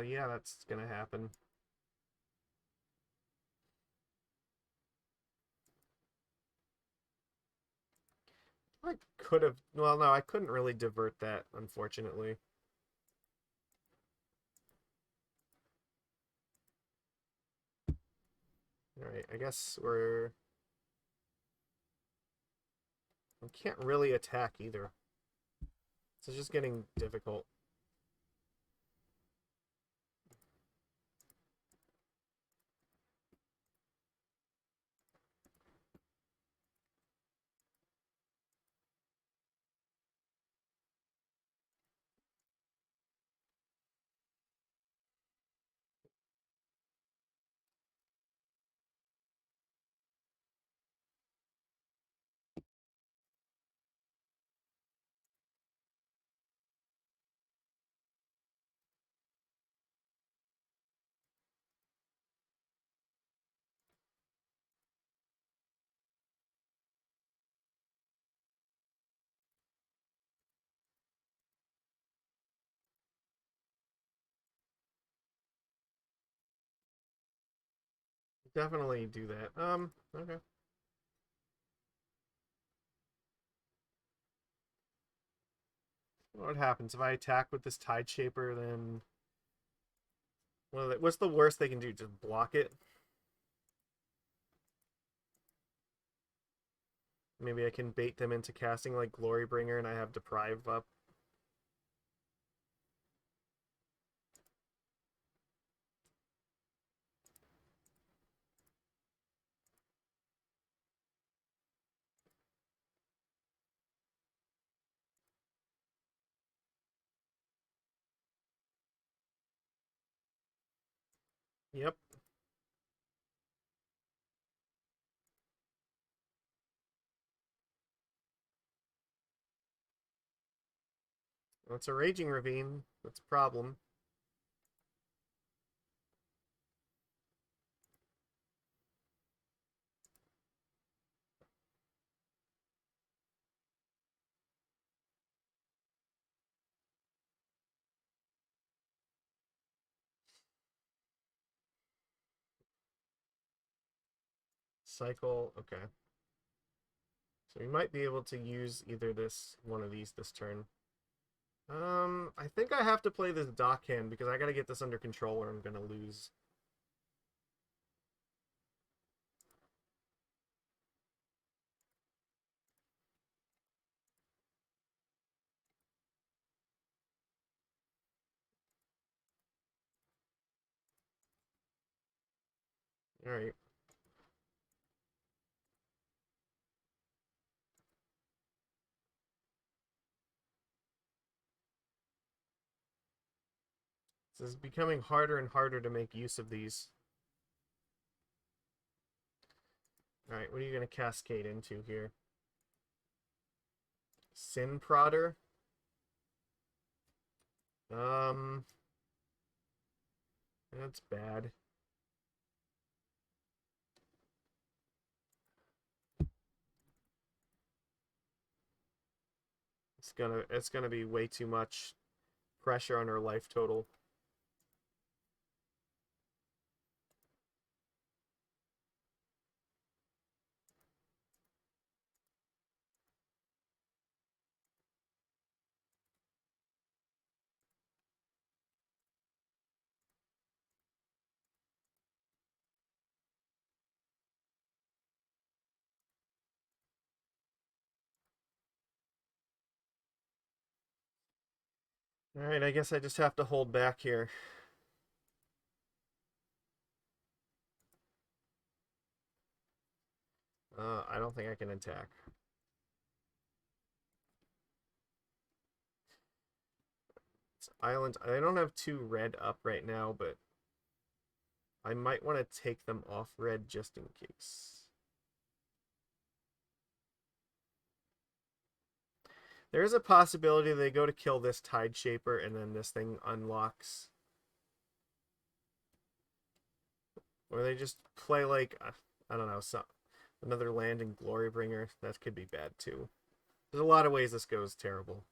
A: Yeah, that's going to happen. I could have... Well, no, I couldn't really divert that, unfortunately. Alright, I guess we're... We can't really attack either. So it's just getting difficult. Definitely do that. Okay. What happens if I attack with this Tide Shaper, then... What's the worst they can do? Just block it? Maybe I can bait them into casting like Glorybringer and I have Deprive up. Yep. That's a Raging Ravine. That's a problem. Cycle, okay. So we might be able to use either one of these this turn. I think I have to play this Dockhand because I gotta get this under control or I'm gonna lose. Alright. This is becoming harder and harder to make use of these. Alright, what are you gonna cascade into here? Sin Prodder? That's bad. It's gonna be way too much pressure on her life total. Alright, I guess I just have to hold back here. I don't think I can attack. It's island. I don't have 2 red up right now, but I might want to take them off red just in case. There is a possibility they go to kill this Tide Shaper and then this thing unlocks. Or they just play like, I don't know, another land in Glorybringer. That could be bad too. There's a lot of ways this goes terrible.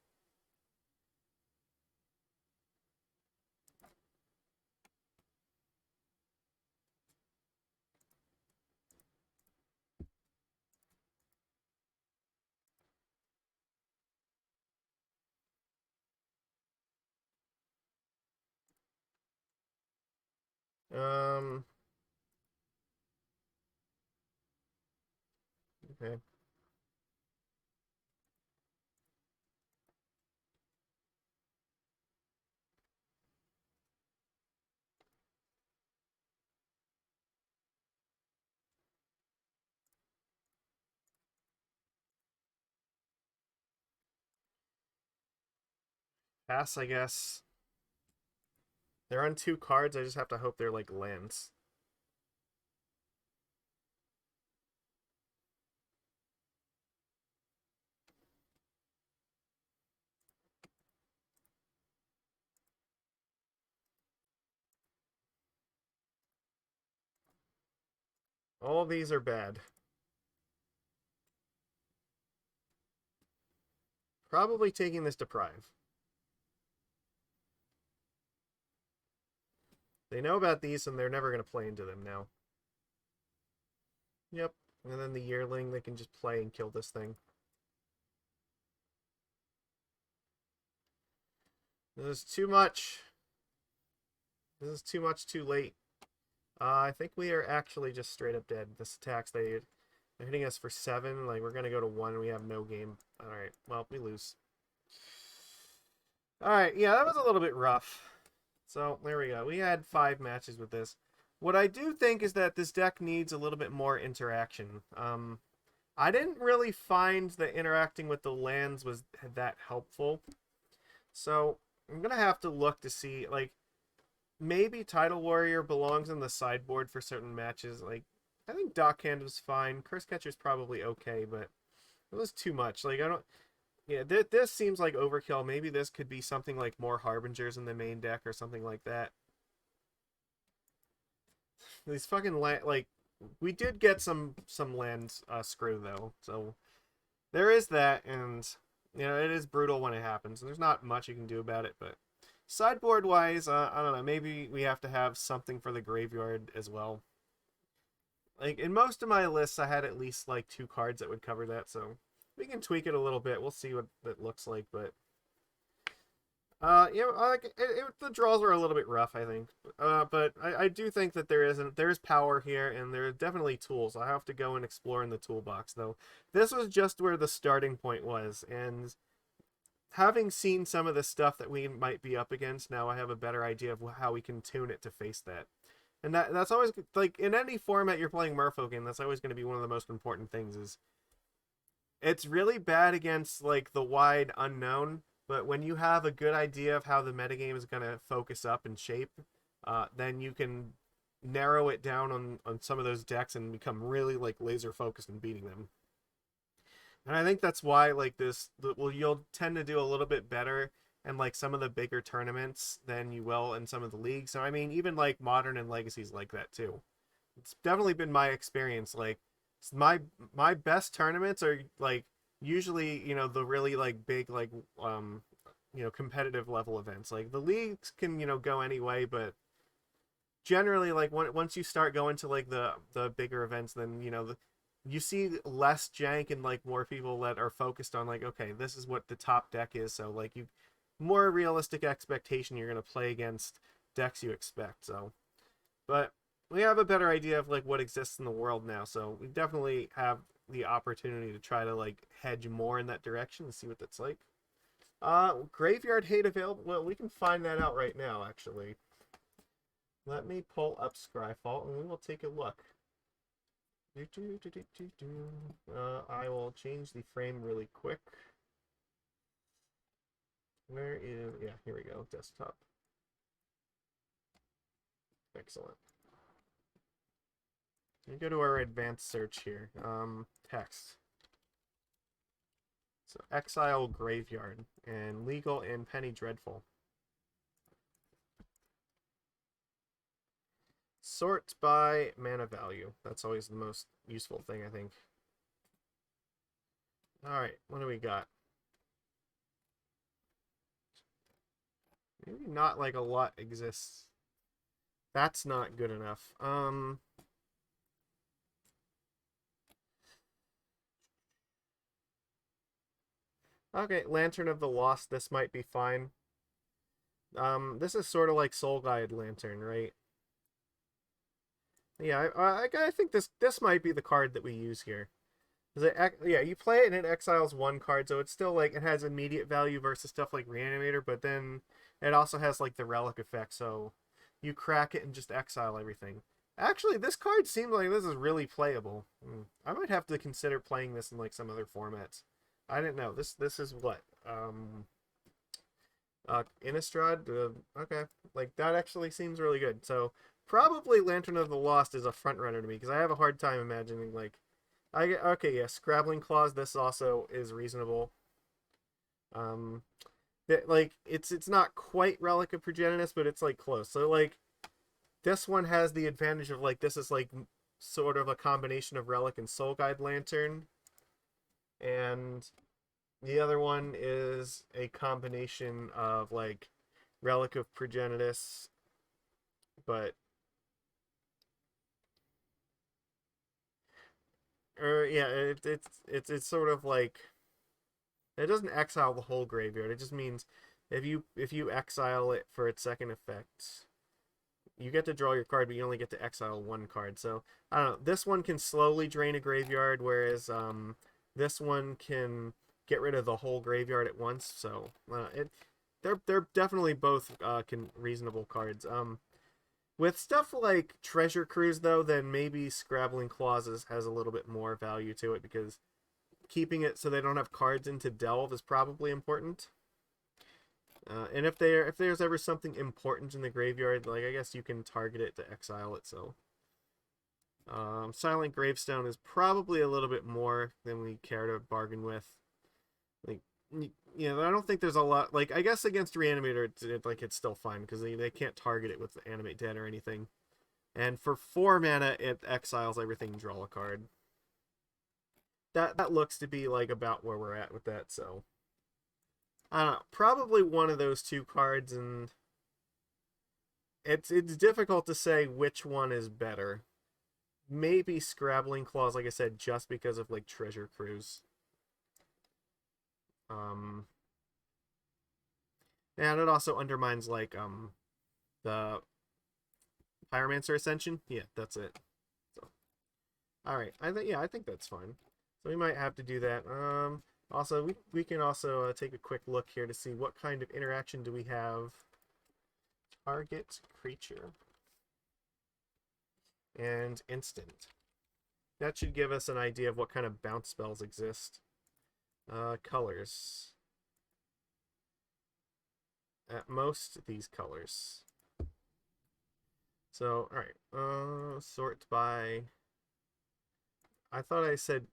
A: Okay. Pass, I guess. They're on 2 cards. I just have to hope they're like lands. All these are bad. Probably taking this Deprive. They know about these and they're never going to play into them now. Yep. And then the Yearling, they can just play and kill this thing. This is too much. This is too much too late. I think we are actually just straight up dead. This attacks, they They're hitting us for 7. Like, we're going to go to 1 and we have no game. Alright, well, we lose. Alright, yeah, that was a little bit rough. So, there we go. We had 5 matches with this. What I do think is that this deck needs a little bit more interaction. I didn't really find that interacting with the lands was that helpful. So, I'm going to have to look to see, like, maybe Tidal Warrior belongs in the sideboard for certain matches. Like, I think Dockhand was fine. Cursecatcher's probably okay, but it was too much. Like, I don't... Yeah, this seems like overkill. Maybe this could be something like more Harbingers in the main deck or something like that. These fucking like, we did get some land screw though, so there is that, and you know it is brutal when it happens. And there's not much you can do about it, but sideboard wise, I don't know. Maybe we have to have something for the graveyard as well. Like in most of my lists, I had at least like 2 cards that would cover that, so we can tweak it a little bit. We'll see what it looks like, but yeah, like the draws were a little bit rough, I think. But I do think that there is power here, and there are definitely tools. I have to go and explore in the toolbox, though. This was just where the starting point was, and having seen some of the stuff that we might be up against, now I have a better idea of how we can tune it to face that. And that's always, like, in any format you're playing Merfolk in, that's always going to be one of the most important things. Is it's really bad against, like, the wide unknown, but when you have a good idea of how the metagame is going to focus up and shape, then you can narrow it down on some of those decks and become really, like, laser focused in beating them. And I think that's why, like, you'll tend to do a little bit better in, like, some of the bigger tournaments than you will in some of the leagues. So, I mean, even, like, Modern and Legacy's like that, too. It's definitely been my experience. Like, my best tournaments are, like, usually, you know, the really, like, big, like, you know, competitive level events. Like, the leagues can, you know, go anyway, but generally, like, once you start going to, like, the bigger events, then, you know, you see less jank and, like, more people that are focused on, like, okay, this is what the top deck is, so, like, you more realistic expectation you're going to play against decks you expect. So, but we have a better idea of, like, what exists in the world now, so we definitely have the opportunity to try to, like, hedge more in that direction and see what that's like. Graveyard hate available. Well, we can find that out right now, actually. Let me pull up Scryfall and we will take a look. I will change the frame really quick. Where is... Yeah, here we go. Desktop. Excellent. We go to our advanced search here. Text. So, Exile Graveyard and Legal and Penny Dreadful. Sort by mana value. That's always the most useful thing, I think. Alright, what do we got? Maybe not like a lot exists. That's not good enough. Okay, Lantern of the Lost, this might be fine. This is sort of like Soul Guide Lantern, right? Yeah, I think this might be the card that we use here. Yeah, you play it and it exiles 1 card, so it's still, like, it has immediate value versus stuff like Reanimator, but then it also has, like, the relic effect, so you crack it and just exile everything. Actually, this card seems like this is really playable. I might have to consider playing this in, like, some other formats. I didn't know. This is what? Innistrad? Okay. Like, that actually seems really good. So, probably Lantern of the Lost is a front runner to me, because I have a hard time imagining, like, okay, yeah, Scrabbling Claws, this also is reasonable. Like, it's not quite Relic of Progenitus, but it's, like, close. So, like, this one has the advantage of, like, this is, like, sort of a combination of Relic and Soul Guide Lantern. And the other one is a combination of, like, Relic of Progenitus, but... yeah, it's sort of like... It doesn't exile the whole graveyard. It just means if you exile it for its second effect, you get to draw your card, but you only get to exile one card. So I don't know. This one can slowly drain a graveyard, whereas this one can get rid of the whole graveyard at once. So they're definitely both reasonable cards. With stuff like Treasure Cruise, though, then maybe Scrabbling Clauses has a little bit more value to it, because keeping it so they don't have cards into delve is probably important. And if there's ever something important in the graveyard, like, I guess you can target it to exile it. So Silent Gravestone is probably a little bit more than we care to bargain with. Like, you know, I don't think there's a lot. Like, I guess against Reanimator, it's still fine, because they can't target it with Animate Dead or anything. And for 4 mana, it exiles everything and draw a card. That looks to be like about where we're at with that. So I don't know, probably one of those two cards, and it's difficult to say which one is better. Maybe Scrabbling Claws, like I said, just because of like Treasure Cruise. And it also undermines like the Pyromancer Ascension. Yeah, that's it. So, all right, I think that's fine. So we might have to do that. Also, we can also take a quick look here to see what kind of interaction do we have. Target creature and instant. That should give us an idea of what kind of bounce spells exist. Colors. At most, these colors. So, alright. Sort by... I thought I said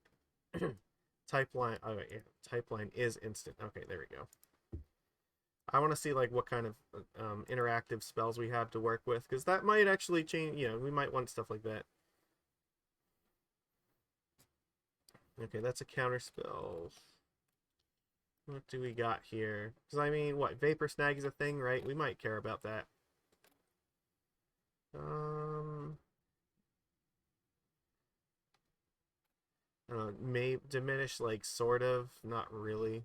A: type line. Oh, yeah. Type line is instant. Okay, there we go. I want to see like what kind of interactive spells we have to work with, because that might actually change. You know, we might want stuff like that. Okay, that's a counter spell. What do we got here? Because I mean, what, Vapor Snag is a thing, right? We might care about that. May diminish, like, sort of, not really.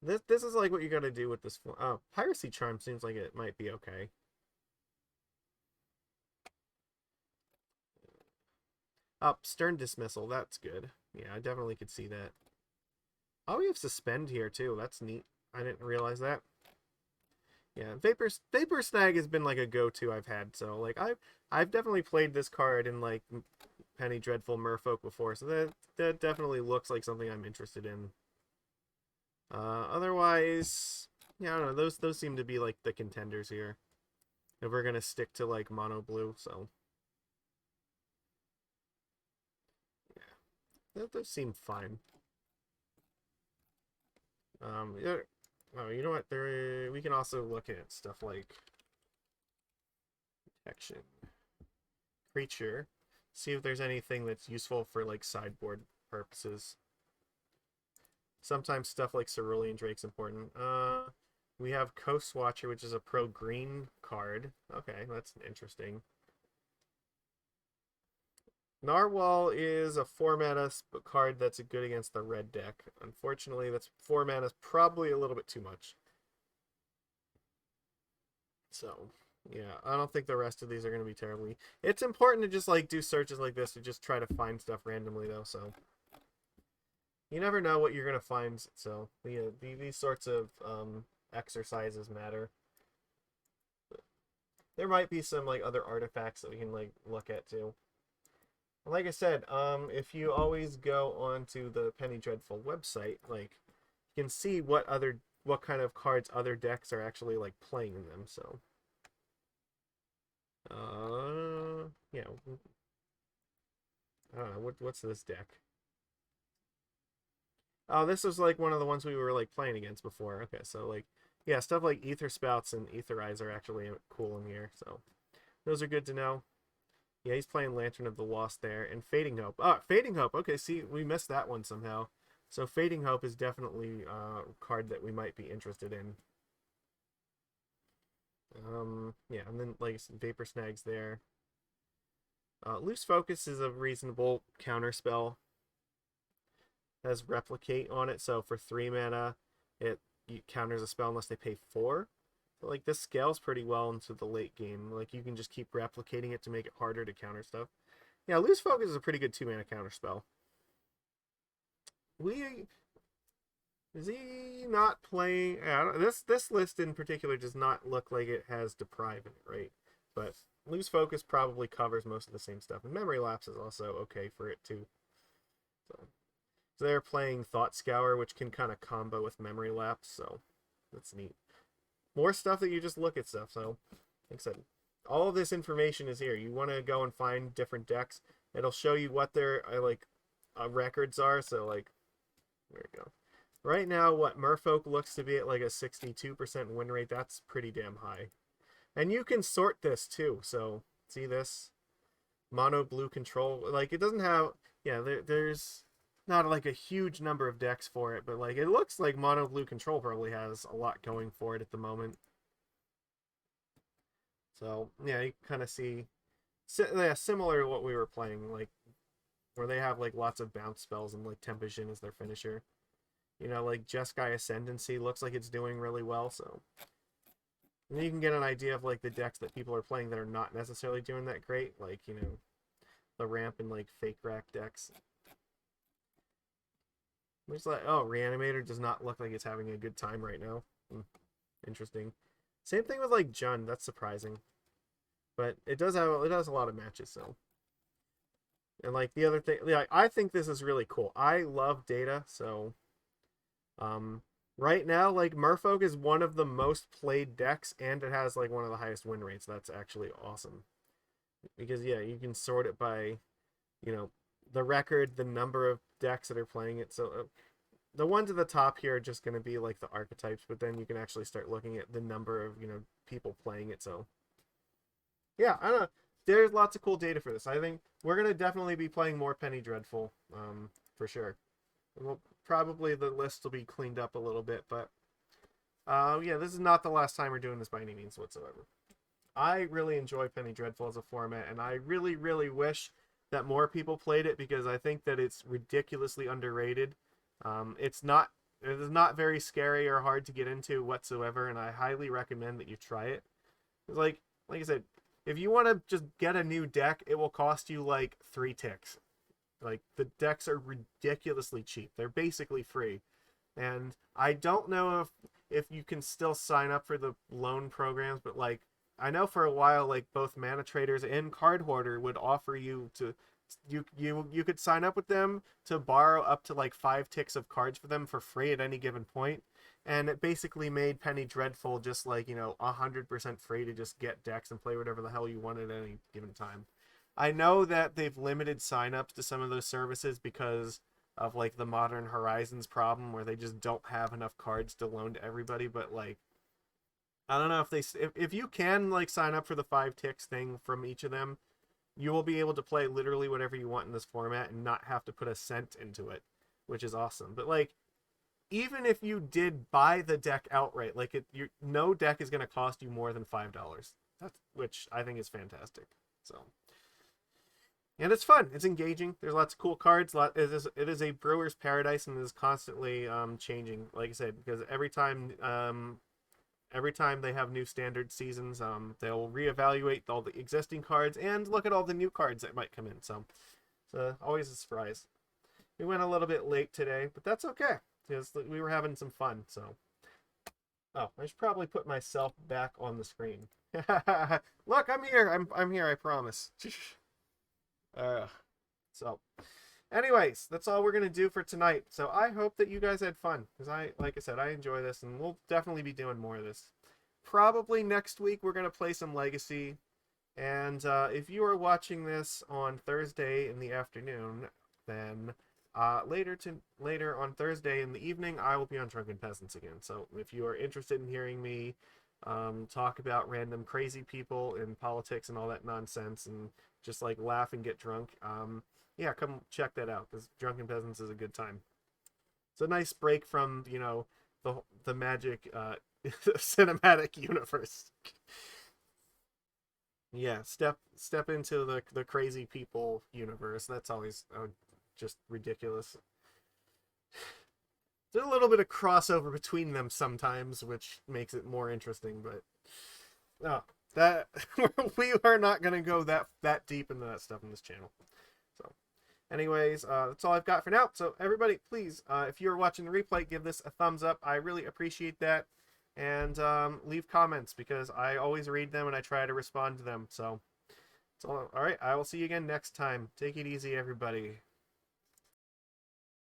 A: This is like what you gotta do with this. Oh, Piracy Charm seems like it might be okay. Stern Dismissal, that's good. Yeah, I definitely could see that. Oh, we have Suspend here too. That's neat. I didn't realize that. Yeah, Vapor Snag has been like a go-to I've had. So like I've definitely played this card in like Penny Dreadful Merfolk before, so that definitely looks like something I'm interested in. Otherwise, yeah, I don't know. Those seem to be like the contenders here. If we're gonna stick to like mono blue, so yeah, those seem fine. Yeah. Oh, you know what? We can also look at stuff like protection, creature, see if there's anything that's useful for like sideboard purposes. Sometimes stuff like Cerulean Drake's important. We have Coast Watcher, which is a pro green card. Okay, that's interesting. Narwhal is a 4 mana card that's good against the red deck. Unfortunately, that's 4 mana is probably a little bit too much. So, yeah, I don't think the rest of these are going to be terribly... It's important to just, like, do searches like this to just try to find stuff randomly, though, so... You never know what you're going to find, so yeah, these sorts of exercises matter. There might be some, like, other artifacts that we can, like, look at, too. Like I said, if you always go onto the Penny Dreadful website, like, you can see what kind of cards other decks are actually like playing in them. So, yeah, I don't know what's this deck. Oh, this was like one of the ones we were like playing against before. Okay, so like, yeah, stuff like Ether Spouts and Etherize are actually cool in here. So, those are good to know. Yeah, he's playing Lantern of the Lost there, and Fading Hope. Ah, Fading Hope. Okay, see, we missed that one somehow. So Fading Hope is definitely a card that we might be interested in. Yeah, and then like Vapor Snags there. Loose Focus is a reasonable counter spell. Has Replicate on it, so for 3 mana, it counters a spell unless they pay 4. But, like, this scales pretty well into the late game. Like, you can just keep replicating it to make it harder to counter stuff. Yeah, Lose Focus is a pretty good 2-mana counter spell. Is he not playing? This list in particular does not look like it has Deprive in it, right? But Lose Focus probably covers most of the same stuff, and Memory Lapse is also okay for it too. So they're playing Thought Scour, which can kind of combo with Memory Lapse, so that's neat. More stuff that you just look at stuff. So, like I said, all of this information is here. You want to go and find different decks. It'll show you what their records are. So, like, there we go. Right now, what Merfolk looks to be at like a 62% win rate. That's pretty damn high. And you can sort this too. So, see this? Mono blue control. Like, it doesn't have... Yeah, there's not like a huge number of decks for it, but like it looks like mono blue control probably has a lot going for it at the moment. So, yeah, you kind of see... similar to what we were playing, like, where they have like lots of bounce spells and like Temptation as their finisher. You know, like Jeskai Ascendancy looks like it's doing really well, so... And you can get an idea of, like, the decks that people are playing that are not necessarily doing that great. Like, you know, the ramp and, like, fake rack decks. Looks like, oh, Reanimator does not look like it's having a good time right now. Interesting. Same thing with, like, Jund. That's surprising. But it does a lot of matches, so... And, like, the other thing... Yeah, I think this is really cool. I love data, so... Right now, like, Merfolk is one of the most played decks, and it has, like, one of the highest win rates. That's actually awesome. Because, yeah, you can sort it by, you know, the record, the number of decks that are playing it. So, the ones at the top here are just going to be, like, the archetypes, but then you can actually start looking at the number of, you know, people playing it, so... Yeah, I don't know. There's lots of cool data for this. I think we're going to definitely be playing more Penny Dreadful, for sure. Well, probably the list will be cleaned up a little bit, but yeah, this is not the last time we're doing this by any means whatsoever. I really enjoy Penny Dreadful as a format, and I really, really wish that more people played it because I think that it's ridiculously underrated. It is not very scary or hard to get into whatsoever, and I highly recommend that you try it. It's like I said, if you want to just get a new deck, it will cost you like 3 ticks. Like, the decks are ridiculously cheap. They're basically free. And I don't know if you can still sign up for the loan programs, but, like, I know for a while, like, both Mana Traders and Card Hoarder would offer you to... You could sign up with them to borrow up to, like, 5 ticks of cards for them for free at any given point. And it basically made Penny Dreadful just, like, you know, 100% free to just get decks and play whatever the hell you wanted at any given time. I know that they've limited signups to some of those services because of, like, the Modern Horizons problem where they just don't have enough cards to loan to everybody, but, like, I don't know if you can, like, sign up for the 5 ticks thing from each of them, you will be able to play literally whatever you want in this format and not have to put a cent into it, which is awesome. But, like, even if you did buy the deck outright, like, no deck is going to cost you more than $5. Which I think is fantastic. So... And it's fun. It's engaging. There's lots of cool cards. It is a brewer's paradise and it is constantly changing. Like I said, because every time they have new standard seasons, they'll reevaluate all the existing cards and look at all the new cards that might come in. So it's always a surprise. We went a little bit late today, but that's okay because we were having some fun. So, oh, I should probably put myself back on the screen. Look, I'm here. I'm here. I promise. So anyways, that's all we're gonna do for tonight. So I hope that you guys had fun because like I said, I enjoy this and we'll definitely be doing more of this. Probably next week we're gonna play some Legacy, and if you are watching this on Thursday in the afternoon, then later on Thursday in the evening I will be on Drunken Peasants again. So if you are interested in hearing me talk about random crazy people in politics and all that nonsense and just like laugh and get drunk, yeah, come check that out because Drunken Peasants is a good time. It's a nice break from, you know, the magic cinematic universe. Yeah, step into the crazy people universe. That's always just ridiculous. there's a little bit of crossover between them sometimes, which makes it more interesting. But no, that we are not going to go that deep into that stuff in this channel. So, anyways, that's all I've got for now. So everybody, please, if you're watching the replay, give this a thumbs up. I really appreciate that. And leave comments, because I always read them and I try to respond to them. So, all right, I will see you again next time. Take it easy, everybody.